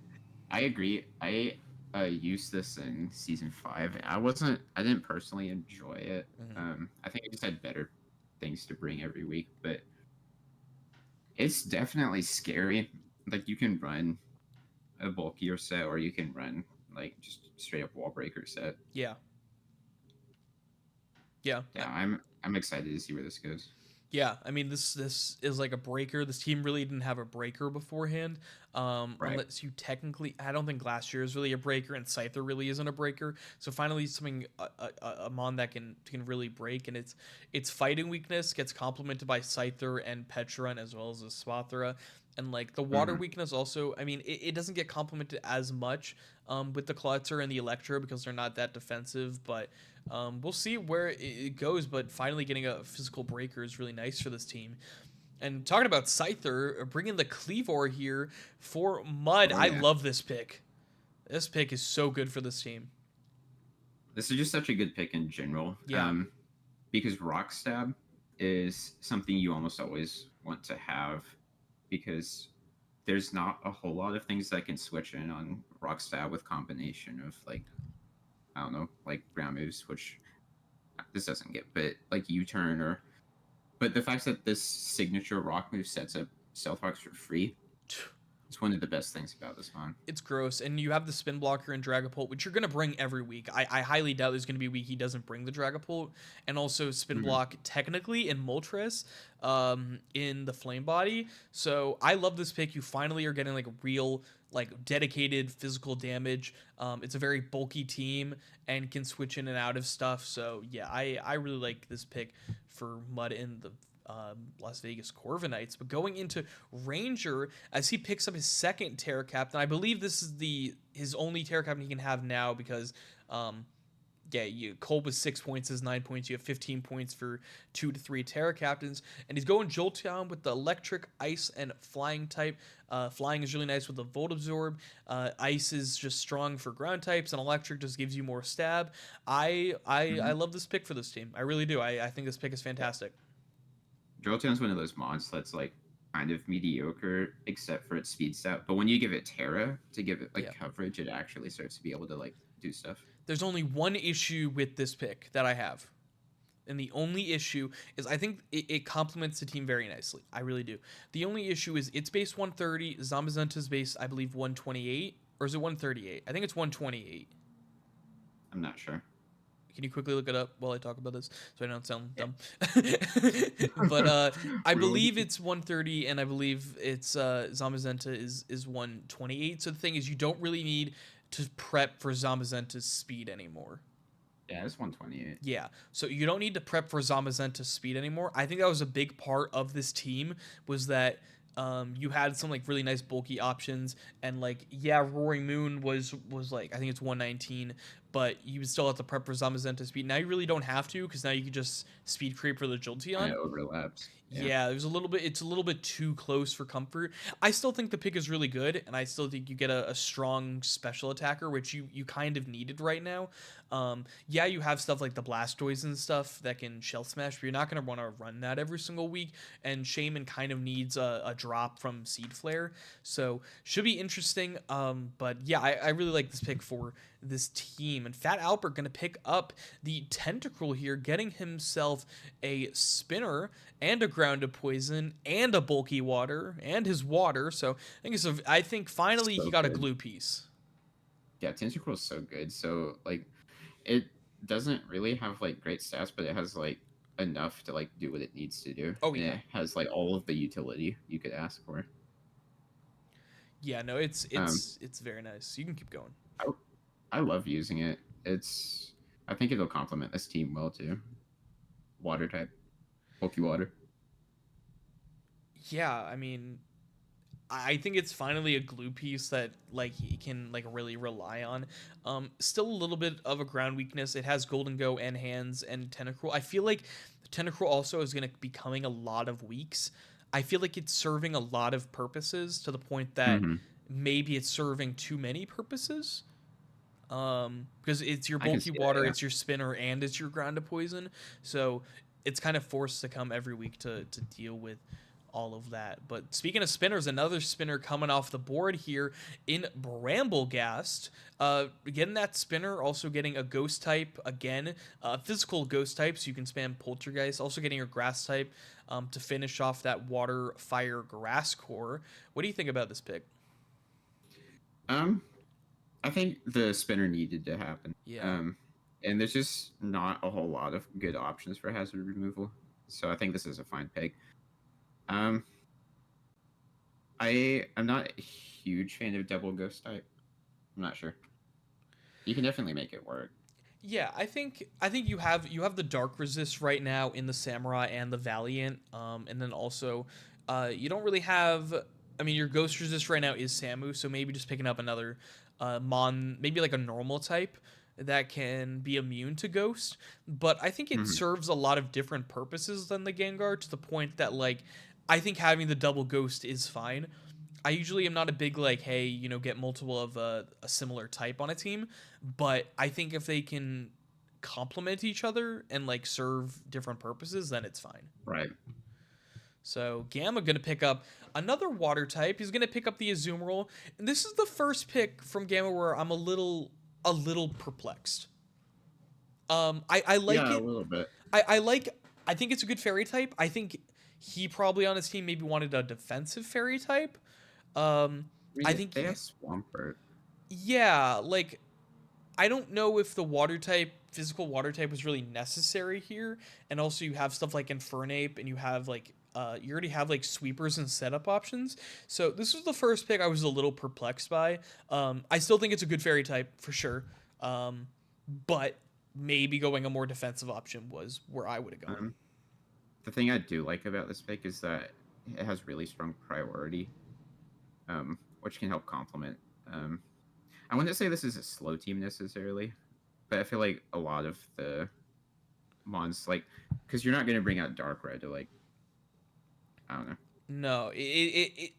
I agree. I used this in season 5. I didn't personally enjoy it. Mhm. I think I just had better things to bring every week, but it's definitely scary. Like you can run a bulkier set, or you can run like just straight up wall breaker set. Yeah, yeah. Yeah, I'm excited to see where this goes. Yeah, I mean this is like a breaker. This team really didn't have a breaker beforehand, Right. unless you technically. I don't think Glacier is really a breaker, and Scyther really isn't a breaker. So finally, something a mon that can really break, and its fighting weakness gets complemented by Scyther and Petrun as well as a Swathera, and like the water Hmm. weakness also. I mean, it doesn't get complemented as much with the Klutzer and the Electro because they're not that defensive, but we'll see where it goes, but finally getting a physical breaker is really nice for this team. And talking about Scyther, bringing the Cleavor here for Mud, Oh I yeah, love this pick. This pick is so good for this team. this is just such a good pick in general. Yeah, Because rock stab is something you almost always want to have because there's not a whole lot of things that can switch in on rock stab with combination of like I don't know like ground moves, which this doesn't get, but like U-turn or but the fact that this signature rock move sets up stealth rocks for free is one of the best things about this one. it's gross. And you have the spin blocker and Dragapult, which you're going to bring every week. I highly doubt there's going to be a week he doesn't bring the Dragapult. And also spin Hmm. block technically in Moltres in the Flame Body. So I love this pick. You finally are getting like real, like dedicated physical damage. It's a very bulky team and can switch in and out of stuff. So yeah, I really like this pick for Mud in the Las Vegas Corviknights. But going into Ranger, as he picks up his second Terror Captain, I believe this is his only Terror Captain he can have now because, yeah, Cole with 6 points is 9 points. You have 15 points for 2 to 3 Terror Captains, and he's going Jolteon with the Electric, Ice, and Flying type. Flying is really nice with the Volt Absorb. Ice is just strong for ground types, and Electric just gives you more stab. I Hmm. love this pick for this team. I really do. I think this pick is Yeah, fantastic. Jolteon's one of those mods that's like kind of mediocre except for its speed stat, but when you give it Terra to give it like Yeah. coverage, it actually starts to be able to like do stuff. There's only one issue with this pick that I have. And the only issue is I think it complements the team very nicely. I really do. The only issue is it's base 130. Zamazenta's base, I believe, 128. Or is it 138? I think it's 128. I'm not sure. Can you quickly look it up while I talk about this so I don't sound Yeah. dumb? But I Really? believe it's 130, and I believe it's Zamazenta is 128. So the thing is, you don't really need to prep for Zamazenta's speed anymore. Yeah, it's 128. Yeah, so you don't need to prep for Zamazenta's speed anymore. I think that was a big part of this team was that you had some like really nice bulky options, and like yeah, Roaring Moon was like I think it's 119, but you would still have to prep for Zamazenta speed. Now you really don't have to because now you can just speed creep for the Kind Jolteon. of overlaps. Yeah. Yeah, there's a little bit. It's a little bit too close for comfort. I still think the pick is really good, and I still think you get a strong special attacker, which you kind of needed right now. Yeah, you have stuff like the Blastoise and stuff that can shell smash, but you're not going to want to run that every single week. And Shaman kind of needs a drop from Seed Flare, so should be interesting. But yeah, I really like this pick for this team. And Fat Albert going to pick up the Tentacruel here, getting himself a spinner and a grounded poison and a bulky water and his water. So I think finally he So got a good. glue piece. Yeah, Tentacruel is so good. So like it doesn't really have like great stats, but it has like enough to like do what it needs to do. Oh And yeah. it has like all of the utility you could ask for. Yeah, no, it's Um it's it's very nice. You can keep going. I, I love using it. It's I think it'll complement this team well too. Water type. Bulky water. Yeah, I mean, I think it's finally a glue piece that like he can like really rely on. Still a little bit of a ground weakness. It has Golden Go and Hands and Tentacruel. I feel like Tentacruel also is going to be coming a lot of weeks. I feel like it's serving a lot of purposes to the point that Mm-hmm. maybe it's serving too many purposes. Because it's your I can bulky see that, water, yeah. it's your spinner, and it's your ground to poison. So it's kind of forced to come every week to deal with all of that. But speaking of spinners, another spinner coming off the board here in Bramblegast. Getting that spinner, also getting a ghost type again, physical ghost type, so you can spam poltergeist. Also getting your grass type to finish off that water, fire, grass core. What do you think about this pick? Um I think the spinner needed to happen. Yeah. Um, and there's just not a whole lot of good options for hazard removal. So I think this is a fine pick. Um, I am not a huge fan of double ghost type. I'm not sure. You can definitely make it work. Yeah, I think you have the dark resist right now in the samurai and the valiant, and then also, you don't really have. I mean, your ghost resist right now is Samu, so maybe just picking up another, mon, maybe like a normal type that can be immune to ghost. But I think it Hmm. serves a lot of different purposes than the Gengar to the point that like, I think having the double ghost is fine. I usually am not a big like, hey, get multiple of a similar type on a team, but I think if they can complement each other and like serve different purposes, then it's fine. Right. So Gamma gonna pick up another water type. He's gonna pick up the Azumarill, and this is the first pick from Gamma where I'm a little perplexed. I like Yeah, a it. little bit. I like. I think it's a good fairy type. I think he probably on his team maybe wanted a defensive fairy type. Um, I mean, I think they have Swampert. yeah, like I don't know if the water type, physical water type, was really necessary here. And also, you have stuff like Infernape, and you have like, you already have like sweepers and setup options. So this was the first pick I was a little perplexed by. I still think it's a good fairy type for sure, um, but maybe going a more defensive option was where I would have gone. Um, the thing I do like about this pick is that it has really strong priority, which can help complement. Um, I wouldn't say this is a slow team necessarily, but I feel like a lot of the mons like because you're not going to bring out dark red to like I don't know No,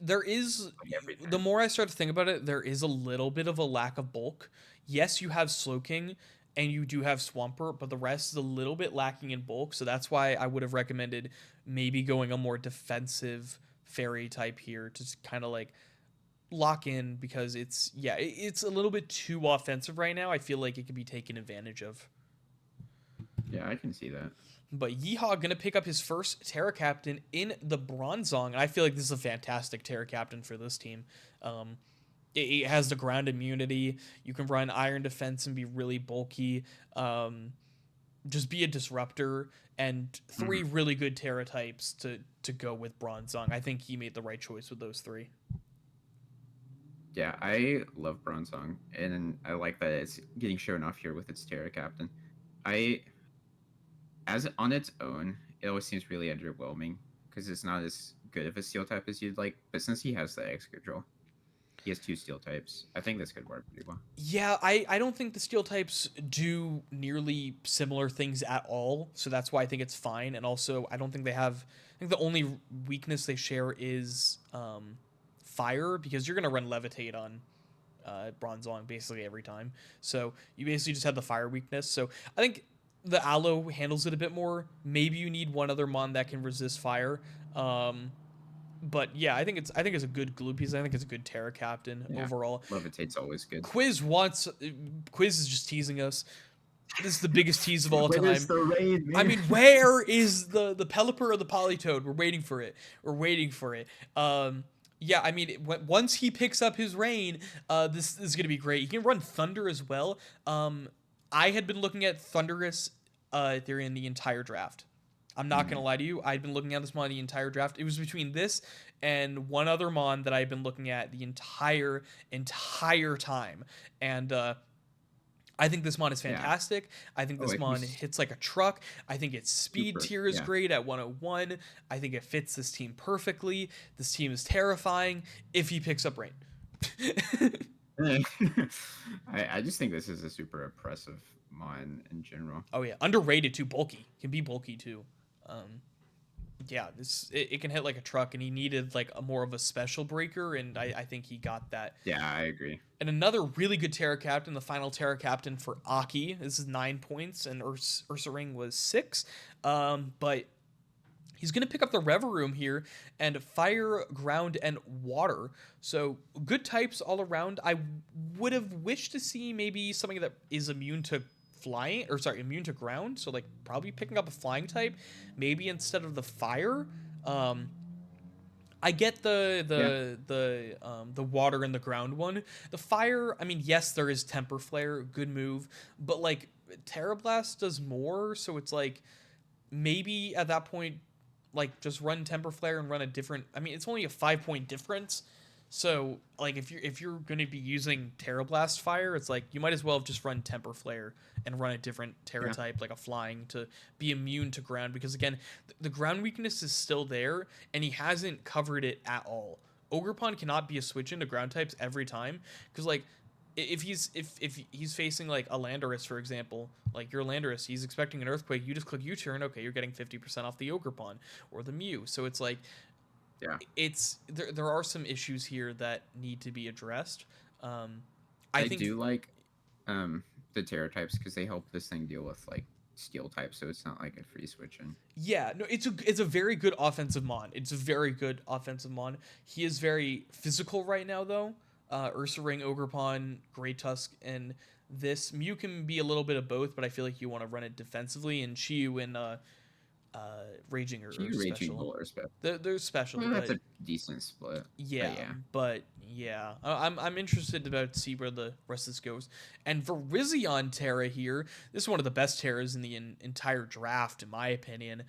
there is. like every The turn. more I start to think about it, there is a little bit of a lack of bulk. Yes, you have Slowking and you do have Swampert, but the rest is a little bit lacking in bulk. So that's why I would have recommended maybe going a more defensive fairy type here to kind of like lock in because it's a little bit too offensive right now. I feel like it could be taken advantage of. Yeah, I can see that. But Yeehaw gonna pick up his first Terra Captain in the Bronzong, and I feel like this is a fantastic Terra Captain for this team. Um, it has the ground immunity. You can run Iron Defense and be really bulky. Just be a disruptor, and three Hmm. really good Terra types to go with Bronzong. I think he made the right choice with those three. Yeah, I love Bronzong, and I like that it's getting shown off here with its Terra Captain. I as on its own, it always seems really underwhelming because it's not as good of a Steel type as you'd like. But since he has the X control, he has two steel types. I think this could work pretty well. Yeah, I don't think the steel types do nearly similar things at all, so that's why I think it's fine. And also, I don't think they have. I think the only weakness they share is fire, because you're gonna run levitate on Bronzong basically every time. So you basically just have the fire weakness. So I think the Aloe handles it a bit more. Maybe you need one other mon that can resist fire. Um, but yeah, I think it's a good glue piece. I think it's a good Terra Captain Yeah, overall. levitate's always good. Quiz is just teasing us. This is the biggest tease of all Where's time. the raid, I man? mean, where is the Pelipper or the Polytoad? We're waiting for it. We're waiting for it. Yeah, I mean, once he picks up his reign, this is gonna be great. He can run Thunder as well. I had been looking at Thunderous Ethereum the entire draft. I'm not gonna Mm, lie to you. I'd been looking at this mon the entire draft. It was between this and one other mon that I've been looking at the entire time, and I think this mon is yeah. fantastic. I think Oh, this it mon was hits like a truck. I think its speed super. tier is Yeah. great at 101. I think it fits this team perfectly. This team is terrifying if he picks up rain. I just think this is a super oppressive mon in general. Oh yeah, underrated too. Bulky, can be bulky too. Um, yeah, it can hit like a truck, and he needed like a more of a special breaker, and I think he got that. Yeah, I agree. And another really good Terra Captain, the final Terra Captain for Aki. This is 9 points, and Ursa Ring was 6. But he's going to pick up the Rever Room here and fire, ground, and water. So good types all around. I would have wished to see maybe something that is immune to flying, or sorry, immune to ground. So like probably picking up a flying type, maybe instead of the fire. Um, I get Yeah. the water and the ground one. The fire, I mean, yes, there is Temper Flare, good move, but like Terra Blast does more, so it's like maybe at that point, like just run Temper Flare and run a different. I mean, it's only a 5 point difference, so like if you're gonna be using Terra Blast Fire, it's like you might as well have just run Temper Flare and run a different Terra Yeah. type, like a flying, to be immune to ground, because again, the ground weakness is still there, and he hasn't covered it at all. Ogerpon cannot be a switch into ground types every time, because like if he's facing like a Landorus, for example, like your Landorus, he's expecting an earthquake. You just click U-turn, okay, you're getting 50% off the Ogerpon or the Mew. So it's like Yeah. there are some issues here that need to be addressed. Um, I I think do like the Terra types because they help this thing deal with like steel types, so it's not like a free switch in. yeah, no, it's a very good offensive mon. It's a very good offensive mon. He is very physical right now though. Ursa Ring, Ogerpon, Great Tusk, and this Mew can be a little bit of both, but I feel like you want to run it defensively. And Chiyu and Raging are She Raging special. Bull or spec. They're special, Well, that's but a decent split. But yeah, yeah. I'm interested about to see where the rest of this goes. And Virizion Terra here, this is one of the best Terras in the entire draft, in my opinion.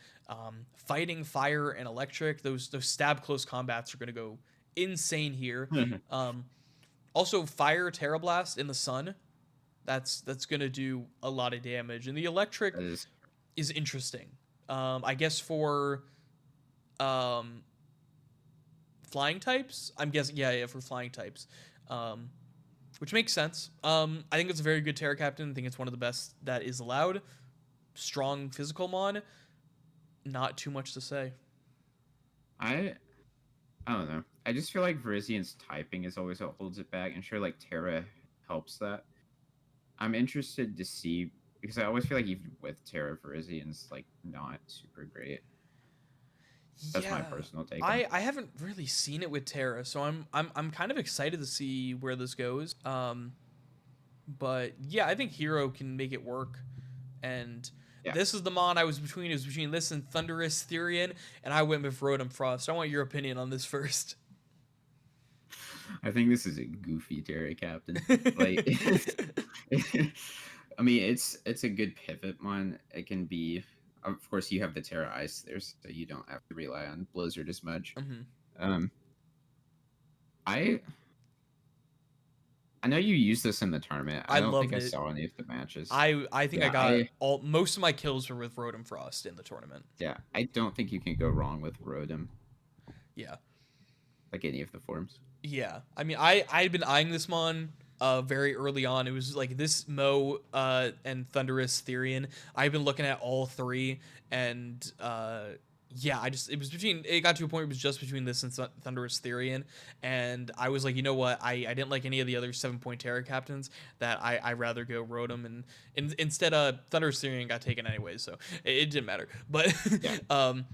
Fighting fire and electric, those stab close combats are gonna go insane here. that Um, Also, fire Terra Blast in the sun, that's gonna do a lot of damage, and the electric is is interesting. I guess for um flying types, I'm guessing, yeah, for flying types, um, which makes sense. I think it's a very good Terra Captain. I think it's one of the best that is allowed. Strong physical mon. Not too much to say. I I don't know. I just feel like Virizian's typing is always what holds it back, and sure, like Terra helps that. I'm interested to see because I always feel like even with Terra, Virizian's like not super great. That's my Yeah, personal take on. I haven't really seen it with Terra, so I'm kind of excited to see where this goes. But yeah, I think Hero can make it work. And Yeah, this is the mon I was between. It was between this and Thunderous Therian, and I went with Rotom Frost. I want your opinion on this first. I think this is a goofy Terra Captain. Like, I mean, it's a good pivot one. It can be, of course, you have the Terra Ice there, so you don't have to rely on Blizzard as much. Mhm. Um, I I know you used this in the tournament. I I don't think loved I it. saw any of the matches. I think I Yeah, got I all most of my kills were with Rotom Frost in the tournament. yeah, I don't think you can go wrong with Rotom, Yeah. like any of the forms. Yeah, I mean, I'd been eyeing this mon very early on. It was like this Mo and Thunderous Therian. I've been looking at all three, and yeah, it was between, it got to a point where it was just between this and Thunderous Therian, and I was like, you know what, I didn't like any of the other 7 point Terra captains, that I rather go Rotom, and instead Thunderous Therian got taken anyway, so it didn't matter. But Yeah, um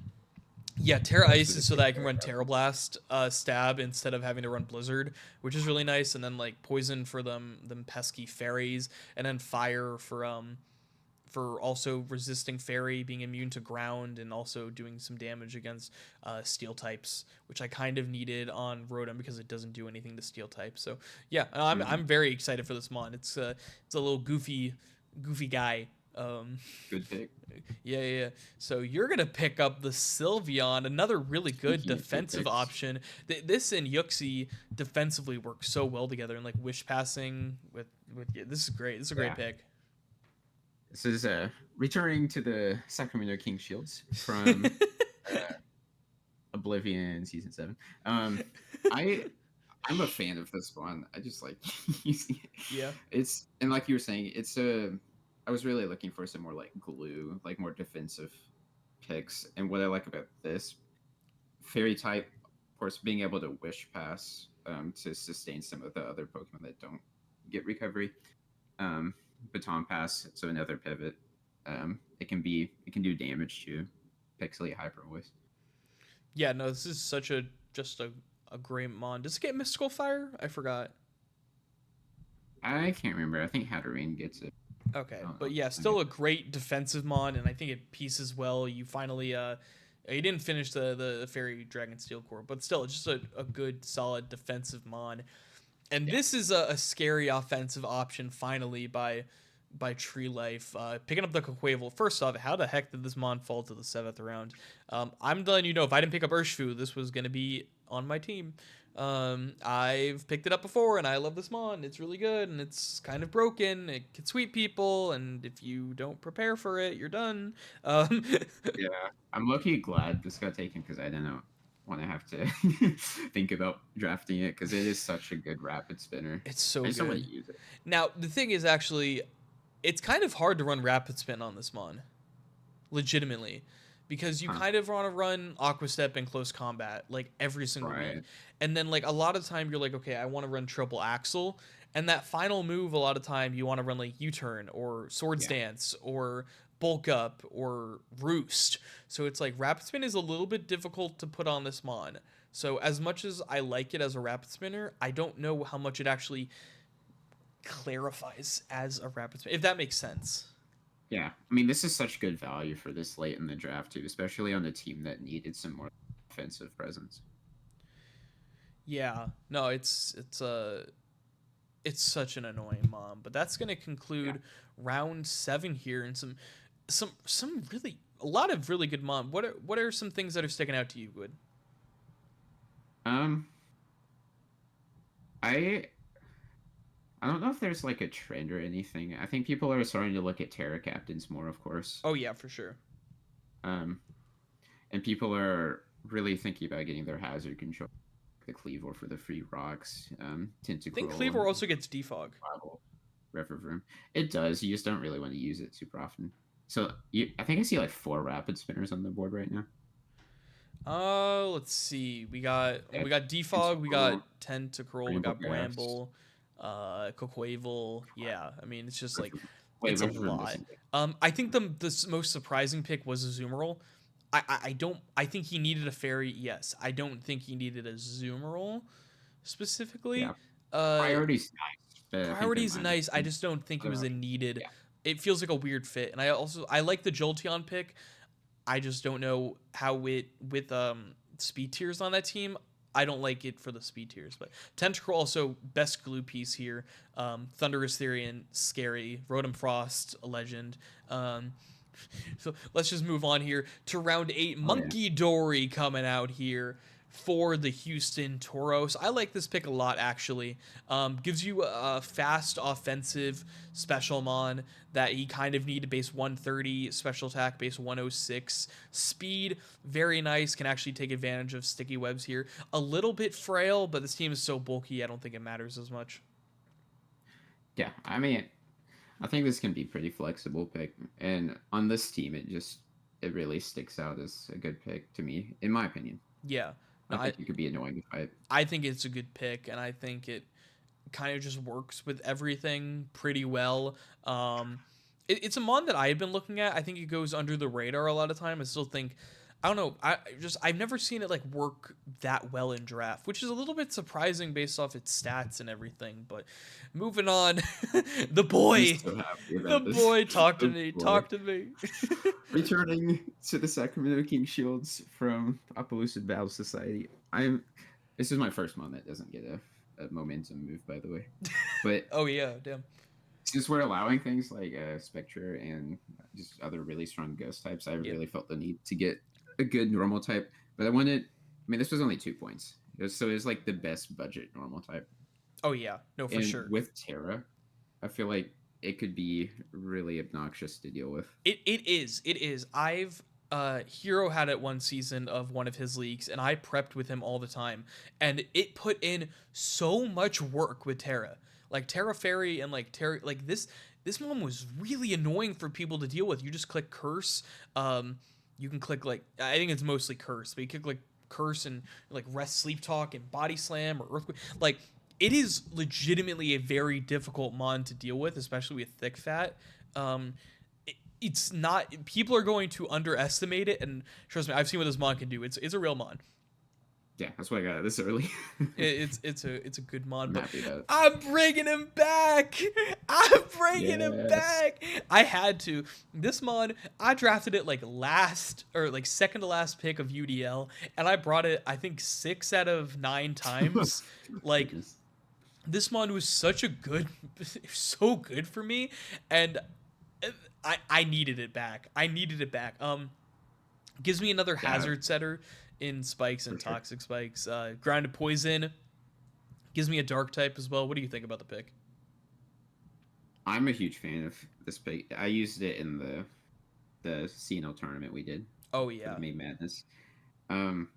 yeah, Terra most Ice of the is so that good I can run paragraph. Terra Blast Stab instead of having to run Blizzard, which is really nice. And then like Poison for them pesky fairies, and then Fire for also resisting Fairy, being immune to ground, and also doing some damage against Steel types, which I kind of needed on Rotom because it doesn't do anything to Steel type. So yeah, Hmm. I'm very excited for this mon. It's a little goofy guy. Good pick. Yeah, yeah, yeah. So you're gonna pick up the Sylveon, another really good Speaking of good defensive picks, option. This and Yuxi defensively work so well together, and like wish passing with yeah, this is great. This is a great yeah, pick. this is returning to the Sacramento King Shields from uh, Oblivion season 7. I I'm a fan of this one. I just like using it. Yeah, It's and like you were saying, it's a. I was really looking for some more like glue, like more defensive picks. And what I like about this fairy type, of course, being able to wish pass to sustain some of the other Pokemon that don't get recovery. Um, Baton pass, so another pivot. It can do damage to Pixelate Hyper Voice. yeah. No, this is such a just a great mon. Does it get Mystical Fire? I forgot. I can't remember. I think Hatterene gets it. Okay, I don't but know. yeah, I still mean, a great defensive mon, and I think it pieces well. You finally you didn't finish the Fairy Dragon Steel Core, but still, it's just a good solid defensive mon. And yeah. this is a scary offensive option finally by Tree Life. Picking up the Quavel. First off, how the heck did this mon fall to the seventh round? I'm letting you know, if I didn't pick up Urshifu, this was gonna be on my team. I've picked it up before, and I love this mon. It's really good, and it's kind of broken. It can sweep people, and if you don't prepare for it, you're done. Um, Yeah, I'm lucky glad this got taken because I didn't want to have to think about drafting it because it is such a good rapid spinner. it's I so just don't want good. to use it. Now the thing is, actually, it's kind of hard to run Rapid Spin on this mon, legitimately, because you Huh. kind of want to run Aqua Step in close combat like every single week, Right. and then like a lot of time you're like, okay, I want to run Triple Axle, and that final move a lot of time you want to run like U-turn or Swords Yeah. Dance or Bulk Up or Roost. So it's like Rapid Spin is a little bit difficult to put on this mon. So as much as I like it as a rapid spinner, I don't know how much it actually clarifies as a rapid spin, if that makes sense. Yeah. I mean, this is such good value for this late in the draft too, especially on a team that needed some more offensive presence. Yeah, no, it's such an annoying mom. But that's gonna Yeah. conclude round seven here, and some really a lot of really good mom. What are some things that are sticking out to you, Good? Um, I I don't know if there's like a trend or anything. I think people are starting to look at Terra Captains more, of course. Oh yeah, for sure. Um, and people are really thinking about getting their hazard control, the Cleavor for the free rocks, I think Tentacruel, Cleaver and also gets defog. Bible River Room. It does. You just don't really want to use it super often. So I think I see like 4 rapid spinners on the board right now. Let's see. We Yeah, got defog, we got Tentacruel, Tentacruel, we Rainbow got Gas, Bramble, Coquavel. Yeah, I mean it's just like River. Wait, it's a River Room lot. doesn't get. I think the most surprising pick was Azumarill. I don't I think he needed a fairy. Yes, I don't think he needed a Azumarill specifically. Yeah, Uh, priority's nice, but I think there Priority's might have nice. I been just don't think it other was a options. needed. Yeah, It feels like a weird fit, and I like the Jolteon pick. I just don't know how it with speed tiers on that team. I don't like it for the speed tiers, but Tentacruel also best glue piece here. Thunderous Therian, scary. Rotom Frost, a legend. So let's just move on here to round eight. oh yeah, Monkey Dory coming out here for the Houston Toros. I like this pick a lot, actually. Gives you a fast offensive special mon that he kind of need, base 130, special attack base 106, speed, very nice, can actually take advantage of sticky webs here. A little bit frail, but this team is so bulky, I don't think it matters as much. Yeah, I mean, I think this can be pretty flexible pick, and on this team, it really sticks out as a good pick to me, in my opinion. Yeah. No, I think it could be annoying to fight. I think it's a good pick, and I think it kind of just works with everything pretty well. It's a mon that I've been looking at. I think it goes under the radar a lot of time. I still think, I don't know. I've never seen it like work that well in draft, which is a little bit surprising based off its stats and everything. But moving on, the I'm boy, so happy the about this. boy, talk to Oh me, boy. talk to me. Returning to the Sacramento King Shields from Appaloosa Battle Society. This is my first one that doesn't get a momentum move, by the way. But Oh yeah, damn. since we're allowing things like Spectre and just other really strong ghost types, I Yep. really felt the need to get a good normal type. But I wanted, I mean, this was only 2 points. So it was like the best budget normal type. Oh yeah, no, for And sure. with Terra, I feel like it could be really obnoxious to deal with. It is. I've Hero had it one season of one of his leagues, and I prepped with him all the time, and it put in so much work with Terra, like Terra Fairy and like Terra, like this one was really annoying for people to deal with. You just click curse, you can click like, I think it's mostly curse, but you click like curse and like rest, sleep talk, and body slam or earthquake, like. It is legitimately a very difficult mon to deal with, especially with thick fat. Um, it's not, people are going to underestimate it, and trust me, I've seen what this mon can do. It's a real mon. Yeah, that's why I got it this early. It's a good mon, I'm but happy about it. I'm bringing him back. I'm bringing him Yes. back. I had to. This mon, I drafted it like last or like second to last pick of UDL, and I brought it I think 6 out of 9 times. Like, Goodness. this mon was such a good, so good for me, and I needed it back. I needed it back. Gives me another Yeah, hazard setter in spikes for and sure. toxic spikes. Grounded poison gives me a dark type as well. What do you think about the pick? I'm a huge fan of this pick. I used it in the CNL tournament we did Oh for the yeah. May Madness. Um,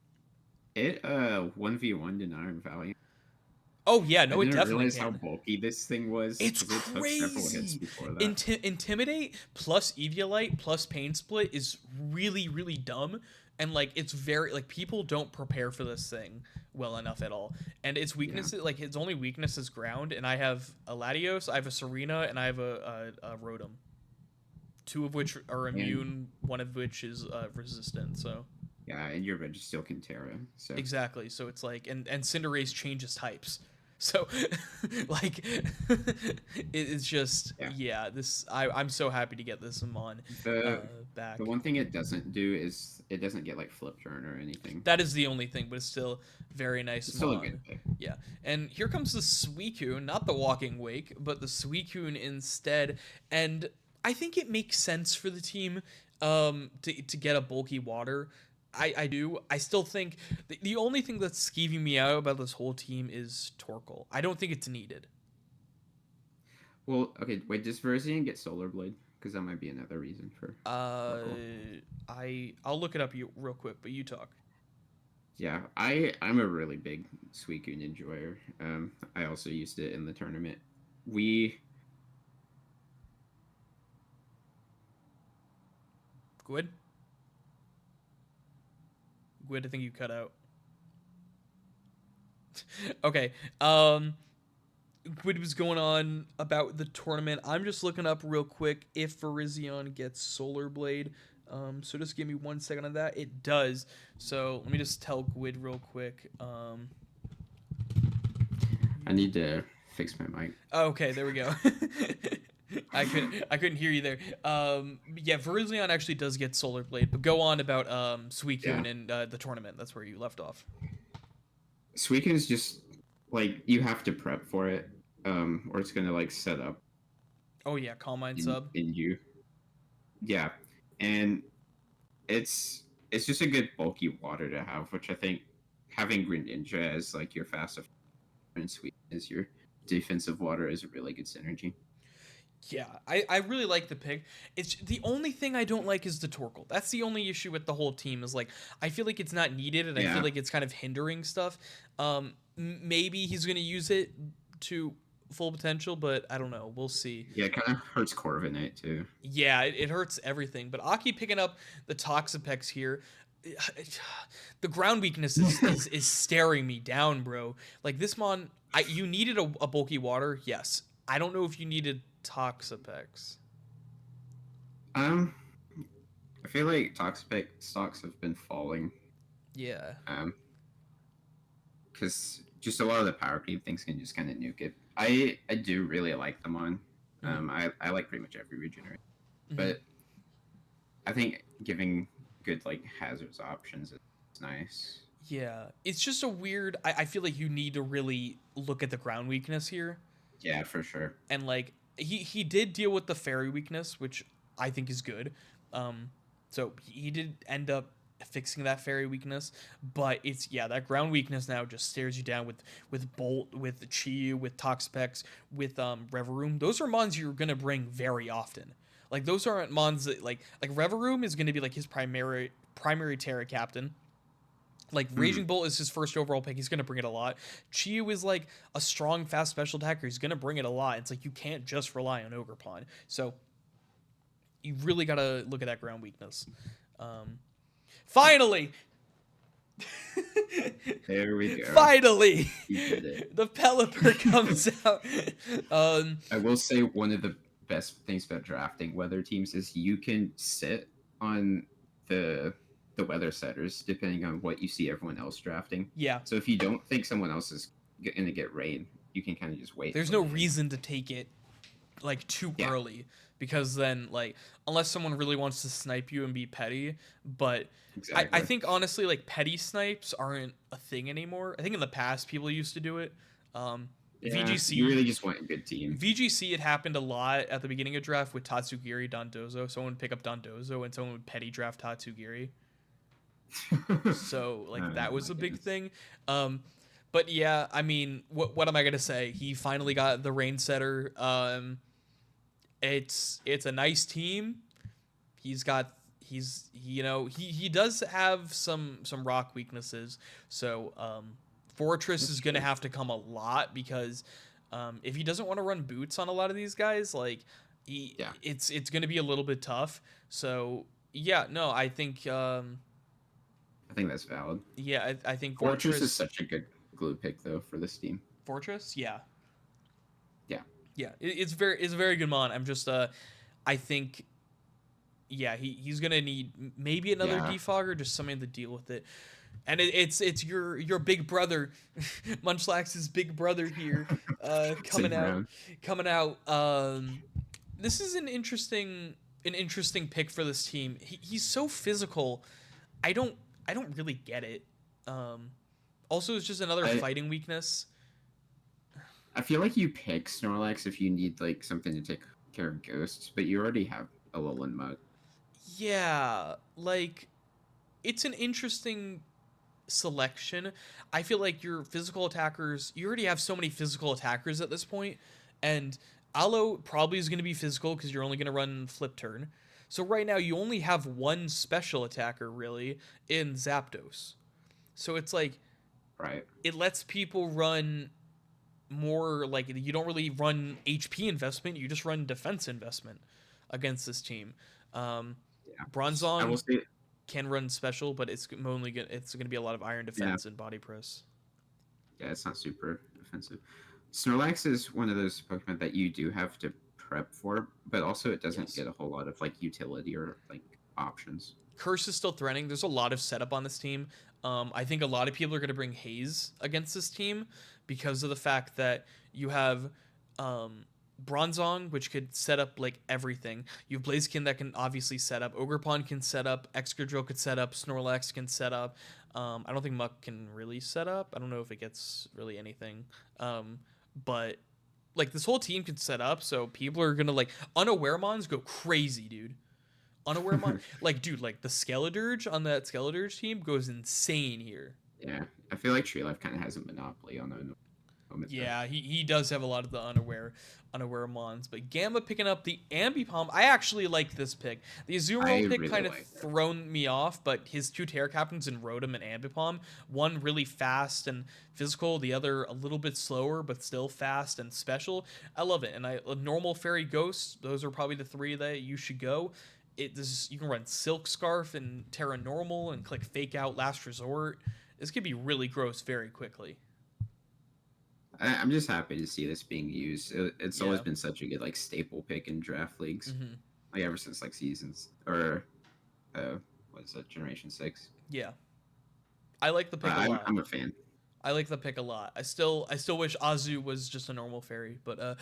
it 1v1 did Iron Valiant. Oh yeah. I No, it didn't definitely realize how can. bulky this thing was It's because it took several hits crazy. before that. Intimidate plus Eviolite plus Pain Split is really really dumb, and like it's very like people don't prepare for this thing well enough at all. And its Yeah, weaknesses, like its only weakness is ground. And I have a Latios, I have a Serena, and I have a Rotom. Two of which are and immune, one of which is resistant. So yeah, and your Registeel Cantera. So exactly. So it's like, and Cinderace changes types. So like it's just, yeah, yeah. This I'm so happy to get this Amon uh, the the back. one thing it doesn't do is it doesn't get like flip turn or anything. That is the only thing, but it's still very nice It's still a Mon. good pick. Yeah, and here comes the Suicune, not the Walking Wake, but the Suicune instead. And I think it makes sense for the team to get a bulky water. I do. I still think the only thing that's skeeving me out about this whole team is Torkoal. I don't think it's needed. Well, okay, wait, does Verzian get Solar Blade? Because that might be another reason for Uh, Torkoal. I'll look it up you real quick, but you talk. Yeah, I'm a really big Suicune enjoyer. I also used it in the tournament. We Gwyd, Gwyd, I think you cut out. Okay. What was going on about the tournament? I'm just looking up real quick if Virizion gets Solar Blade. So just give me 1 second on that. It does. So let me just tell Gwyd real quick. I need to fix my mic. Okay, there we go. I couldn't hear you there. Yeah, Virizion actually does get Solar Blade, but go on about Yeah, Suicune and the tournament. That's where you left off. Suicune's just like you have to prep for it, or it's gonna like set up Oh yeah, Calm Mind sub. in you. Yeah, and it's just a good bulky water to have, which I think having Greninja as like your fast and sweet as your defensive water is a really good synergy. Yeah, I really like the pick. It's the only thing I don't like is the Torkoal. That's the only issue with the whole team is like I feel like it's not needed and I feel Yeah, like it's kind of hindering stuff. Maybe he's gonna use it to full potential, but I don't know. We'll see. yeah, it kind of hurts Corviknight too. Yeah, it hurts everything. But Aki picking up the Toxapex here, the ground weakness is staring me down, bro. Like this mon, you needed a bulky water, yes. I don't know if you needed Toxapex. um, I feel like Toxic stocks have been falling. Yeah. Um, because just a lot of the power creep things can just kind of nuke it. I do really like them on. Mm-hmm. I like pretty much every regenerate, Mm-hmm. but I think giving good like hazards options is nice. Yeah, it's just a weird. I feel like you need to really look at the ground weakness here, Yeah, for sure. and like he did deal with the fairy weakness, which I think is good. So he did end up fixing that fairy weakness, but it's yeah that ground weakness now just stares you down with Bolt, with Chi, with Toxapex, with Reverum. Those are mons you're gonna bring very often. Like those aren't mons that like Reverum is gonna be like his primary Terra captain. Like Mm. Raging Bolt is his first overall pick. He's gonna bring it a lot. Chiyu is like a strong, fast special attacker. He's gonna bring it a lot. It's like you can't just rely on Ogerpon. So you really gotta look at that ground weakness. Um, finally, There we go. finally, You did it. the Pelipper comes out. Um, I will say one of the best things about drafting weather teams is you can sit on the weather setters depending on what you see everyone else drafting. yeah, So if you don't think someone else is going to get rain, you can kind of just wait. there's Till no the end. reason to take it like too Yeah, early because then like unless someone really wants to snipe you and be petty, but I exactly. think honestly like petty snipes aren't a thing anymore. I think in the past people used to do it. Um, Yeah, you VGC really just want a good team. VGC it happened a lot at the beginning of draft with Tatsugiri Dondozo. Someone would pick up Dondozo and someone would petty draft Tatsugiri. So Oh like that was my a big goodness. thing. Um, but yeah, I mean, what am I gonna say? He finally got the rain setter. It's a nice team. He's got you know he does have some rock weaknesses. So Fortress That's is gonna true. have to come a lot because if he doesn't want to run boots on a lot of these guys, like Yeah, it's gonna be a little bit tough. So yeah, no, I think I think that's valid. yeah, I think Fortress is Fortress such a good glue pick though for this team. Fortress, yeah, Yeah, yeah, it's a very good mon. I'm just I think yeah, he's gonna need maybe another yeah. defogger, just something to deal with it. And it's your big brother, Munchlax's big brother here, Same round. coming out. This is an interesting pick for this team. He's so physical. I don't I don't really get it. Um, Also, it's just another I fighting weakness. I feel like you pick Snorlax if you need like something to take care of ghosts, but you already have a Alolan Mud. Yeah, like it's an interesting selection. I feel like your physical attackers, you already have so many physical attackers at this point, and Aloe probably is going to be physical because you're only going to run flip turn. So right now you only have one special attacker really in Zapdos. So it's like Right. it lets people run more like you don't really run HP investment, you just run defense investment against this team. Um, Yeah. I will Bronzong say, can run special, but it's gonna be a lot of iron yeah, defense and body press. yeah, it's not super offensive. Snorlax is one of those Pokemon that you do have to prep for, but also it doesn't Yes. get a whole lot of like utility or like options. Curse is still threatening. There's a lot of setup on this team. I think a lot of people are going to bring Haze against this team because of the fact that you have um, Bronzong, which could set up like everything. You have Blaziken that can obviously set up. Ogerpon can set up. Excadrill could set up. Snorlax can set up. I don't think Muck can really set up. I don't know if it gets really anything. But like this whole team can set up, so people are gonna like unaware mons go crazy, dude. Unaware mon, like dude, like the Skeledirge on that Skeledirge team goes insane here. Yeah, I feel like Tree Life kind of has a monopoly on the moment there. Yeah, he does have a lot of the unaware mons, but Gamma picking up the Ambipom. I actually like this pick. The Azumarill I pick really kind of like that. thrown me off, but his two Terra Captains in Rotom and Ambipom, one really fast and physical, the other a little bit slower but still fast and special. I love it, and I normal Fairy Ghost. Those are probably the three that you should go. You can run Silk Scarf and Terra Normal and click Fake Out Last Resort. This could be really gross very quickly. I'm just happy to see this being used. It's always Yeah. been such a good like staple pick in draft leagues, Hmm. like ever since like seasons or what is that, Generation 6. Yeah. I like the pick a lot. I'm a fan. I like the pick a lot. I still wish Azu was just a normal fairy, but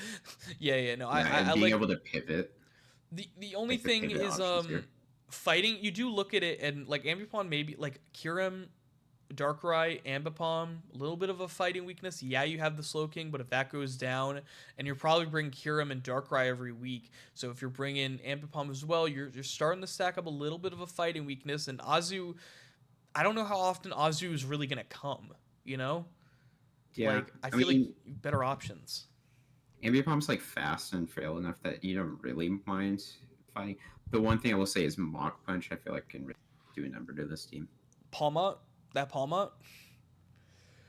yeah, no. I Yeah, I, and I being like able to pivot, the only like the thing pivot is options here. fighting. You do look at it and like Ambipom maybe like Kyurem, Darkrai, Ambipom, a little bit of a fighting weakness. Yeah, you have the Slowking, but if that goes down, and you're probably bringing Kyurem and Darkrai every week, so if you're bringing Ambipom as well, you're starting to stack up a little bit of a fighting weakness. And Azu, I don't know how often Azu is really gonna come. You know, Yeah, like I I feel like mean, better options. Ambipomp's like fast and frail enough that you don't really mind fighting. The one thing I will say is Mach Punch. I feel like can really do a number to this team. Palma, that Palma,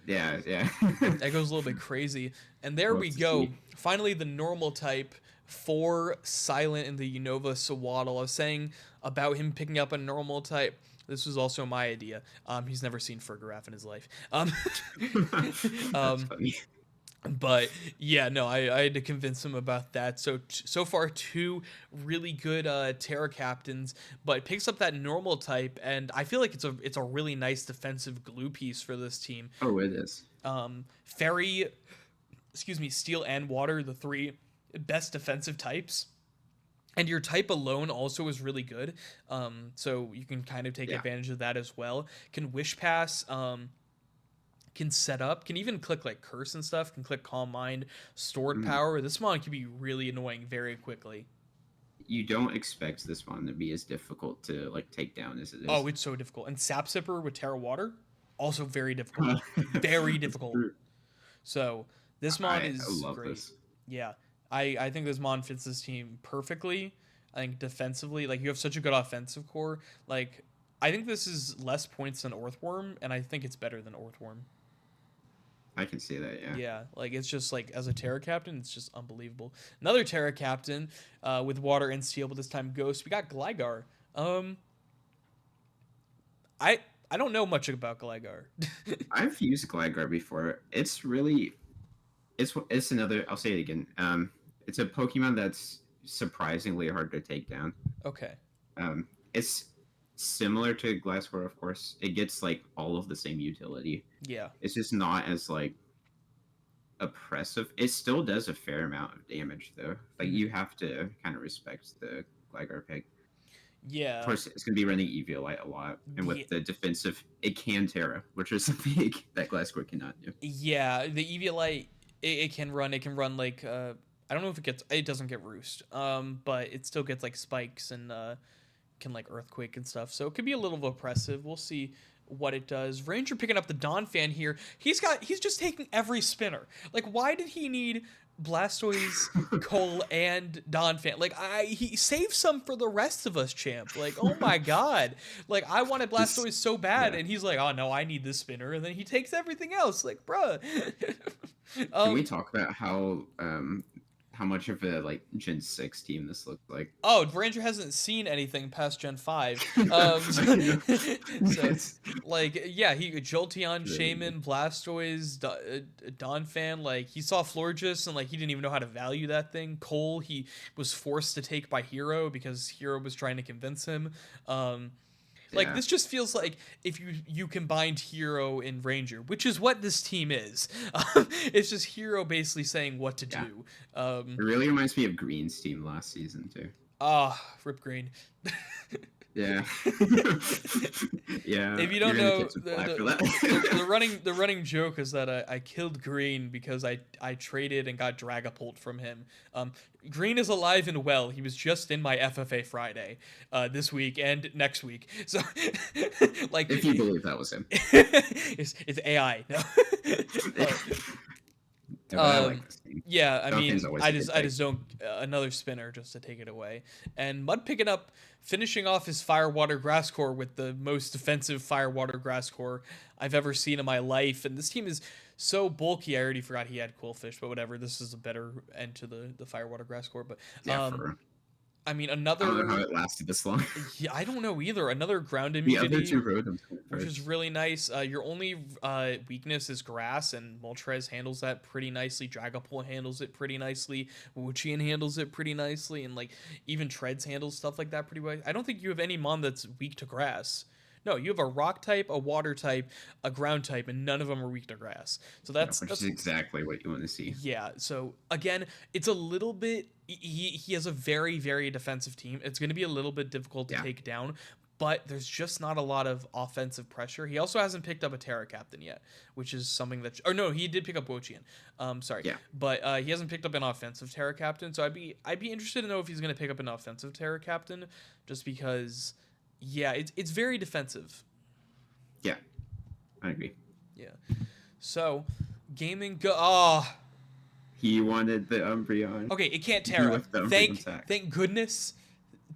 Yeah, yeah. that goes a little bit crazy. And there We'll we have to go. see. Finally, the normal type for Silent in the Unova Sawaddle. I was saying about him picking up a normal type. This was also my idea. He's never seen Fergarath in his life. That's Um, funny. but yeah, no, I had to convince him about that. So far, two really good Terra captains, but picks up that normal type, and I feel like it's a really nice defensive glue piece for this team. Oh, it is. Fairy, excuse me, Steel and Water, the three best defensive types. And your type alone also is really good, so you can kind of take Yeah. advantage of that as well. Can Wish Pass, can set up, can even click like curse and stuff, can click calm mind, stored Mm. power. This mon can be really annoying very quickly. You don't expect this one to be as difficult to like take down as it Oh, is. it's so difficult. And Sap Sipper with Terra Water, also very difficult. Very That's difficult. true. So this mon I is love great. this. Yeah. I think this mon fits this team perfectly. I think defensively, like you have such a good offensive core. Like I think this is less points than Orthworm, and I think it's better than Orthworm. I can see that. Yeah. Yeah, like it's just like as a Terra Captain, it's just unbelievable. Another Terra Captain with Water and Steel, but this time Ghost. We got Gligar. Um, I I don't know much about Gligar. I've used Gligar before. It's another. I'll say it again. It's a Pokemon that's surprisingly hard to take down. Okay. It's similar to Glassware, of course. It gets like all of the same utility. Yeah. It's just not as like oppressive. It still does a fair amount of damage though. Like Hmm. you have to kind of respect the Gligar pick. Of Yeah. course, it's going to be running Eviolite a lot, and Yeah. with the defensive, it can Terra, which is something that Glassware cannot do. Yeah. The Eviolite, it can run. It can run like I don't know if it gets. It doesn't get Roost. But it still gets like spikes and can like earthquake and stuff. So it could be a little oppressive. We'll see what it does. Ranger picking up the Don fan here. He's just taking every spinner. Like why did he need Blastoise, Cole, and Don fan? Like he saved some for the rest of us, champ. Like oh my god. Like I wanted This, Blastoise so bad, yeah. and he's like, oh no, I need this spinner, and then he takes everything else. Like bruh. Can we um talk about how much of a like Gen 6 team this looks like? Oh, Ranger hasn't seen anything past Gen 5. I know. So It's like yeah, he Jolteon, really good. Shaman, Blastoise, Donphan, like he saw Florges and like he didn't even know how to value that thing. Cole, he was forced to take by Hero because Hero was trying to convince him. Um like Yeah, this just feels like if you combined Hero and Ranger, which is what this team is. It's just Hero basically saying what to yeah. do. It really reminds me of Green's team last season too. Ah, Rip Green. Yeah. Yeah, If you you're don't gonna know, get some the flack for the that. the running joke is that I killed Green because I traded and got Dragapult from him. Green is alive and well. He was just in my FFA Friday, this week and next week. So, like, If you believe that was him. it's AI. No. uh, No, but I like um, this team. yeah, I Dolphin's mean, always a good I pick. just don't another spinner just to take it away, and Mud picking up, finishing off his Firewater Grass Core with the most defensive Firewater Grass Core I've ever seen in my life, and this team is so bulky. I already forgot he had Quillfish, but whatever. This is a better end to the Firewater Grass Core, but Yeah, for real. I mean I don't know how another. it lasted this long. Yeah, I don't know either. Another ground The other immunity, two Rotoms went which is first. really nice. Your only weakness is grass, and Moltres handles that pretty nicely. Dragapult handles it pretty nicely. Wuchian handles it pretty nicely, and like even Treads handles stuff like that pretty well. I don't think you have any mon that's weak to grass. No, you have a rock type, a water type, a ground type, and none of them are weak to grass. So Yeah, which is that's exactly what you want to see. yeah. So again, it's a little bit. He has a very defensive team. It's going to be a little bit difficult to Yeah. take down, but there's just not a lot of offensive pressure. He also hasn't picked up a Terra Captain yet, which is something that. Or no, he did pick up Wochian. Sorry, Yeah. but he hasn't picked up an offensive Terra Captain. So I'd be interested to know if he's going to pick up an offensive Terra Captain, just because. Yeah, it's very defensive. Yeah. I agree. Yeah. So, gaming go. Oh, He wanted the Umbreon. okay, it can't He Terra. with the Umbreon sack. Thank goodness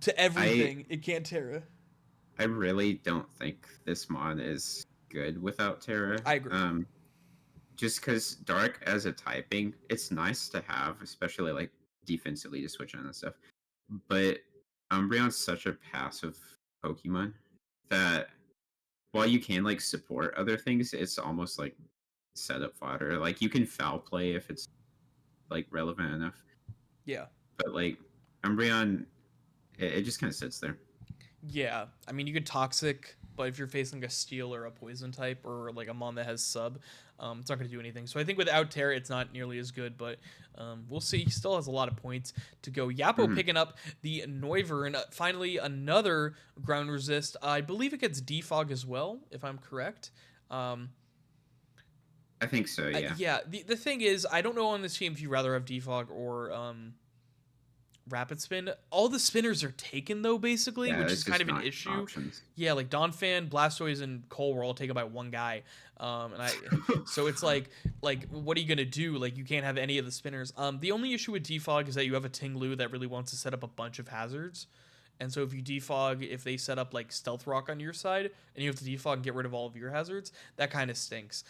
to I everything. It can't Terra. I really don't think this mon is good without Terra. I agree. Just because Dark as a typing, it's nice to have, especially like defensively to switch on and stuff. But Umbreon's such a passive Pokemon that while you can like support other things, it's almost like setup fodder. Like you can foul play if it's like relevant enough, Yeah. but like Umbreon, it just kind of sits there. Yeah. I mean, you could toxic, but if you're facing a steel or a poison type or like a mon that has sub, it's not going to do anything. So I think without Terra, it's not nearly as good, but we'll see. He still has a lot of points to go. Yapo Hmm. picking up the Noivern. Finally, another ground resist. I believe it gets defog as well, if I'm correct. Um, I think so. Yeah. yeah, the thing is, I don't know on this team if you rather have defog or rapid spin. All the spinners are taken though, basically, Yeah. which is It's kind just of an not issue. options. Yeah, like Donphan, Blastoise, and Cole were all taken by one guy, and I. So it's like what are you gonna do? Like you can't have any of the spinners. The only issue with defog is that you have a Tinglu that really wants to set up a bunch of hazards. And so if you defog, if they set up like Stealth Rock on your side, and you have to defog and get rid of all of your hazards, that kind of stinks.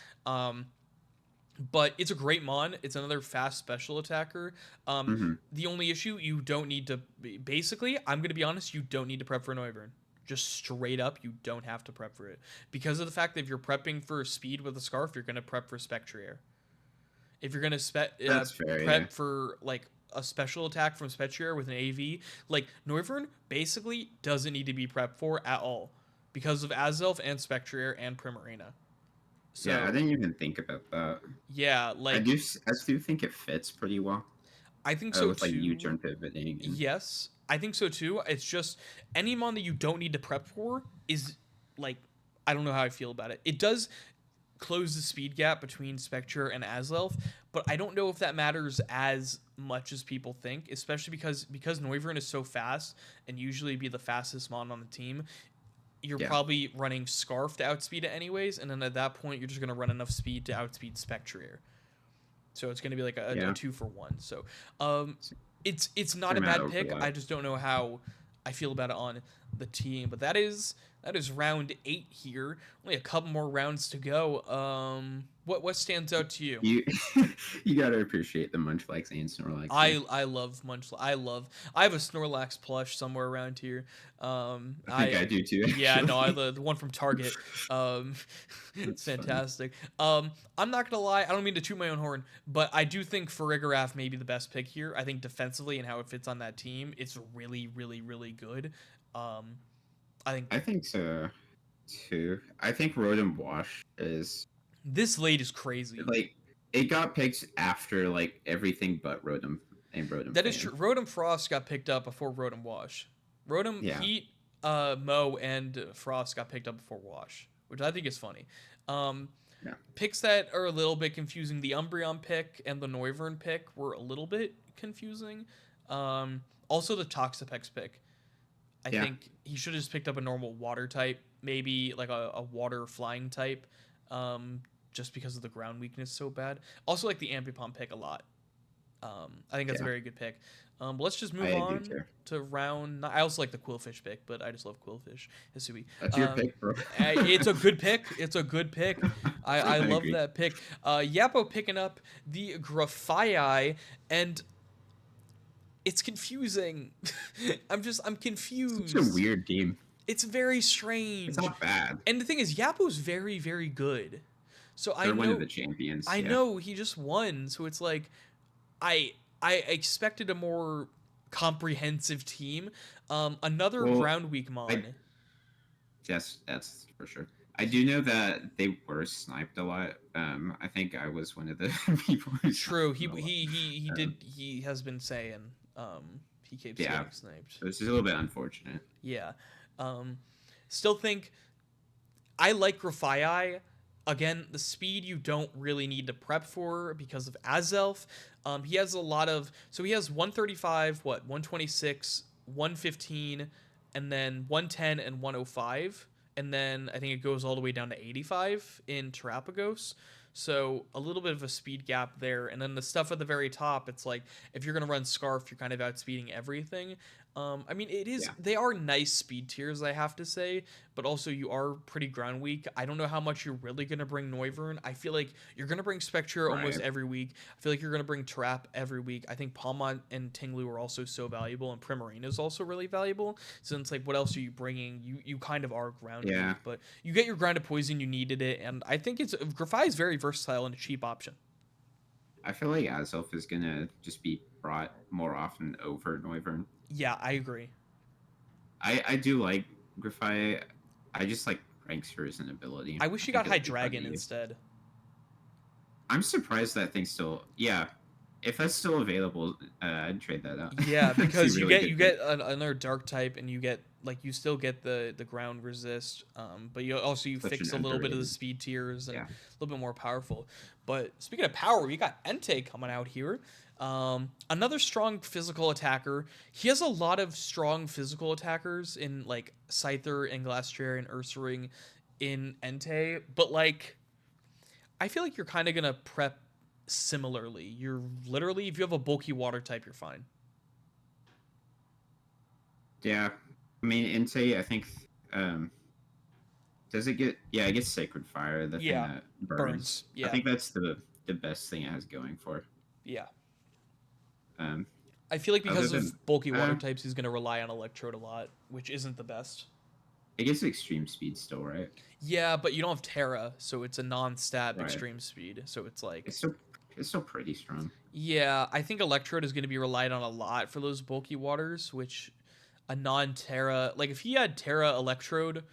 But it's a great mon. It's another fast special attacker. Hmm. The only issue, you don't need to. Basically, I'm gonna be honest. You don't need to prep for Noivern. Just straight up, you don't have to prep for it because of the fact that if you're prepping for speed with a scarf, you're gonna prep for Spectrier. If you're gonna That's fair. Yeah. prep for like a special attack from Spectrier with an AV, like Noivern basically doesn't need to be prepped for at all because of Azelf and Spectrier and Primarina. Yeah. I So didn't even think about that. yeah, like I do think it fits pretty well I think so with like too. U-turn pivoting and Yes, I think so too. It's just any mon that you don't need to prep for is like I don't know how I feel about it. It does close the speed gap between Spectre and Azelf, but I don't know if that matters as much as people think, especially because Noivern is so fast and usually be the fastest mon on the team. You're yeah. probably running Scarf to outspeed it anyways, and then at that point you're just gonna run enough speed to outspeed Spectrier. So it's going to be like a Yeah. 2-for-1. So um, it's not Fair a amount bad of pick. overlap. I just don't know how I feel about it on the team. But that is round 8 here. Only a couple more rounds to go. What stands out to you? You you gotta appreciate the Munchlax and Snorlax here. I love I have a Snorlax plush somewhere around here. I think I I do too, yeah, no, I actually. the one from Target. Um, it's That's funny. fantastic. I'm not gonna lie, I don't mean to toot my own horn, but I do think Farigiraf may be the best pick here. I think defensively and how it fits on that team, it's really good. Um, I think I think so too. I think Rotom Wash is this late is crazy. like it got picked after like everything but Rotom. a Rotom That is true. fan. Rotom Frost got picked up before Rotom Wash. Rotom Yeah, Heat, Mo, and Frost got picked up before Wash, which I think is funny. Um, yeah, Picks that are a little bit confusing. The Umbreon pick and the Noivern pick were a little bit confusing. Also, the Toxapex pick. I yeah. think he should have just picked up a normal water type, maybe like a water flying type, um, just because of the ground weakness so bad. Also, like the Ambipom pick a lot. I think that's a Yeah, very good pick. But let's just move I do on too. to round. I also like the Quillfish pick, but I just love Quillfish. Hisui. That's your pick, bro. It's a good pick. It's a good pick. I I love agree. that pick. Yapo picking up the Grafaiai, and it's confusing. I'm Such a confused. weird game. It's very It's strange. not bad. And the thing is, Yapo's very, very good. So They're one of the champions. I Yeah. know he just won. So it's like, I I expected a more comprehensive team. Another Well, ground week I mon. yes, that's for sure. I do know that they were sniped a lot. I think I was one of the people who True. sniped them a lot. Um, He has been saying. He keeps yeah, getting sniped. so it's just a little bit unfortunate. Yeah. Um, Still think I like Grafaiai. Again, the speed you don't really need to prep for because of Azelf. He has a lot of he has 135, 126, 115, and then 110 and 105. And then I think it goes all the way down to 85 in Terapagos. So a little bit of a speed gap there. And then the stuff at the very top, it's like if you're gonna run Scarf, you're kind of outspeeding everything. I mean, Yeah, they are nice speed tiers, I have to say, but also you are pretty ground weak. I don't know how much you're really going to bring Noivern. I feel like you're going to bring Spectre almost right. every week. I feel like you're going to bring Trap every week. I think Palmont and Tinglu are also so valuable, and Primarina is also really valuable. So it's like, what else are you bringing? You kind of are ground weak, Yeah, but you get your grounded poison, you needed it, and I think Grafai is very versatile and a cheap option. I feel like Azelf is gonna just be brought more often over Noivern. Yeah, I agree. I do like Grafai. I just like Prankster's ability. I wish I you think got it'll High be fun to Dragon use. instead. I'm surprised that thing's still. Yeah, if that's still available, I'd trade that out. Yeah, That's a because really you good pick. get another dark type, and you get like you still get the ground resist, but you Such an fix a little bit of the underrated. speed tiers and Yeah, a little bit more powerful. But speaking of power, we got Entei coming out here. Another strong physical attacker. He has a lot of strong physical attackers in like Scyther and Glastrier and Ursaring in Entei, but like I feel like you're kind of gonna prep similarly. You're literally if you have a bulky water type, you're fine. yeah. I mean, Entei, I think. Um, does it get? Yeah, it gets Sacred Fire, the thing Yeah, that burns. burns. I Yeah, think that's the best thing it has going for. yeah. Um, I feel like other because than, of bulky water types, he's gonna rely on Electrode a lot, which isn't the best. it gets extreme speed still, right? Yeah, but you don't have Terra, so it's a non-stat Right. extreme speed. So it's like, It's still it's still pretty strong. yeah, I think Electrode is gonna be relied on a lot for those bulky waters, which a non-Terra, like if he had Terra Electrode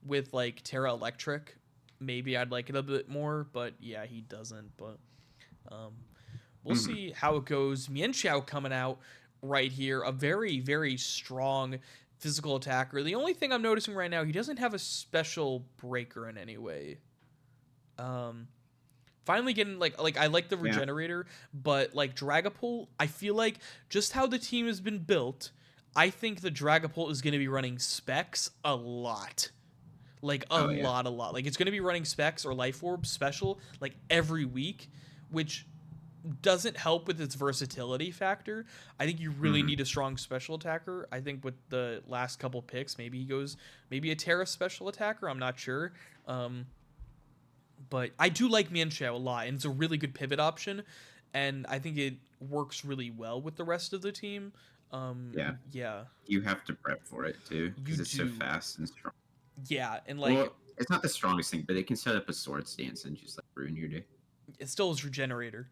with like Terra Electric, maybe I'd like it a bit more. But yeah, he doesn't. But um, we'll Hmm. see how it goes. Mienshao coming out right here, a very, very strong physical attacker. The only thing I'm noticing right now, he doesn't have a special breaker in any way. Um, Finally getting like I like the Yeah. regenerator, but like Dragapult, I feel like just how the team has been built, I think the Dragapult is going to be running specs a lot. Like Oh yeah. a lot. Like it's going to be running specs or life orb special like every week, which doesn't help with its versatility factor. I think you really Hmm. need a strong special attacker. I think with the last couple picks, maybe he goes maybe a Terra special attacker. I'm not sure. Um, but I do like Mienshao a lot, and it's a really good pivot option, and I think it works really well with the rest of the team. Yeah. Yeah, You have to prep for it too you because it's so do. fast and strong. Yeah, and like Well, it's not the strongest thing, but it can set up a sword stance and just like ruin your day. it still is regenerator,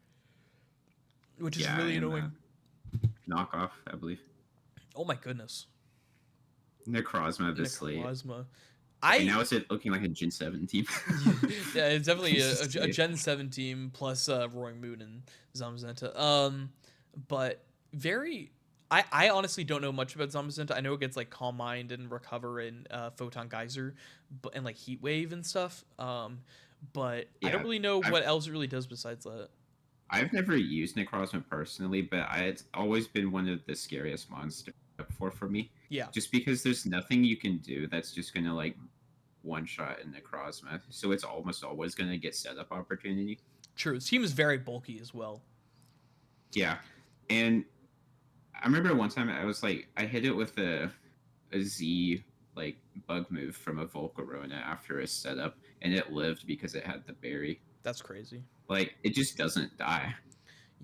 which is Yeah, really and annoying. knockoff, I believe. Oh my goodness, Necrozma obviously. Necrozma. Okay, I now it's looking like a Gen 7 team. yeah, it's definitely It's just a sick. Gen 7 team plus Roaring Moon and Zamazenta. But very. I honestly don't know much about Zombicenta. I know it gets like Calm Mind and Recover and Photon Geyser, but and like Heat Wave and stuff. But I don't Yeah, really know I've what else it really does besides that. I've never used Necrozma personally, but it's always been one of the scariest monsters for me. Yeah, Just because there's nothing you can do that's just gonna like one shot in Necrozma, so it's almost always gonna get setup opportunity. true. His team is very bulky as well. Yeah, and I remember one time I hit it with a Z like bug move from a Volcarona after a setup, and it lived because it had the berry. That's crazy. Like it just doesn't die,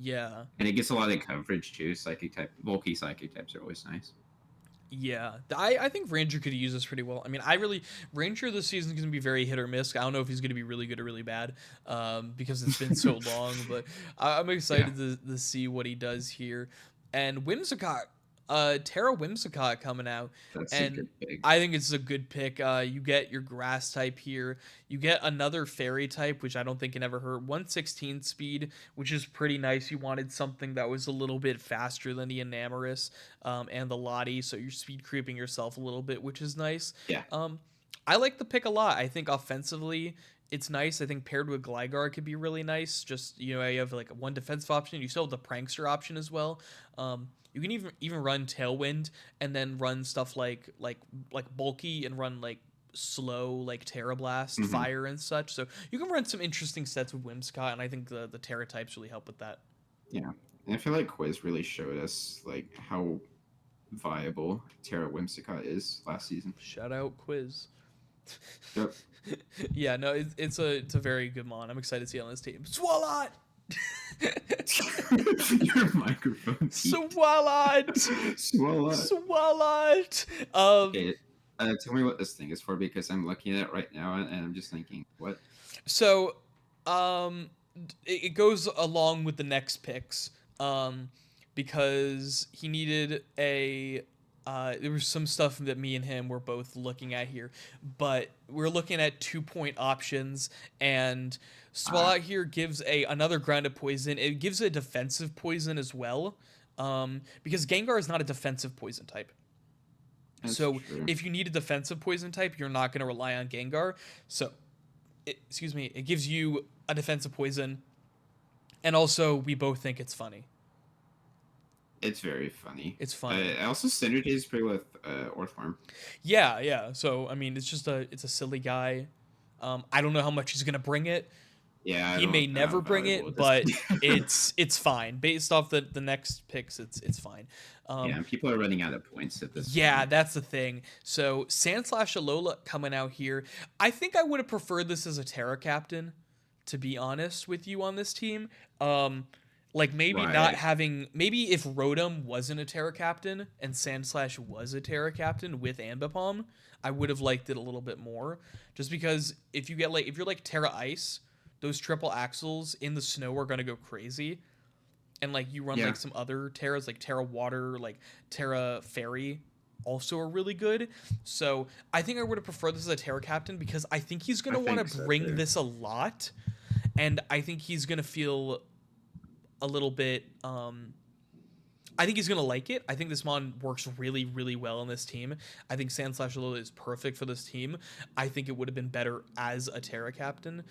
Yeah. and it gets a lot of coverage too. Psychic type, bulky psychic types are always nice. Yeah, I think Ranger could use this pretty well. I mean, I really Ranger this season is going to be very hit or miss. I don't know if he's going to be really good or really bad, because it's been so long. But I'm Yeah, excited to see what he does here. And Whimsicott, Terra Whimsicott coming out, that's a and good pick. I think it's a good pick. You get your grass type here. You get another fairy type, which I don't think can ever hurt. 116 speed, which is pretty nice. You wanted something that was a little bit faster than the Enamorus, and the Lottie, so you're speed creeping yourself a little bit, which is nice. Yeah. Um, I like the pick a lot. I think offensively, it's nice. I think paired with Gligar could be really nice. Just you have like one defensive option. You still have the Prankster option as well. You can even run Tailwind and then run stuff like bulky and run like slow like Terra Blast, Hmm. Fire and such. So you can run some interesting sets with Whimsicott, and I think the Terra types really help with that. Yeah. And I feel like Quiz really showed us like how viable Terra Whimsicott is last season. Shout out Quiz. Yep. Yeah, no, it's a very good mon. I'm excited to see it on this team. Swalot! Your microphone peaked. Swalot! Swallow. Swalot! Okay. Tell me what this thing is for because I'm looking at it right now and I'm just thinking, what? So, um, it goes along with the next picks, because he needed a. There was some stuff that me and him were both looking at here, but we're looking at 2 point options, and Ah, Swallout here gives another grounded poison. It gives a defensive poison as well, because Gengar is not a defensive poison type. that's So true. if you need a defensive poison type, you're not going to rely on Gengar. So excuse me, it gives you a defensive poison, and also we both think it's funny. It's very funny. It's funny. I also synergize pretty with Orthworm. Yeah, yeah. So I mean, it's a silly guy. I don't know how much he's gonna bring it. Yeah, I He may don't know how never bring valuable it, it is. but it's fine based off the next picks. It's fine. Yeah, Um, and people are running out of points at this yeah, point. that's the thing. So Sandslash Alola coming out here. I think I would have preferred this as a Terra Captain, to be honest with you on this team. Like maybe not Right. having maybe if Rotom wasn't a Terra Captain and Sandslash was a Terra Captain with Ambipom, I would have liked it a little bit more. Just because if you're like Terra Ice, those triple axles in the snow are gonna go crazy. And like you run Yeah, like some other Terras like Terra Water, like Terra Fairy also are really good. So I think I would have preferred this as a Terra Captain because I think he's I gonna want think to so bring too. this a lot, and I think he's gonna feel a little bit. I think he's gonna like it. I think this mon works really, really well in this team. I think Sandslash Alola is perfect for this team. I think it would have been better as a Terra Captain.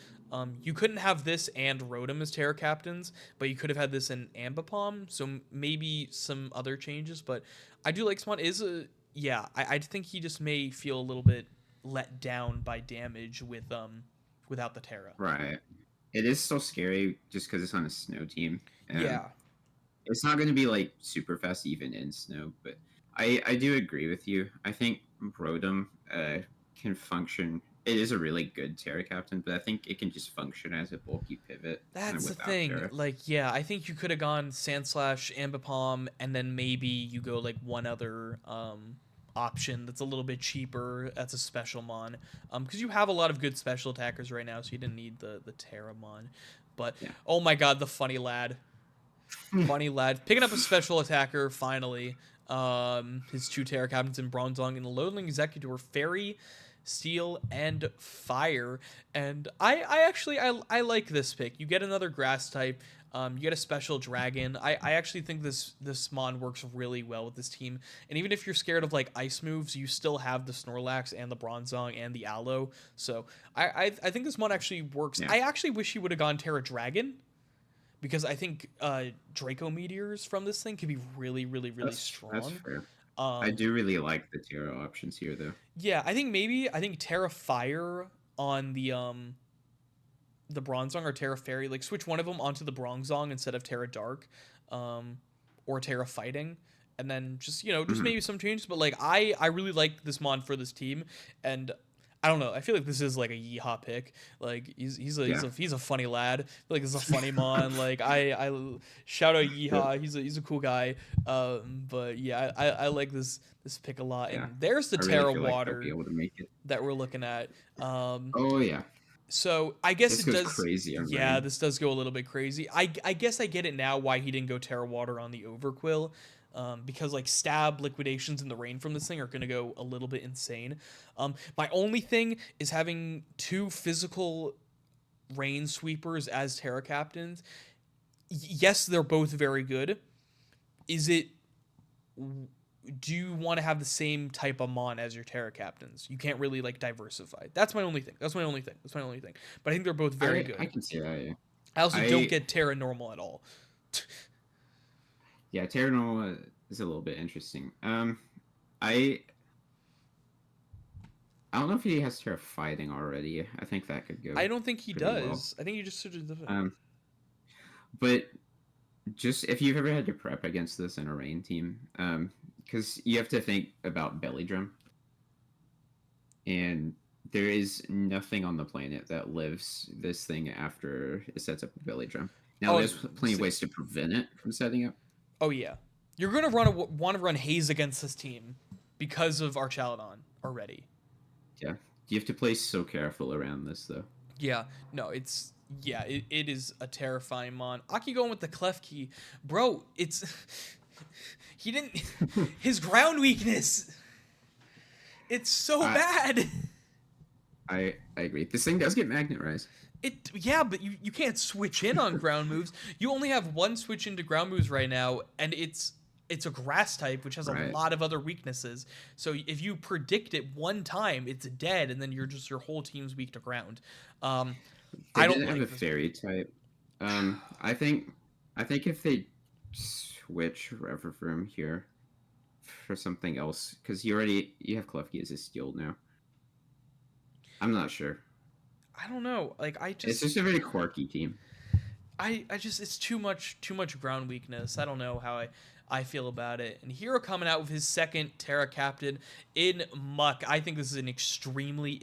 You couldn't have this and Rotom as Terra Captains, but you could have had this in Ambipom. So maybe some other changes. But I do like Smon is a yeah. I think he just may feel a little bit let down by damage without the Terra. Right. It is still scary just because it's on a snow team. Yeah, It's not going to be like super fast even in snow, but I do agree with you. I think Rotom can function. It is a really good Terra captain, but I think it can just function as a bulky pivot kind of that's the without thing. Terra. Like, yeah, I think you could have gone Sandslash, Ambipom, and then maybe you go like one other option that's a little bit cheaper. That's a special mon. Because you have a lot of good special attackers right now, so you didn't need the Terramon. But Yeah. oh my god, the funny lad, funny lad, picking up a special attacker finally. His two Terra Captains in Bronzong and the Loadling Executor Fairy, Steel, and Fire. And I like this pick. You get another grass type. You get a special dragon. I actually think this mon works really well with this team. And even if you're scared of like ice moves, you still have the Snorlax and the Bronzong and the Aloe. So I think this mon actually works. Yeah, I actually wish he would have gone Terra Dragon because I think Draco Meteors from this thing could be really really really that's strong. fair. I Um, do really like the Tiro options here, though. yeah, I think Terra Fire on the Bronzong or Terra Fairy, like switch one of them onto the Bronzong instead of Terra Dark, um, or Terra Fighting, and then just just Hmm. maybe some changes. But like I really like this mon for this team, and I don't know. I feel like this is like a yeehaw pick. Like Yeah. he's a funny lad. I feel like this is a funny mon. Like I shout out Yep. yeehaw. He's a cool guy. But yeah, I like this pick a lot. Yeah. And there's the I really Terra feel like they'll be Water able to make it. that we're looking at. Um, Oh yeah, so I guess this it goes does. crazy on Yeah, rain. this does go a little bit crazy. I guess I get it now why he didn't go Terra Water on the Overquill, because like stab liquidations in the rain from this thing are gonna go a little bit insane. My only thing is having two physical rain sweepers as Terra captains. Yes, they're both very good. Is it do you want to have the same type of mon as your Terra captains? You can't really like diversify. That's my only thing. That's my only thing. But I think they're both very I good. can see that. Yeah. I also don't I get Terra normal at all. yeah, Terranova is a little bit interesting. I I don't know if he has Terra fighting already. I think that could I go don't think he pretty well. does. I think he just sort of Um, but just if you've ever had to prep against this in a rain team, because you have to think about belly drum, and there is nothing on the planet that lives this thing after it sets up a belly drum. Now, oh there's plenty of ways to prevent it from setting up. oh yeah. You're gonna want to run Haze against this team because of Archaludon already. Yeah, you have to play so careful around this though. Yeah, no, it is a terrifying mon. Aki going with the clef key, bro. It's he didn't his ground weakness. It's so I bad. I agree. This thing does get magnet rise. Yeah, but you can't switch in on ground moves. You only have one switch into ground moves right now, and it's a grass type, which has a Right. lot of other weaknesses. So if you predict it one time, it's dead, and then your whole team's weak to ground. Um, They I don't didn't have a like this. fairy type. I think if they switch Reverfroom here for something else, because you have Klefki as a steal now. I'm not sure. I don't know. Like It's just a very quirky team. I just it's too much ground weakness. I don't know how I feel about it. And Hero coming out with his second Terra captain in Muck. I think this is an extremely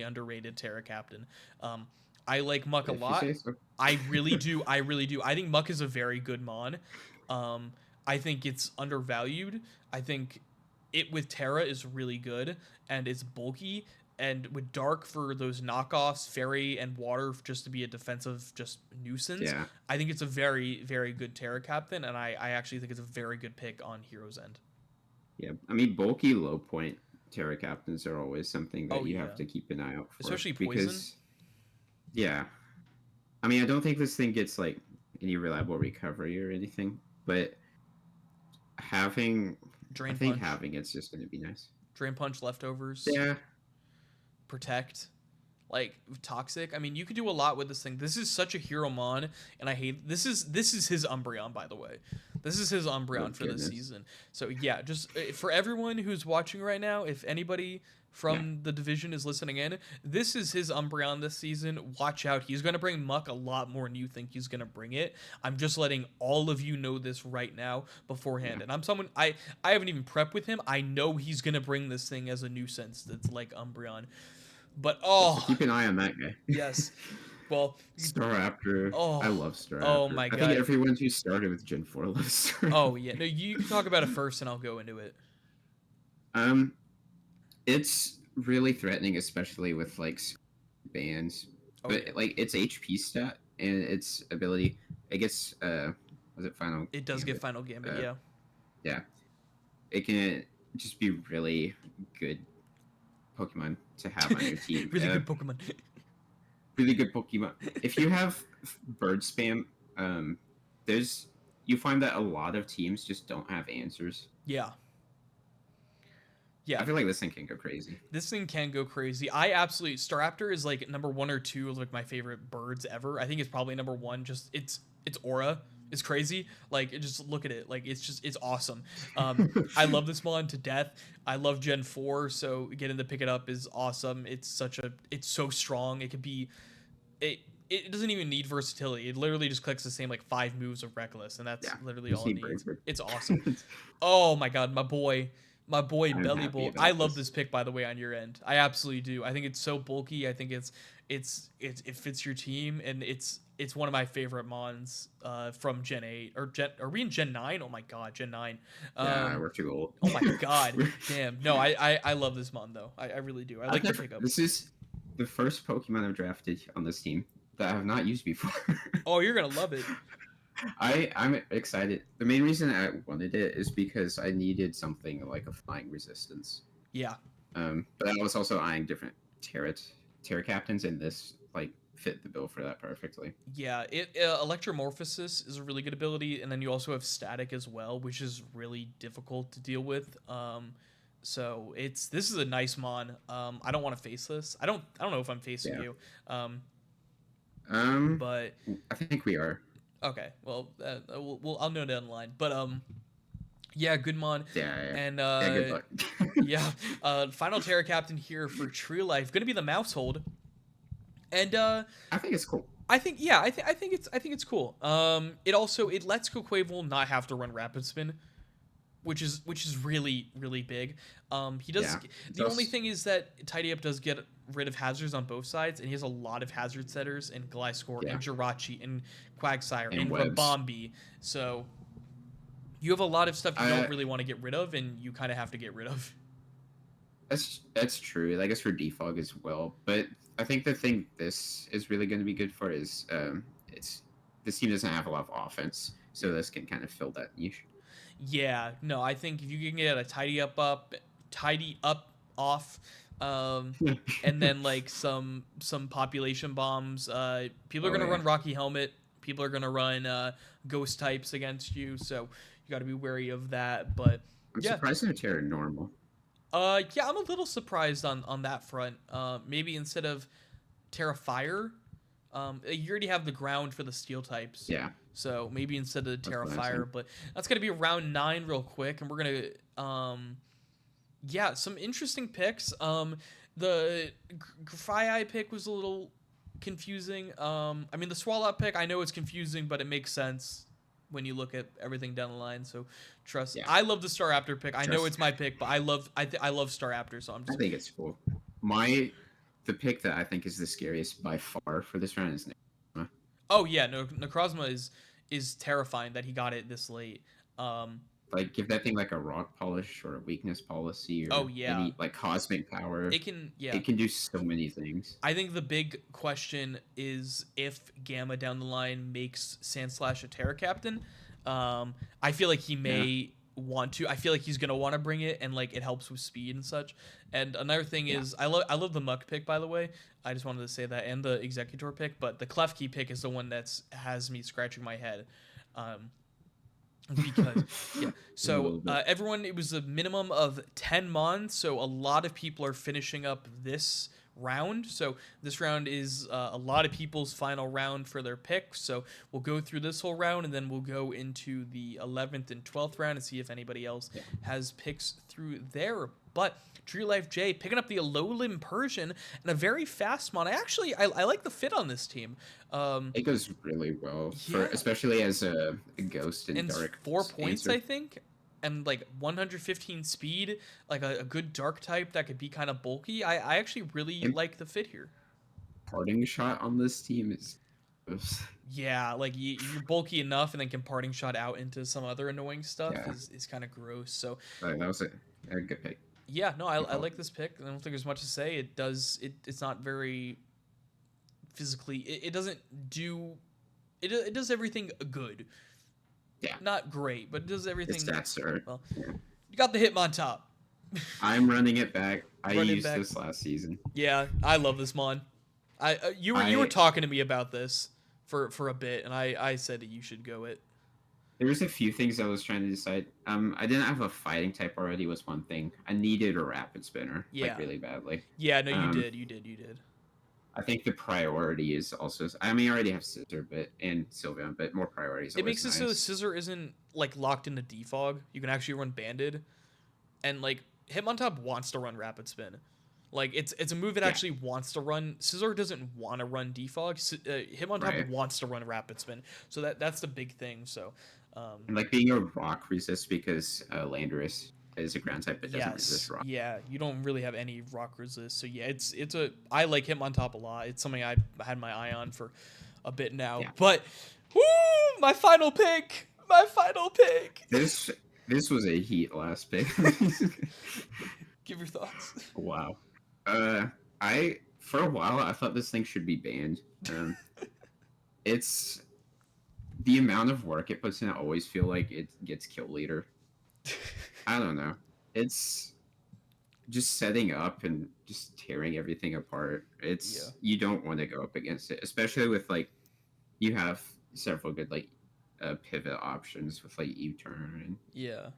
underrated Terra captain. I like Muck a If you lot. say so. I really do. I really do. I think Muck is a very good mon. I think it's undervalued. I think it with Terra is really good and it's bulky, and with Dark for those knockoffs, Fairy and Water just to be a defensive just nuisance. Yeah, I think it's a very good Terra captain, and I actually think it's a very good pick on Hero's End. yeah. I mean, bulky low point Terra captains are always something Oh that you have yeah, to keep an eye out for especially Poison, because yeah. I mean, I don't think this thing gets like any reliable recovery or anything, but having I Drain think Punch, having it's just going to be nice. Drain Punch leftovers, Yeah, Protect. Like Toxic. I mean, you could do a lot with this thing. This is such a hero mon, and I hate this is his Umbreon, by the way. This is his oh Umbreon for this goodness. season. So yeah, just for everyone who's watching right now, if anybody Yeah. from the division is listening in, this is his Umbreon this season. Watch out. He's going to bring Muck a lot more than you think he's going to bring it. I'm just letting all of you know this right now beforehand. Yeah. And I'm someone I haven't even prepped with him. I know he's going to bring this thing as a nuisance that's like Umbreon. But So oh, keep an eye on that guy. yes. Well, Staraptor. I oh, love oh Staraptor. my I think god. everyone who started with Gen 4 loves Oh Staraptor. yeah. No, you can talk about it first, and I'll go into it. Um, it's really threatening, especially with like bands. Oh But yeah. like its HP stat and its ability, it gets was it final It does get gambit? Final Gambit. Uh, Yeah. yeah, it can just be really good Pokemon to have on your team. Really good Pokemon. Really good Pokemon. If you have bird spam. Um, there's you find that a lot of teams just don't have answers. Yeah. I Yeah. feel like this thing can go crazy. This thing can go crazy. I absolutely Staraptor is like number one or two of like my favorite birds ever. I think it's probably number one. Just its aura is crazy. Like just look at it. Like it's awesome. I love this mon to death. I love Gen 4, so getting to pick it up is awesome. It's so strong. It could be it it doesn't even need versatility. It literally just clicks the same like five moves of Reckless, and that's Yeah, literally you all it see bird. needs. It's awesome. Oh my god, my boy I'm Belly happy Bowl. I about love this. this pick by the way on your end. I absolutely do. I think it's so bulky. I think it fits your team, and it's one of my favorite mons from Gen 8 or Gen. Are we in Gen 9? Oh my god, Gen 9. Yeah, Um, we're too old. oh my god, damn. No, I love this mon though. I really do. I like the pickup. This is the first Pokemon I've drafted on this team that I have not used before. Oh, you're gonna love it. I'm excited. The main reason I wanted it is because I needed something like a flying resistance. Yeah. But I was also eyeing different Terra captains, and this like fit the bill for that perfectly. Yeah, it electromorphosis is a really good ability, and then you also have static as well, which is really difficult to deal with. So this is a nice mon. I don't want to face this. I don't know if I'm facing Yeah. you. Um, Um, but I think we are. okay, well, I'll know down the line. But yeah, good mon, Yeah, yeah. and Yeah, good luck. yeah, final Terra Captain here for True Life, gonna be the Mousehold, and I think it's cool. I think it's cool. It lets Koquavel not have to run Rapid Spin, which is really big. He does Yeah. It's the only also, thing is that Tidy Up does get rid of hazards on both sides, and he has a lot of hazard setters in Gliscor yeah, and Jirachi and Quagsire and and webs. Rabombi. So you have a lot of stuff you Uh, don't really want to get rid of, and you kind of have to get rid of. that's true. I guess for defog as well. But I think the thing this is really going to be good for is it's this team doesn't have a lot of offense, so this can kind of fill that niche. Yeah, no, I think if you can get a tidy up off, um, and then like some population bombs. People are Oh gonna yeah, run Rocky Helmet. People are gonna run ghost types against you, so you got to be wary of that. But I'm yeah, surprised they're Terra normal. yeah, I'm a little surprised on that front. Maybe instead of Terra Fire, you already have the ground for the steel types. Yeah, So maybe instead of the that's Terra what I'm Fire, saying. but that's gonna be round 9 real quick, and we're gonna yeah, some interesting picks. The Grafai pick was a little confusing. I mean the Swallow pick, I know it's confusing, but it makes sense when you look at everything down the line. So trust. Yeah, I love the Staraptor pick. I know just it's my pick, but I love Staraptor, so I'm I just think it's cool. The pick that I think is the scariest by far for this round is Necrozma. oh yeah, no, Necrozma is terrifying that he got it this late. Um, Like give that thing like a rock polish or a weakness policy oh or yeah, any like cosmic power. it can. Yeah, It can do so many things. I think the big question is if Gamma down the line makes Sandslash a Terra Captain. I feel like he Yeah, may want to. I feel like he's gonna want to bring it, and like it helps with speed and such. And another thing yeah. is, I love the Muck pick by the way. I just wanted to say that, and the Executor pick, but the Klefki pick is the one that's has me scratching my head. Um, because yeah, A so little bit. everyone, it was a minimum of 10 mons, so a lot of people are finishing up this round. So this round is a lot of people's final round for their picks, so we'll go through this whole round, and then we'll go into the 11th and 12th round and see if anybody else Yeah. has picks through there. But True Life J picking up the Alolan Persian and a very fast mon. I like the fit on this team. Um, It goes really well for yeah, especially as a ghost and and dark 4 points, answer. I think, and like 115 speed, like a good dark type that could be kind of bulky. I actually really And like the fit here. parting shot on this team is Yeah, like you're bulky enough, and then can parting shot out into some other annoying stuff yeah. is kind of gross. So That was a good pick. yeah, no, Good I call. like this pick. I don't think there's much to say. It's not very physically. It doesn't do. It does everything good. Yeah, Not great, but it does its everything. stats are. Well, Yeah. you got the Hitmontop. I'm running it back. I Running used back. this last season. Yeah, I love this mon. You were I talking to me about this for a bit, and I said that you should go it. There was a few things I was trying to decide. I didn't have a fighting type already was one thing. I needed a rapid spinner like Yeah, really badly. yeah. No, you Um, did, you did. I think the priority is also. I mean, I already have Scissor, but and Sylveon, but more priority is It always makes it so the nice. scissor isn't like locked into defog. You can actually run banded, and like Hitmontop wants to run rapid spin. Like it's a move that Yeah, actually wants to run. Scissor doesn't want to run defog. Hitmontop right. wants to run rapid spin. So that's the big thing. So, And like being a rock resist because Landorus is a ground type but doesn't resist yes, rock. yeah, you don't really have any rock resist. So yeah, it's a I like Hitmontop a lot. It's something I had my eye on for a bit now. Yeah. But woo, my final pick. My final pick. This was a heat last pick. Give your thoughts. Wow. I for a while I thought this thing should be banned. It's the amount of work it puts in. I always feel like it gets kill leader. I don't know. It's just setting up and just tearing everything apart. Yeah. It's you don't want to go up against it, especially with like you have several good like pivot options with like U-turn and Yeah.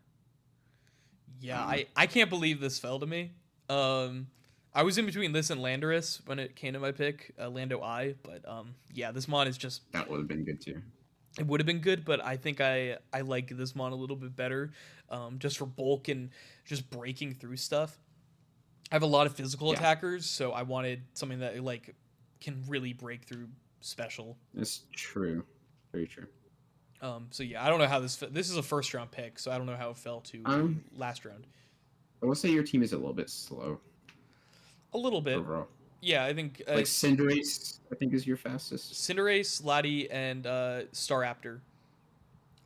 Yeah, um I can't believe this fell to me. Um I was in between this and Landorus when it came to my pick, Lando I, but yeah, this mon is just that would have been good too. it would have been good, but I think I like this mon a little bit better, just for bulk and just breaking through stuff. I have a lot of physical Yeah, attackers, so I wanted something that like can really break through special. that's true. Very true. So yeah, I don't know how this is a first round pick, so I don't know how it fell to Um, last round. I will say your team is a little bit slow A little bit, overall. yeah. I think Like Cinderace, I think is your fastest. Cinderace, Laddie, and Staraptor.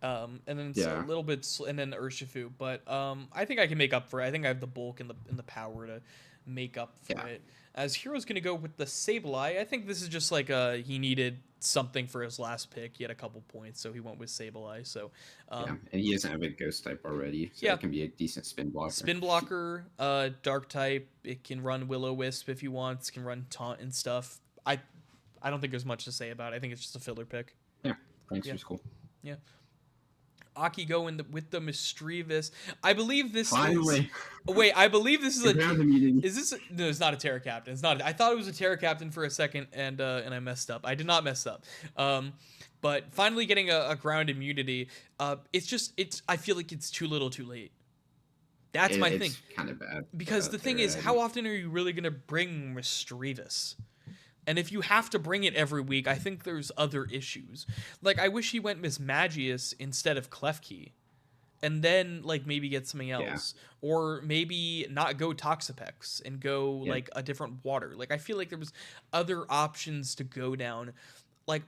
And then a Yeah, little bit, and then Urshifu. But I think I can make up for it. I think I have the bulk and the power to make up for yeah, it. As Hero's gonna go with the Sableye. I think this is just like he needed something for his last pick. He had a couple points, so he went with Sableye. So yeah. um, And he doesn't have a ghost type already, so yeah, it can be a decent spin blocker. spin blocker, dark type. It can run Will O Wisp if he wants. Can run taunt and stuff. I don't think there's much to say about it. I think it's just a filler pick. Yeah, thanks Yeah, for school. yeah. Aki go with the Mischievous. I believe this is. Finally, Oh, wait, I believe this is the a. ground immunity. Is this? No, it's not a Terra Captain. It's not. I thought it was a Terra Captain for a second, and I messed up. I did not mess up. But finally getting a ground immunity. It's just it's. I feel like it's too little, too late. That's my thing. It's kind of bad. Because the thing is, how often are you really gonna bring Mischievous? And if you have to bring it every week, I think there's other issues. Like I wish he went Miss Magius instead of Klefki, and then like maybe get something Yeah, else, or maybe not go Toxapex and go yeah. like a different water. Like I feel like there was other options to go down. Like,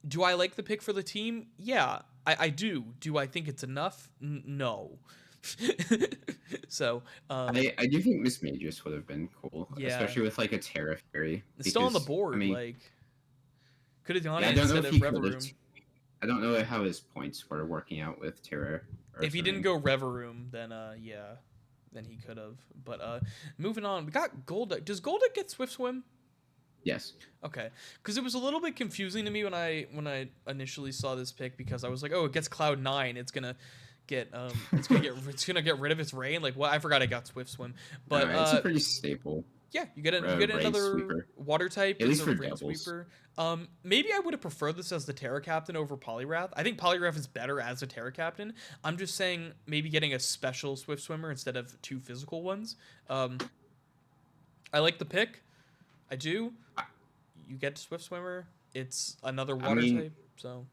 do I like the pick for the team? Yeah, I do. Do I think it's enough? No. So I do think Miss Magus would have been cool, yeah, especially with like a Terra Fairy. it's still on the Because I board. mean, Like could have done yeah, I it don't know instead if of he could have. Reverum. I don't know how his points were working out with Terra If he didn't Ursaring. go Reverum, then yeah, then he could have. But moving on, we got Golduck. Does Golduck get Swift Swim? Yes. Okay, because it was a little bit confusing to me when I initially saw this pick because I was like, oh, it gets Cloud 9. It's gonna get rid of its rain. Like what? I forgot I got Swift Swim, but It's a pretty staple yeah, you get rain another sweeper, water type at as least a for rain doubles. sweeper. Maybe I would have preferred this as the Terra Captain over Poliwrath. I think Poliwrath is better as a Terra Captain. I'm just saying maybe getting a special Swift Swimmer instead of two physical ones. I like the pick. I do. I, You get Swift Swimmer. It's another I water mean, type, so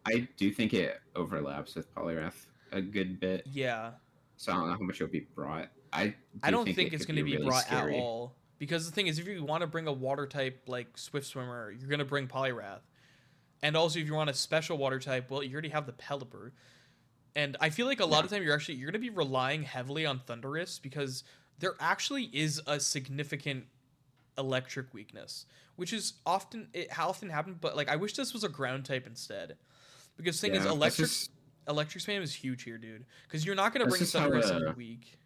I do think it overlaps with Poliwrath a good bit, yeah. so I don't know how much it'll be brought. I I do don't think think it it's could going be to be really brought at scary. all. Because the thing is, if you want to bring a water type like Swift Swimmer, you're going to bring Poliwrath. And also, if you want a special water type, well, you already have the Pelipper. And I feel like a lot Yeah, of time you're going to be relying heavily on Thundurus because there actually is a significant electric weakness, which is often happens. But like, I wish this was a ground type instead. Because the thing is, yeah. electric spam is huge here, dude. Because you're not going to That's bring just how Thundurus every week.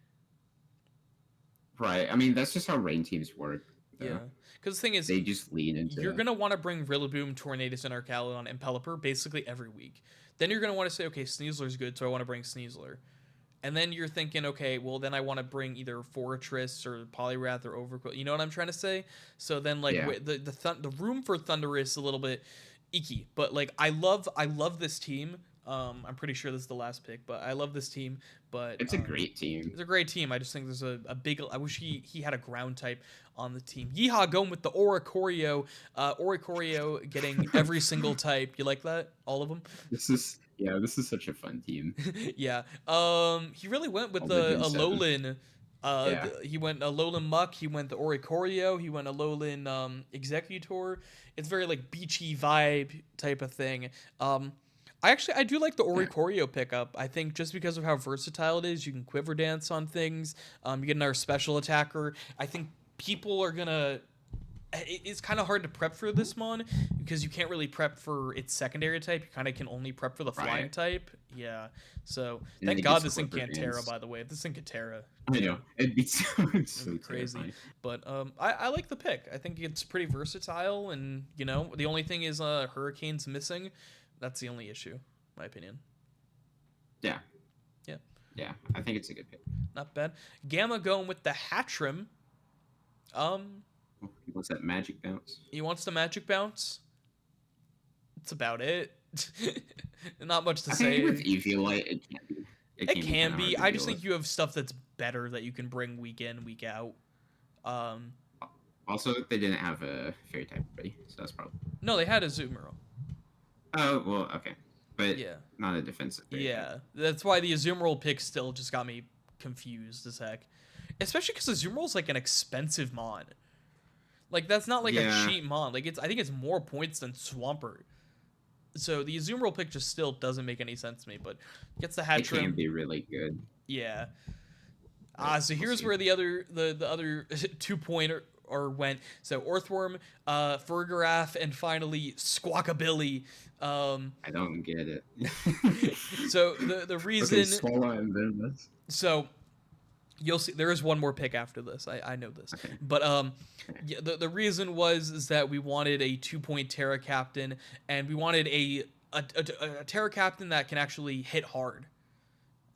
right. I mean, that's just how rain teams work. Yeah, So because the thing is, they just lean into you're that. gonna want to bring Rillaboom, Tornadus, and Arcalon and Pelipper basically every week. Then you're gonna want to say, okay, Sneasler's good, so I want to bring Sneasler. And then you're thinking, okay, well then I want to bring either Fortress or Poliwrath or Overqwil. You know what I'm trying to say? So then like Yeah, the room for Thunder is a little bit icky, but like I love this team. I'm pretty sure this is the last pick, but I love this team. But it's a great team. it's a great team. I just think there's a big. I wish he had a ground type on the team. Yeehaw, going with the Oricorio. Oricorio getting every single type. You like that? All of them? This is such a fun team. Yeah. He really went with All the the Gen 7. Alolan. Yeah, He went Alolan Muck. He went the Oricorio. He went Alolan Executor. It's very like beachy vibe type of thing. I do like the yeah. Oricorio pickup. I think just because of how versatile it is, you can Quiver Dance on things. You get another special attacker. I think people are gonna it's kind of hard to prep for this mon because you can't really prep for its secondary type. You kind of can only prep for the flying Right. type. Yeah. So And then thank it God gets this thing Clipper can't Terra. Dance. By the way, if this thing could Terra, I know. It's it'd be so crazy. terrifying. But I like the pick. I think it's pretty versatile, and the only thing is Hurricane's missing. That's the only issue, in my opinion. Yeah, Yeah, yeah. I think it's a good pick. not bad. Gamma going with the Hatchrim. Um, Oh, he wants that magic bounce. he wants the magic bounce. That's about it. Not much to I think with say. Eviolite, it can be. It It can be kind can of hard be. to I deal just think with. you have stuff that's better that you can bring week in, week out. Um, Also, they didn't have a fairy type ready, so that's probably. no, they had a Azumarill. Oh well, okay, but Yeah, not a defensive fairy type. yeah. That's why the Azumarill pick still just got me confused as heck. Especially because Azumarill like an expensive mon. Like that's not like a Yeah, cheap mon. Like I think it's more points than Swampert. So the Azumarill pick just still doesn't make any sense to me. But gets the it can Hatchrim. be really good, Yeah. but So we'll here's see. where the other 2 pointer or went. So Earthworm, Fergaraf, and finally Squawkabilly. Um, I don't get it. so the Okay, reason swallow and then this. so you'll see there is one more pick after this. I know this, Okay. but Okay. yeah, the reason was is that we wanted a 2 point Terra Captain, and we wanted a Terra Captain that can actually hit hard.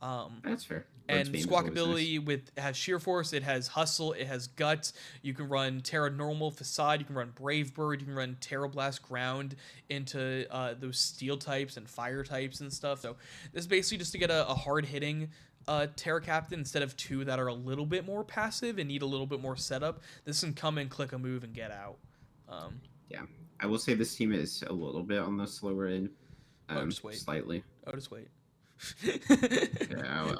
Um, That's fair. Bird's and beam is always nice. Squawkabilly with has sheer force, it has hustle, it has guts. You can run Terra Normal Facade, you can run Brave Bird, you can run Terra Blast Ground into those steel types and fire types and stuff. So this is basically just to get a hard hitting Terra Captain instead of two that are a little bit more passive and need a little bit more setup. This can come in, click a move, and get out. Um, Yeah, I will say this team is a little bit on the slower end, just wait. slightly. Just wait. Yeah,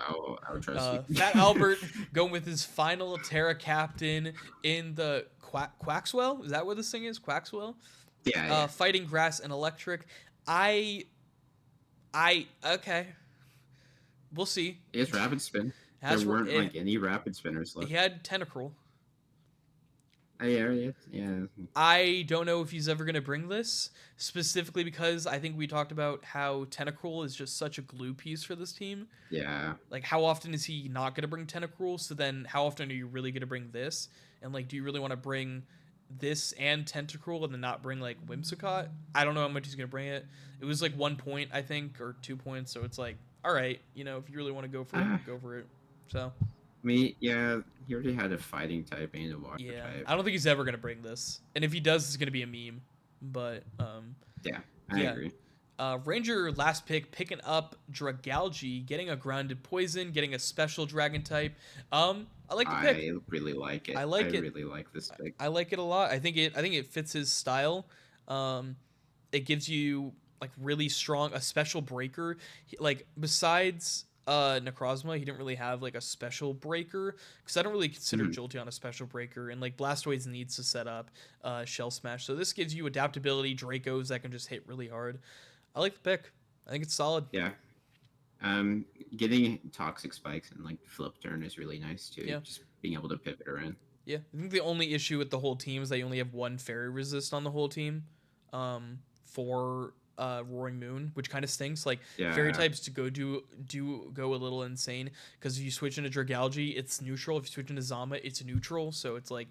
I'll trust you. Fat Albert going with his final Terra Captain in the Quaxwell. Is that what this thing is? Quaxwell. Yeah. Fighting Grass and Electric. I okay. We'll see. He has rapid spin. Has There weren't it, like any rapid spinners left. he had Tentacruel. Yeah. I don't know if he's ever going to bring this, specifically because I think we talked about how Tentacruel is just such a glue piece for this team. Yeah. Like, how often is he not going to bring Tentacruel? So then, how often are you really going to bring this? And, like, do you really want to bring this and Tentacruel and then not bring, like, Whimsicott? I don't know how much he's going to bring it. It was, like, 1 point, I think, or 2 points. So it's like, all right, if you really want to go for it, go for it. So, Yeah, he already had a fighting type and a water yeah. type. I don't think he's ever going to bring this. And if he does, it's going to be a meme. But, Yeah, I yeah. agree. Ranger last pick picking up Dragalge, getting a grounded poison, getting a special dragon type. I like the pick. I really like it. I like it. really like this pick. I like it a lot. I think it fits his style. It gives you like really strong a special breaker. Like besides Necrozma, he didn't really have like a special breaker because I don't really consider Jolteon a special breaker, and like Blastoise needs to set up Shell Smash. So this gives you adaptability, Dracos that can just hit really hard. I like the pick. I think it's solid. Yeah. Getting toxic spikes and like flip turn is really nice too. Yeah. Just being able to pivot around. Yeah, I think the only issue with the whole team is that you only have one fairy resist on the whole team, for Roaring Moon, which kind of stinks. Like fairy Yeah. types to go a little insane because if you switch into Dragalge, it's neutral. If you switch into Zama, it's neutral. So it's like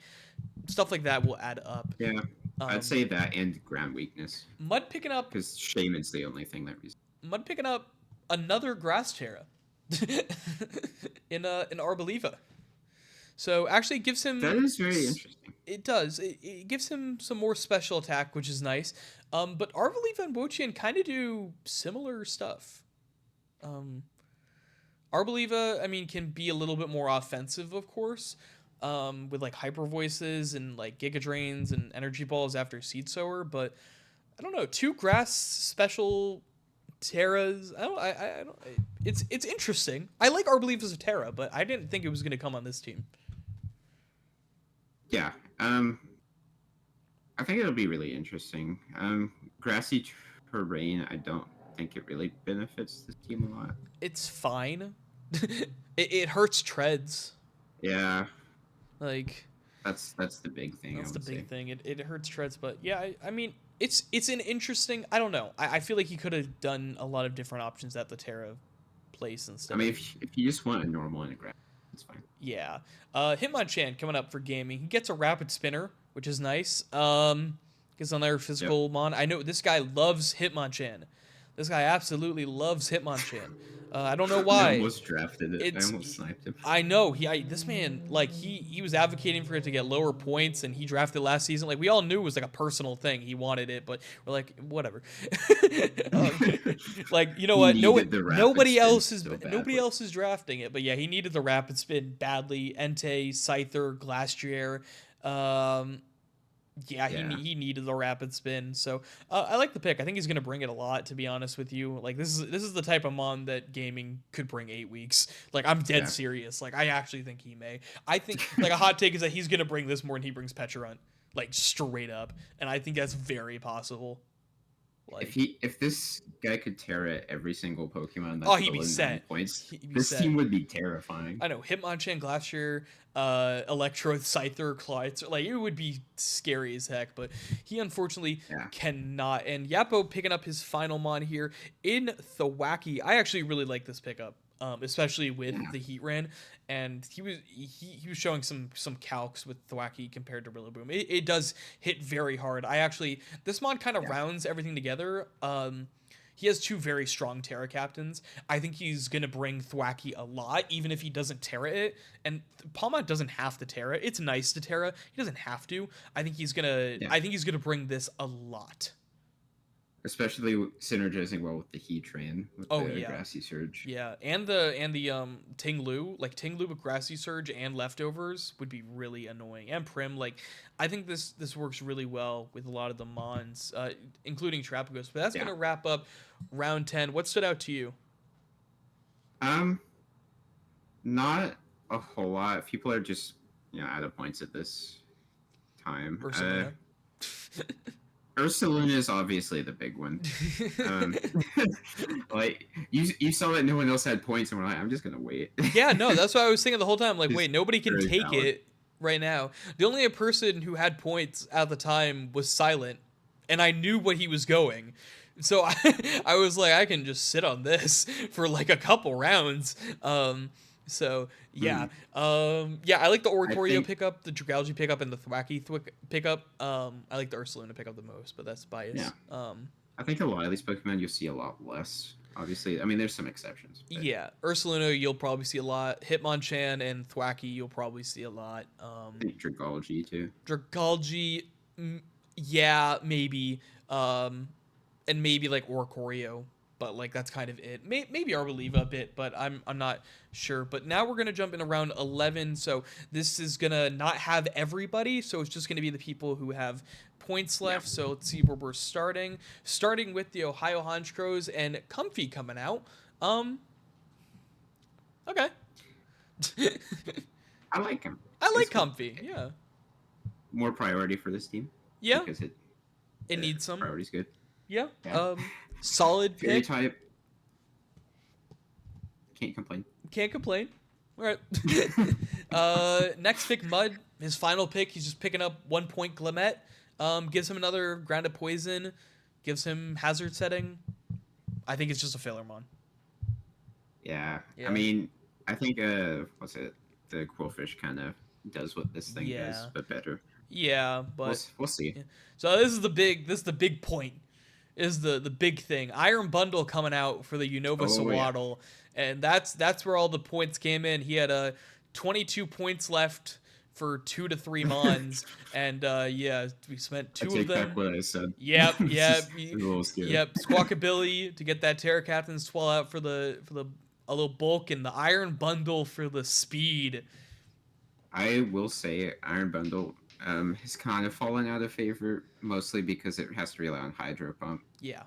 stuff like that will add up. Yeah, I'd Um, say that and ground weakness, Mud picking up because Shaman's the only thing that. Mud picking up another grass Terra in Arboliva. So actually gives That him is very interesting. it does. It gives him some more special attack, which is nice. But Arboliva and Wochian kind of do similar stuff. Um, Arboliva, I mean, can be a little bit more offensive, of course, with like hyper voices and like Giga Drains and energy balls after Seed Sower. But I don't know, two grass special Terras. I don't. It's interesting. I like Arboliva as a Terra, but I didn't think it was going to come on this team. Yeah. I think it'll be really interesting. Grassy terrain, I don't think it really benefits this team a lot. It's fine. It hurts treads. Yeah, Like that's the big thing, I that's the would say. big thing. It hurts treads, but yeah, I mean it's an interesting. I don't know. I feel like he could have done a lot of different options at the Terra place I instead mean, of if you just want a normal and a grass, it's fine. yeah. Hitmonchan coming up for gaming. He gets a rapid spinner, which is nice. Gets another Yep. physical mon. I know this guy loves Hitmonchan. This guy absolutely loves Hitmonchan. I don't know I why. almost drafted it. I It's almost sniped him. I know this man like he was advocating for it to get lower points and he drafted last season. Like we all knew it was like a personal thing. He wanted it, but we're like whatever. um, like you know He what? No, needed the rapid spin so nobody badly. else is drafting it. But yeah, he needed the rapid spin badly. Entei, Scyther, Glastrier. Um, yeah, Yeah, he needed the rapid spin. So I like the pick. I think he's gonna bring it a lot. To be honest with you, like this is the type of mon that gaming could bring 8 weeks. Like I'm dead yeah. serious. Like I actually think he may. I think like a hot take is that he's gonna bring this more than he brings Pecharunt. Like straight up, and I think that's very possible. Like If this guy could tear at every single Pokemon oh, that's he'd be below 9 set. points, He'd be this set. team would be terrifying. I know Hitmonchan, Glacier, Electro, Scyther, Clyde. Like it would be scary as heck, but he unfortunately Yeah, cannot. And Yapo picking up his final mon here in Thwacky. I actually really like this pickup, especially with yeah, the Heatran. And he was showing some calcs with Thwacky compared to Rillaboom. It does hit very hard. I actually this mon kind of yeah. rounds everything together. He has two very strong Terra captains. I think he's gonna bring Thwacky a lot, even if he doesn't Terra it. And Palmont doesn't have to Terra. It's nice to Terra. He doesn't have to. Yeah. I think he's gonna bring this a lot. Especially synergizing well with the Heatran with Oh the yeah. Grassy Surge. Yeah, and the Ting Lu, like Ting Lu with Grassy Surge and leftovers would be really annoying. And Prim, like I think this works really well with a lot of the Mons, including Trapagos. But that's Yeah. gonna wrap up round 10. What stood out to you? Um, not a whole lot. People are just out of points at this time. Ursaluna. Ursaluna is obviously the big one. Um, like you saw that no one else had points, and we're like, I'm just gonna wait. Yeah, no, that's what I was thinking the whole time. Like, It's wait, nobody can very take valid. it right now. The only person who had points at the time was Silent, and I knew what he was going. So I was like, I can just sit on this for like a couple rounds. So yeah, Mhm. yeah, I like the I Oricorio think pickup, the Dragalge pickup, and the Thwacky pickup. I like the Ursaluna pickup the most, but that's bias. yeah. I think a lot of these Pokemon you'll see a lot less. Obviously, I mean there's some exceptions, but Yeah, Ursaluna you'll probably see a lot. Hitmonchan and Thwacky you'll probably see a lot. I think Dragalge too. Dragalge, yeah, maybe. And maybe like Oricorio, but like that's kind of it. Maybe Arboliva a bit, but I'm not sure. But now we're gonna jump in around 11, so this is gonna not have everybody, so it's just gonna be the people who have points Yeah. left. So let's see where we're starting. Starting with the Ohio Honchcrows and Comfy coming out. Okay. I like him. I like It's good. Comfy. Yeah. More priority for this team Yeah. because It needs some. priority's good. Yeah. Yeah. Solid Fairy pick. type. Can't complain. Can't complain. All right. Next pick, Mud. His final pick. He's just picking up 1 point Glimmet. Gives him another grounded poison. Gives him hazard setting. I think it's just a filler mon. Yeah. Yeah. I mean, I think what's it? The Quillfish kind of does what this thing does, Yeah. but better. Yeah, but We'll see. yeah. So this is the big point. Is the big thing. Iron Bundle coming out for the Unova Oh yeah, Sawaddle, and that's where all the points came in. He had 22 points left for 2 to 3 mons, and yeah, we spent I two of take back them. what I said. Yep, This yep, is a little scary. yep. Squawkabilly to get that Terra Captain swell out for the a little bulk, and the Iron Bundle for the speed. I will say Iron Bundle has kind of fallen out of favor, mostly because it has to rely on Hydro Pump. Yeah.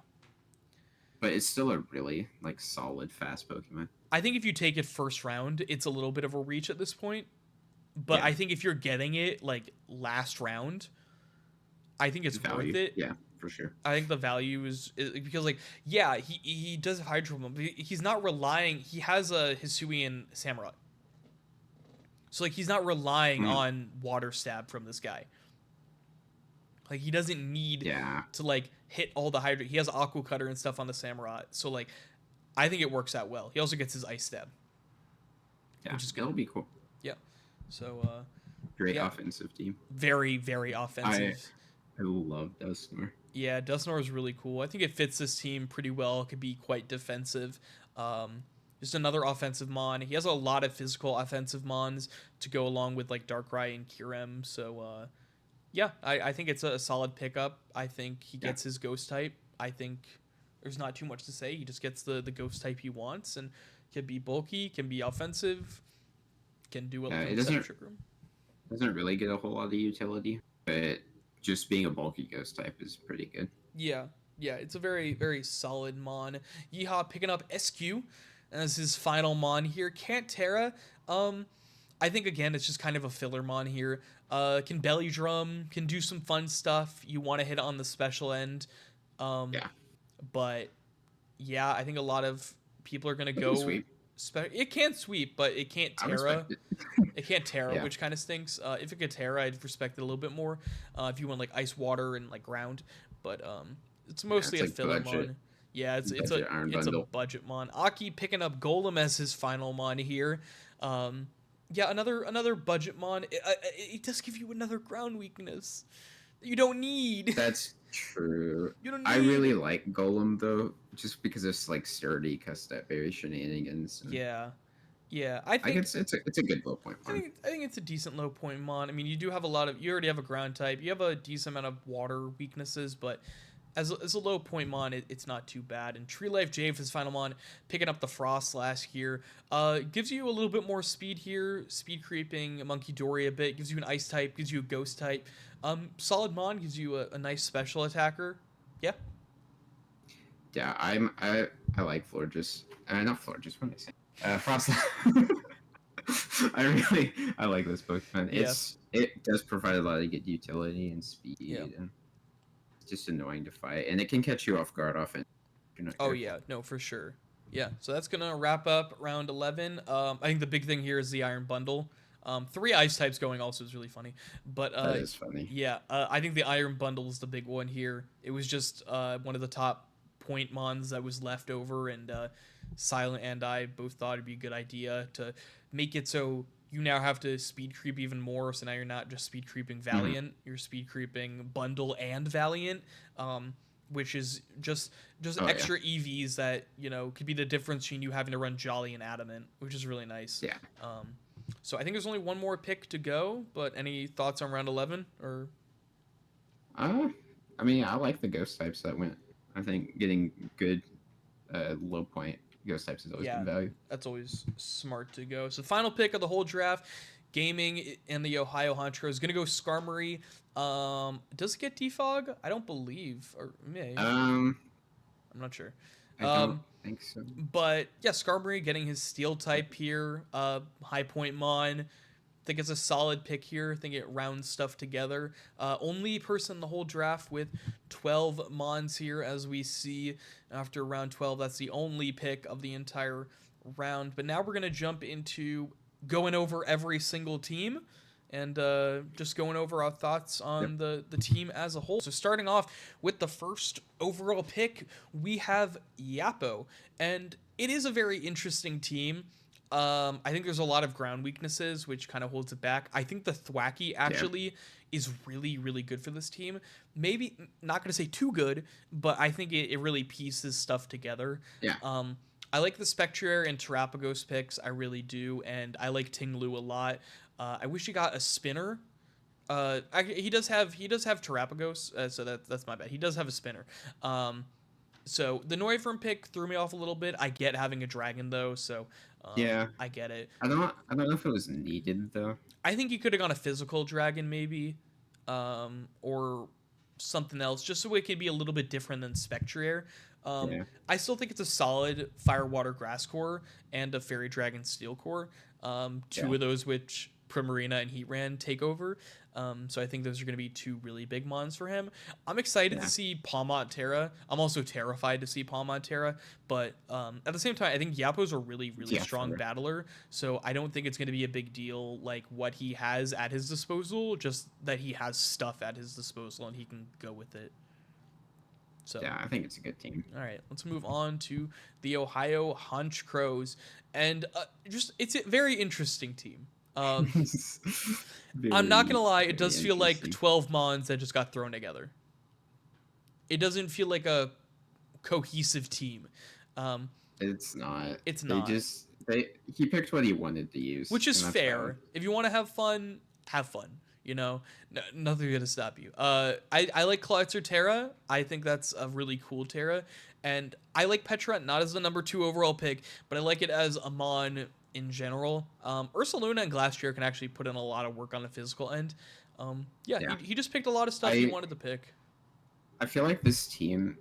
But it's still a really like solid fast Pokemon. I think if you take it first round, it's a little bit of a reach at this point. But Yeah, I think if you're getting it like last round, I think it's worth value. it. Yeah, for sure. I think the value is because like yeah, he does have Hydro Pump, but he's not relying. He has a Hisuian Samurai, so like he's not relying Mm, on Water Stab from this guy. Like he doesn't need yeah, to like hit all the Hydro. He has Aqua Cutter and stuff on the Samurai, so like I think it works out well. He also gets his Ice Stab, yeah, which is good. it'll be cool. Yeah. So Great yeah, offensive team. very very I offensive. I love Dusknoir. Yeah, Dusknoir is really cool. I think it fits this team pretty well. It could be quite defensive. Just another offensive mon. He has a lot of physical offensive mons to go along with like Darkrai and Kyurem. So yeah, I think it's a solid pickup. I think he Yeah, gets his ghost type. I think there's not too much to say. He just gets the ghost type he wants and can be bulky, can be offensive, can do what it can set up Trick Room. doesn't really get a whole lot of utility, but just being a bulky ghost type is pretty good. Yeah, yeah, it's a very, very solid mon. Yeehaw picking up SQ as his final mon here. Cantera, I think again it's just kind of a filler mon here. Can belly drum, can do some fun stuff. You want to hit on the special end, um, Yeah, but yeah, I think a lot of people are gonna it can go. sweep. It can sweep, but it can't I Terra. respect it. It can't Terra, Yeah, which kind of stinks. If it could Terra, I'd respect it a little bit more. If you want like ice, water, and like ground, but it's yeah, mostly it's a like filler mon. Yeah, budget Iron it's a Bundle. budget mon. Aki picking up Golem as his final mon here. Um, yeah, another budget mon. It does give you another ground weakness that you don't need. That's true. You don't I need. really like Golem though, just because it's like sturdy, cause that very shenanigans. And Yeah, yeah. I I think guess it's a good low point one. I think it's a decent low point mon. I mean, you do have a lot of you already have a ground type. You have a decent amount of water weaknesses, but as a low point mon, it's not too bad. And Tree Life Jave, his final mon, picking up the Frost Slash here, gives you a little bit more speed here, speed creeping Monkey Dory a bit. Gives you an Ice type, gives you a Ghost type. Solid mon gives you a nice special attacker. Yeah, Yeah, I like Florges. Not Florges. What am I saying? Frost. I like this Pokemon. yeah, It does provide a lot of good utility and yeah. speed, and it's just annoying to fight, and it can catch you off guard often if you're not Oh careful. yeah, no, for sure. Yeah, so that's gonna wrap up round 11. I think the big thing here is the Iron Bundle. Three ice types going also is really funny, but That is funny. yeah, I think the Iron Bundle is the big one here. It was just one of the top point mons that was left over, and Silent and I both thought it'd be a good idea to make it so you now have to speed creep even more. So now you're not just speed creeping Mhm. Valiant, you're speed creeping Bundle and Valiant. Which is just Oh yeah, extra EVs that could be the difference between you having to run Jolly and Adamant, which is really nice. yeah. So I think there's only one more pick to go. But any thoughts on round 11 or? Uh, I mean, I like the ghost types that went. I think getting good low point ghost types is always Yeah, good value. that's always smart to go. So final pick of the whole draft, gaming and the Ohio Hunter is gonna go Skarmory. Does it get defog? I don't believe, or may. Um, I'm not sure. I don't Um, think so. But yeah, Skarmory getting his steel type here, high point mon. I think it's a solid pick here. I think it rounds stuff together. Only person in the whole draft with 12 mons here, as we see after round 12. That's the only pick of the entire round. But now we're going to jump into going over every single team and just going over our thoughts Yep. on the team as a whole. So starting off with the first overall pick, we have Yapo. And it is a very interesting team. I think there's a lot of ground weaknesses, which kind of holds it back. I think the Thwacky Yeah. actually is really, really good for this team. Maybe not going to say too good, but I think it really pieces stuff together. Yeah. Um, I like the Spectrier and Terapagos picks. I really do. And I like Tinglu a lot. I wish he got a spinner. He does have Terapagos, so that's my bad. He does have a spinner. Um, so the Noivern pick threw me off a little bit. I get having a dragon though, so Yeah. I get it. I don't know if it was needed though. I think you could have gone a physical dragon maybe, or something else, just so it could be a little bit different than Spectrier. Yeah. I still think it's a solid Fire Water Grass core and a Fairy Dragon Steel core. Two Yeah. of those which Primarina and Heatran take over. So I think those are going to be two really big mons for him. I'm excited to Yeah. see Palmont Terra. I'm also terrified to see Palmont Terra, but at the same time, I think Yappo's a really, really Yeah. strong For battler. So I don't think it's going to be a big deal like what he has at his disposal, just that he has stuff at his disposal and he can go with it. So, yeah. I think it's a good team. all right, let's move on to the Ohio Hunch Crows, and just it's a very interesting team. I'm not gonna Very, lie, it very does feel like interesting. 12 mons that just got thrown together. It doesn't feel like a cohesive team. Um, It's not. it's They not, just they he picked what he wanted to use, which is and that's valid. fair. If you want to have fun, have fun. You know, nothing's gonna stop you. I like Cloudster Terra. I think that's a really cool Terra, and I like Petra not as the number 2 overall pick, but I like it as a mon in general. Ursaluna and Glastrier can actually put in a lot of work on the physical end. Yeah, Yeah. he just picked a lot of stuff he I wanted to pick. I feel like this team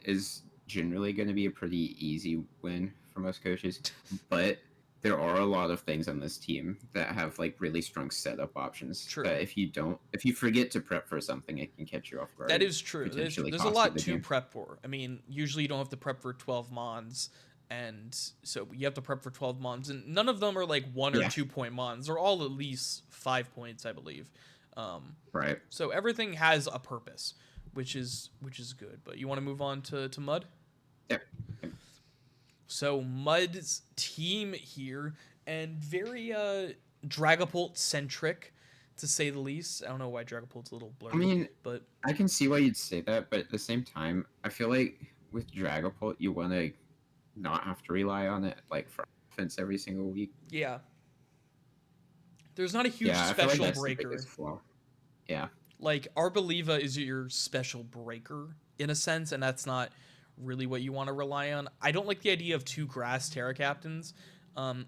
is generally going to be a pretty easy win for most coaches, but there are a lot of things on this team that have like really strong setup options True. that if you forget to prep for something, it can catch you off That guard, is true. potentially There's a cost you lot the to game. prep for. I mean, usually you don't have to prep for 12 mons, and so you have to prep for 12 mons, and none of them are like 1 or 2 point mons. They're all at least 5 points, I believe. Right. So everything has a purpose, which is good. But you want to move on to Mud? Yeah. So Mud's team here, and very Dragapult centric, to say the least. I don't know why Dragapult's a little I blurry, mean, but I can see why you'd say that, but at the same time, I feel like with Dragapult, you want to not have to rely on it like for offense every single week. yeah, there's not a huge Yeah, I feel like special that's the biggest breaker. flaw. Yeah. Like Arboliva is your special breaker in a sense, and that's not really what you want to rely on. I don't like the idea of two grass Terra captains.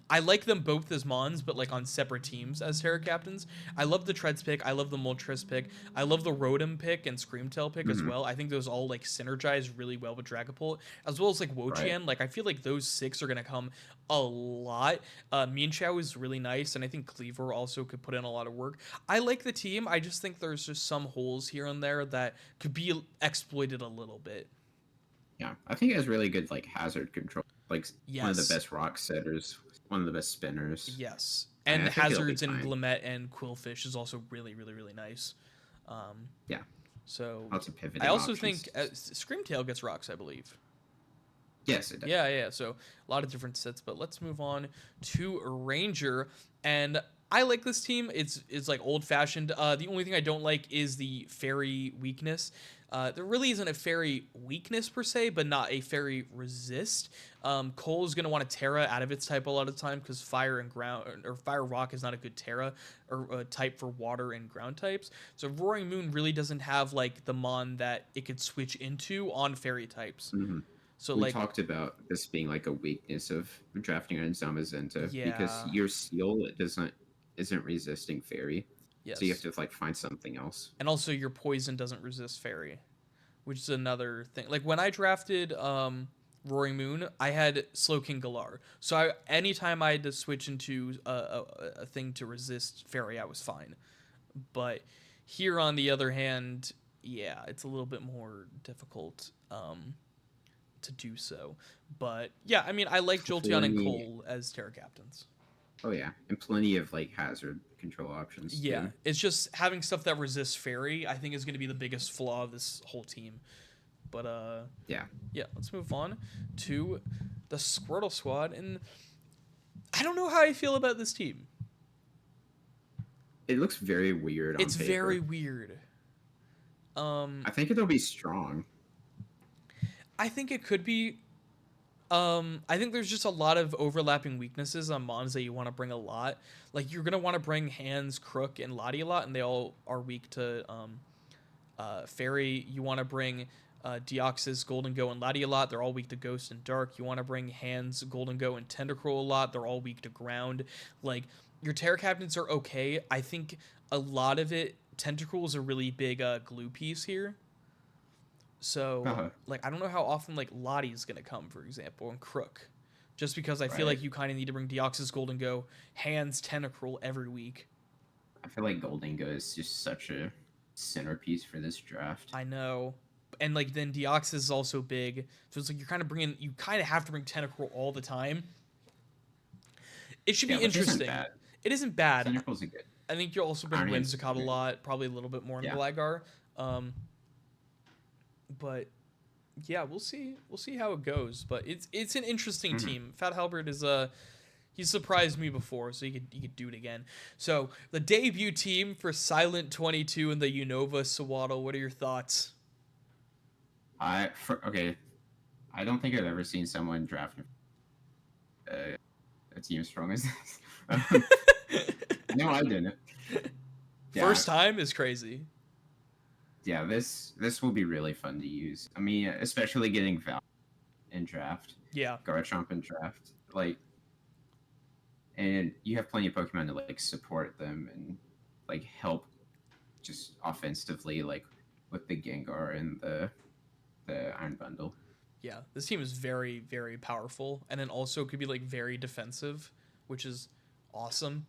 I like them both as Mons, but like on separate teams as Terra captains. I love the Treads pick. I love the Moltres pick. I love the Rotom pick and Screamtail pick as Hmm. well. I think those all like synergize really well with Dragapult, as well as like Right. Wotian. Like I feel like those 6 are gonna come a lot. Mienshao is really nice, and I think Cleaver also could put in a lot of work. I like the team. I just think there's just some holes here and there that could be exploited a little bit. Yeah, I think it has really good like hazard control. Like one of the Yes. best rock setters, one of the best spinners. Yes. And I think it'll be Hazards and fine. Glimmet and Quillfish is also really, really, really nice. Um, Yeah, so lots of I pivoting also think options. Screamtail gets rocks, I believe. Yes, it does. Yeah, yeah. So a lot of different sets, but let's move on to Ranger. And I like this team. It's like old fashioned. The only thing I don't like is the fairy weakness. There really isn't a fairy weakness per se, but not a fairy resist. Cole is gonna want to Terra out of its type a lot of the time because fire and ground or fire rock is not a good Terra or type for water and ground types. So Roaring Moon really doesn't have like the mon that it could switch into on fairy types. Hmm. So We like talked about this being like a weakness of drafting on Zamazenta because yeah, your seal isn't resisting fairy, so you have yes. to like find something else. And also your poison doesn't resist fairy, which is another thing. Like when I drafted Roaring Moon, I had Slowking Galar. So anytime I had to switch into a thing to resist fairy, I was fine. But here on the other hand, yeah, it's a little bit more difficult to do so. But yeah, I mean, I like Jolteon and Plenty. Cole as Terra captains. Oh yeah, and plenty of like hazard control options Yeah, too. it's just having stuff that resists fairy, I think is going to be the biggest flaw of this whole team. But Yeah. yeah, let's move on to the Squirtle squad. And I don't know how I feel about this team. It looks very weird on It's very paper. weird. Um, I think it'll be strong. I think it could be. I think there's just a lot of overlapping weaknesses on mons that you want to bring a lot. Like you're gonna want to bring Hands, Crook, and Lottie a lot, and they all are weak to Fairy. You want to bring Deoxys, Golden Go, and Lottie a lot. They're all weak to Ghost and Dark. You want to bring Hands, Golden Go, and Tentacruel a lot. They're all weak to Ground. Like your Terra Captains are okay. I think a lot of it. Tentacruel is a really big glue piece here. So like I don't know how often like Lottie's gonna come, for example, and Crook. Just because I feel Right. like you kind of need to bring Deoxys, Golden Go, Hands, Tentacruel every week. I feel like Golden Go is just such a centerpiece for this draft. I know. And like then Deoxys is also big. So it's like you're kind of bringing you kind of have to bring Tentacruel all the time. It should be Yeah, which isn't interesting. bad. It isn't bad. Tentacles are good. I think you'll also bring Ironian's Whimsicott a good. lot, probably a little bit more in Yeah. Gligar. Um, but yeah, we'll see. We'll see how it goes. But it's an interesting Hmm. team. Fat Halbert is a he surprised me before, so he could do it again. So the debut team for Silent 22 and the Unova Sawaddle. What are your thoughts? Okay. I don't think I've ever seen someone draft a team as strong as this. No, I didn't. Yeah, First time is crazy. yeah. This will be really fun to use. I mean, especially getting Val in draft, Yeah, Garchomp in draft, like, and you have plenty of Pokemon to like support them and like help just offensively, like with the Gengar and the Iron Bundle. yeah. This team is very very powerful, and then also could be like very defensive, which is awesome.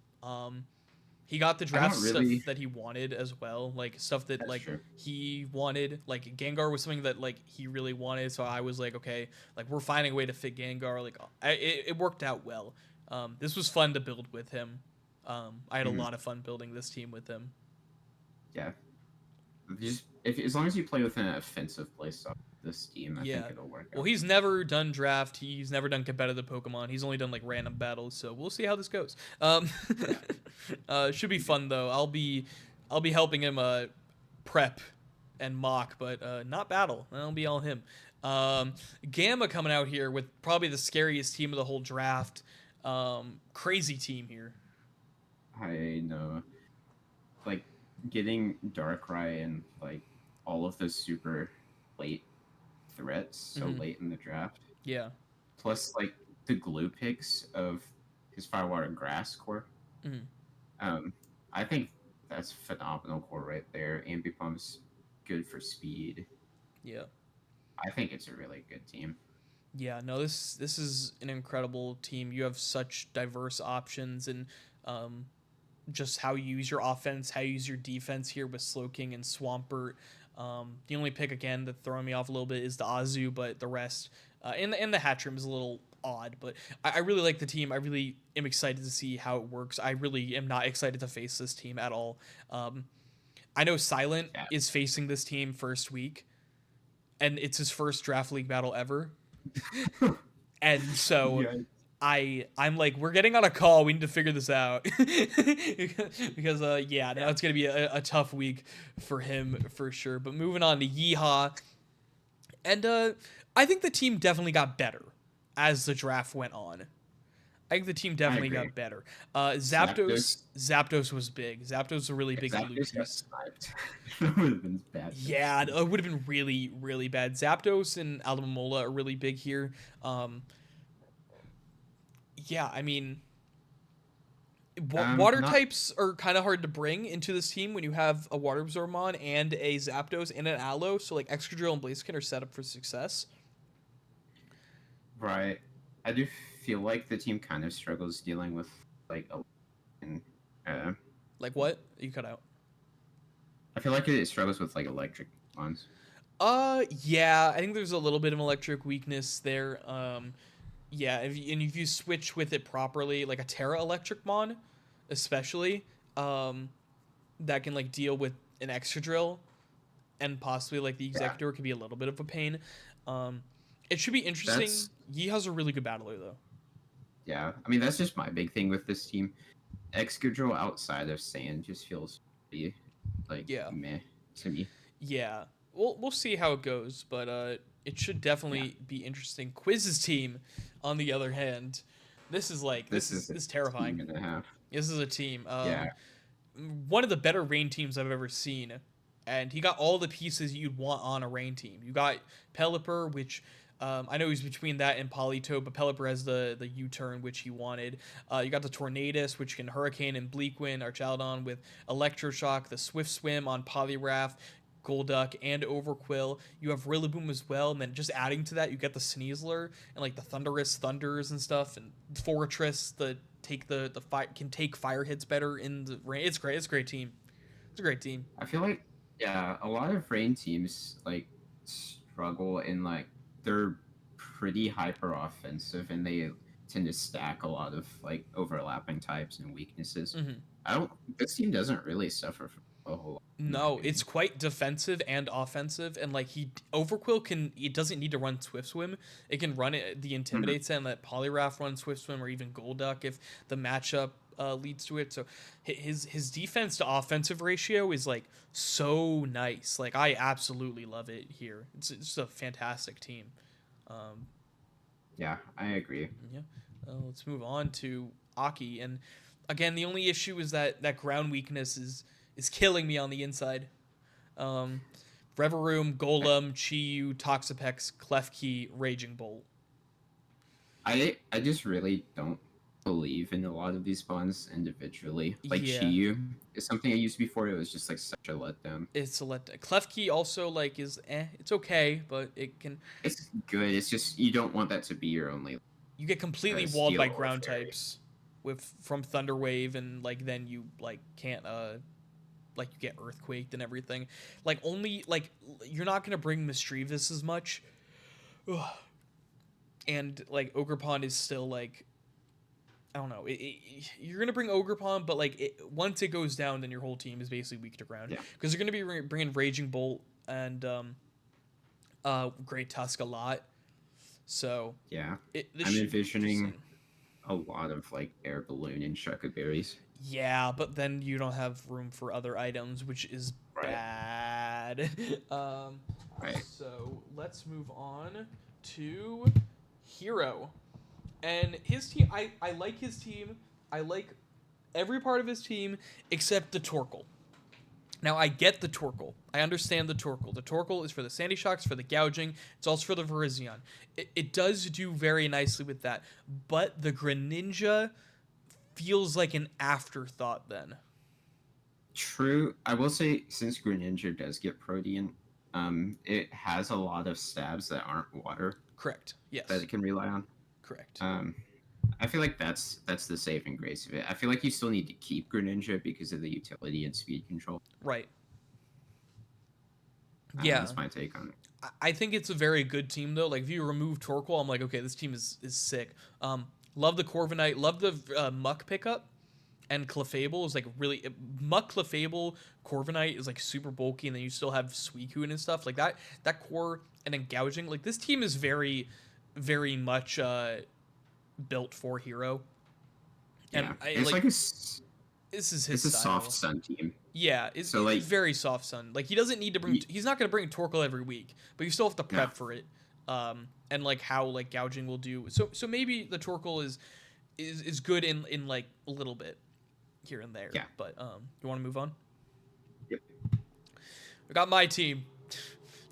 He got the I draft don't stuff really. that he wanted as well, like stuff that That's like true. he wanted. Like Gengar was something that like he really wanted, so I was like, okay, like we're finding a way to fit Gengar. Like it worked out well. This was fun to build with him. I had a Mhm. lot of fun building this team with him. Yeah, just if as long as you play with an offensive playstyle, this team, I think Yeah. it'll work Well, out. he's never done draft. He's never done competitive Pokemon. He's only done like random battles. So we'll see how this goes. Yeah. Should be fun though. I'll be helping him prep and mock, but not battle. That'll be all him. Gamma coming out here with probably the scariest team of the whole draft. Crazy team here. I know, like getting Darkrai and like all of those super late threats so Hmm. late in the draft, Yeah. plus like the glue picks of his Firewater Grass core. Hmm. Um, I think that's phenomenal core right there. Ambipump's good for speed. Yeah. I think it's a really good team. Yeah, no, this is an incredible team. You have such diverse options and um, just how you use your offense, how you use your defense here with Slowking and Swampert. The only pick again that throwing me off a little bit is the Azu, but the rest and the Hatchrim is a little odd. But I really like the team. I really am excited to see how it works. I really am not excited to face this team at all. Um, I know Silent Yeah. is facing this team first week, and it's his first draft league battle ever. And so Yeah. I'm like, we're getting on a call. We need to figure this out because yeah, now Yeah. it's gonna be a tough week for him for sure. But moving on to Yeehaw, and I think the team definitely got better as the draft went on. I think the team I definitely agree. got better. Zapdos, Zapdos was big. Zapdos was a really if big glue Zapdos got piece. sniped, that would have been bad for this Yeah, team. it would have been really, really bad. Zapdos and Alomomola are really big here. Yeah, I mean, water Not types are kind of hard to bring into this team when you have a Water Absorbmon and a Zapdos and an Aloe. So like Excadrill and Blaziken are set up for success. right. I do feel like the team kind of struggles dealing with like a and uh, Like what? You cut out. I feel like it struggles with like electric ones. Yeah, I think there's a little bit of electric weakness there. Yeah, and if you switch with it properly, like a Terra Electric Mon, especially, um, that can like deal with an Excadrill and possibly like the Yeah, Executor could be a little bit of a pain. Um, it should be interesting. that's Yeehaw's a really good battler though. Yeah, I mean that's just my big thing with this team. Excadrill outside of Sand just feels pretty like Yeah. meh to me. Yeah. We'll see how it goes, but it should Yeah, definitely be interesting. Quiz's team, on the other hand, this is like this is a this is terrifying. team and a half. This is a team. Yeah, One of the better rain teams I've ever seen, and he got all the pieces you'd want on a rain team. You got Pelipper, which I know he's between that and Polito, but Pelipper has the U-turn which he wanted. You got the Tornadus, which can Hurricane and Bleakwind, Archaludon with Electroshock, the Swift Swim on Poliwrath, Golduck, and Overquill. You have Rillaboom as well, and then just adding to that, you get the Sneasler and like the Thundurus Thunders and stuff, and Fortress, the take the fire can take fire hits better in the rain. It's great. It's a great team. It's a great team. I feel like yeah, a lot of rain teams like struggle in like they're pretty hyper offensive and they tend to stack a lot of like overlapping types and weaknesses. Hmm. I don't. This team doesn't really suffer from a whole lot, in my No, it's opinion. quite defensive and offensive, and like he Overquill can it doesn't need to run Swift Swim. It can run it the Mhm. Intimidate set and let Poliwrath run Swift Swim or even Golduck if the matchup leads to it. So his defense to offensive ratio is like so nice. Like I absolutely love it here. It's a fantastic team. Um, Yeah, I agree. Yeah. Let's move on to Aki, and again, the only issue is that ground weakness is killing me on the inside. Um, Reverum, Golem, Chiyu, Toxapex, Klefki, Raging Bolt. I just really don't believe in a lot of these spawns individually. Like Yeah, Chiyu is something I used before. It was just like such a letdown. it's a let. Klefki also like is it's okay, but it can It's good. It's just you don't want that to be your only you get completely walled steel by or ground fairy. types with from Thunder Wave, and like then you like can't like you get earthquaked and everything. Like only like you're not gonna bring Mischievous as much. Ugh. And like Ogerpon is still like I don't know. You're gonna bring Ogerpon, but like once it goes down, then your whole team is basically weak to ground Yeah, because you're gonna be bringing Raging Bolt and Great Tusk a lot. So yeah. this I'm should be envisioning interesting. a lot of like air balloon and Shucka berries. Yeah, but then you don't have room for other items, which is Right, bad. um, right. so let's move on to Hero. And his team, I like his team. I like every part of his team except the Torkoal. Now I get the Torkoal. I understand the Torkoal. The Torkoal is for the Sandy Shocks, for the gouging. It's also for the Virizion. It does do very nicely with that. But the Greninja feels like an afterthought then. True. I will say since Greninja does get Protean, it has a lot of stabs that aren't water Correct. that Yes. it can rely on. Correct. Um, I feel like that's the saving grace of it. I feel like you still need to keep Greninja because of the utility and speed control. Right. Yeah. That's my take on it. I think it's a very good team though. Like if you remove Torkoal, I'm like, okay, this team is sick. Love the Corviknight. Love the Muck pickup. And Clefable is like really Muck Clefable Corviknight is like super bulky, and then you still have Suicune and stuff like that. That core and then gouging like this team is very much built for Hero, and Yeah, I it's like like this is his it's a soft style. sun team. Yeah, So it's like, very soft sun. Like he doesn't need to bring. y- He's not gonna bring Torkoal every week, but you still have to no, prep for it. And like how like gouging will do. So maybe the Torkoal is good in like a little bit here and there. yeah, But you want to move on? yep. I got my team.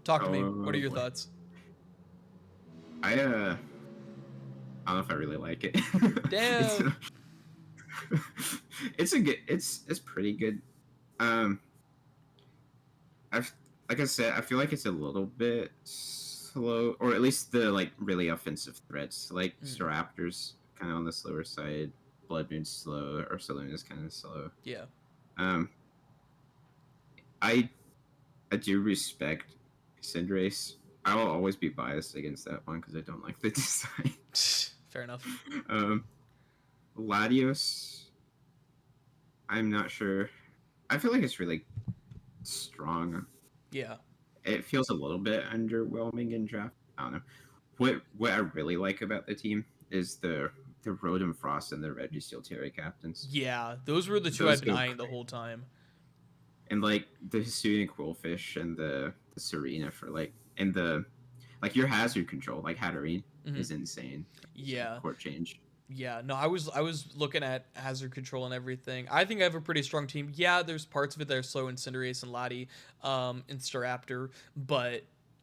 Talk to me. What are Oh your boy, thoughts? I don't know if I really like it. it's Damn. it's a good. It's pretty good. Um, I like I said, I feel like it's a little bit slow, or at least the like really offensive threats, like Mm, Staraptors, kind of on the slower side. Blood Moon's slow, or Saloon is kind of slow. yeah. Um, I I do respect Cinderace. I will always be biased against that one because I don't like the design. Fair enough. um, Latios, I'm not sure. I feel like it's really strong. Yeah. It feels a little bit underwhelming in draft. I don't know. What I really like about the team is the the Rotom Frost and the Registeel Terry captains. Yeah, those were the two Those I've been go eyeing the crazy. whole time. And like the Hisuian Quillfish and the Serena for like and the like your hazard control, like Hatterene, Hmm. is insane. It's a Yeah, court change. yeah. No, I was looking at hazard control and everything. I think I have a pretty strong team. Yeah, there's parts of it that are slow in Cinderace and Lottie, and Staraptor, but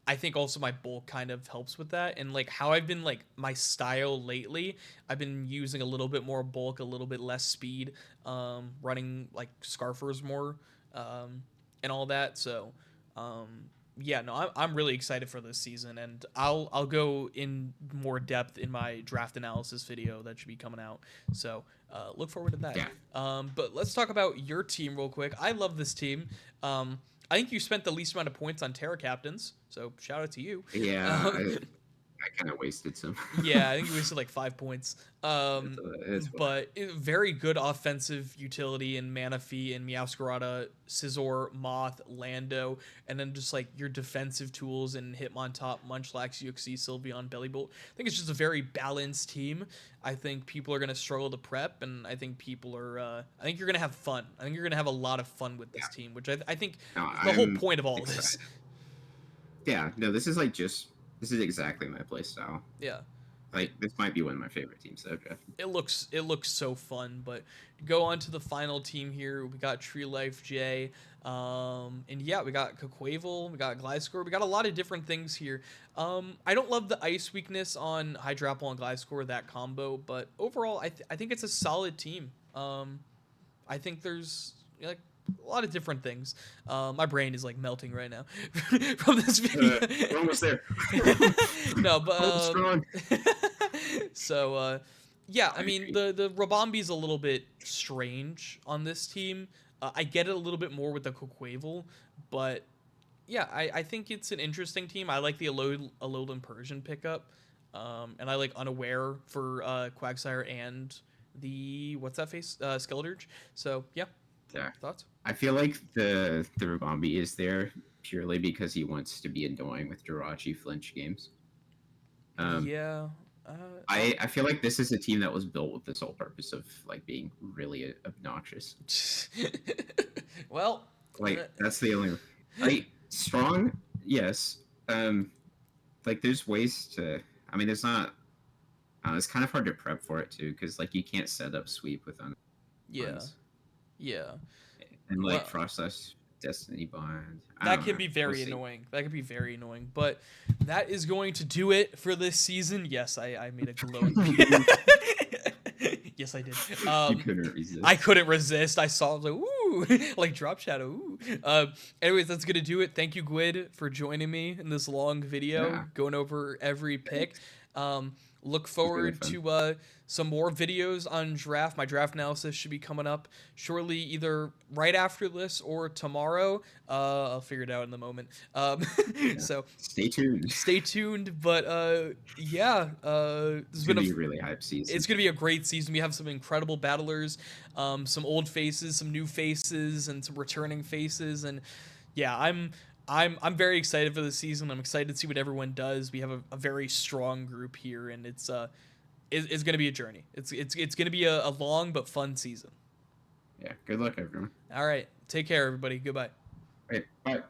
I think also my bulk kind of helps with that. And like how I've been like my style lately, I've been using a little bit more bulk, a little bit less speed, running like Scarfers more, um, and all that. So, um, yeah, no, I'm really excited for this season, and I'll go in more depth in my draft analysis video that should be coming out. So look forward to that. Yeah. But let's talk about your team real quick. I love this team. I think you spent the least amount of points on Terra captains, so shout out to you. Yeah, Um, I kind of wasted some. yeah, I think you wasted like 5 points. It's fine. But very good offensive utility in Manaphy and Meowscarada, Scizor, Moth, Lando, and then just like your defensive tools and Hitmontop, Munchlax, Uxie, Sylveon, Bellibolt. I think it's just a very balanced team. I think people are gonna struggle to prep, and I think people are. I think you're gonna have fun. I think you're gonna have a lot of fun with this Yeah. team, which I think No, is the whole I'm point of all of this. excited. Yeah, no, this is like just this is exactly my play style. Yeah. Like this might be one of my favorite teams that I've drafted. It looks so fun. But go on to the final team here. We got Tree Life J, and yeah, we got Caquavel, we got Gliscor, we got a lot of different things here. I don't love the ice weakness on Hydrapple and Gliscor, that combo, but overall, I think it's a solid team. I think there's like a lot of different things. My brain is like melting right now from this video. We're almost there. No, but Hold strong. so yeah, I I mean agree. the Rabambi's a little bit strange on this team. I get it a little bit more with the Coquavel, but yeah, I think it's an interesting team. I like the Alolan Persian pickup, and I like Unaware for Quagsire and the what's that face Skeleturge. So yeah, Yeah. thoughts? I feel like the Rabombi is there purely because he wants to be annoying with Jirachi flinch games. Um, Yeah. I feel like this is a team that was built with the sole purpose of like being really obnoxious. Well, Like that's the only like strong, yes. Like there's ways to. I mean, there's not. It's kind of hard to prep for it too, because like you can't set up sweep with yeah, ones yeah. and like Well, Frost Slash Destiny Bond. I that don't can know. be We'll very see. annoying. That can be very annoying. But that is going to do it for this season. Yes, I made a glowing. Yes, I did. You couldn't I resist. couldn't resist. I saw, I was like, ooh, like drop shadow. Ooh. Anyways, that's gonna do it. Thank you, Gwyd, for joining me in this long video, Yeah, going over every pick. thanks. Look It was really forward fun. to some more videos on draft. My draft analysis should be coming up shortly, either right after this or tomorrow. I'll figure it out in the moment. Yeah. So Stay tuned. stay tuned. But yeah, this has It's been gonna a be a really hype season. it's gonna be a great season. We have some incredible battlers, some old faces, some new faces, and some returning faces. And yeah, I'm very excited for the season. I'm excited to see what everyone does. We have a very strong group here, and it's gonna be a journey. It's gonna be a long but fun season. Yeah. Good luck, everyone. All right, take care, everybody. Goodbye. Hey, bye.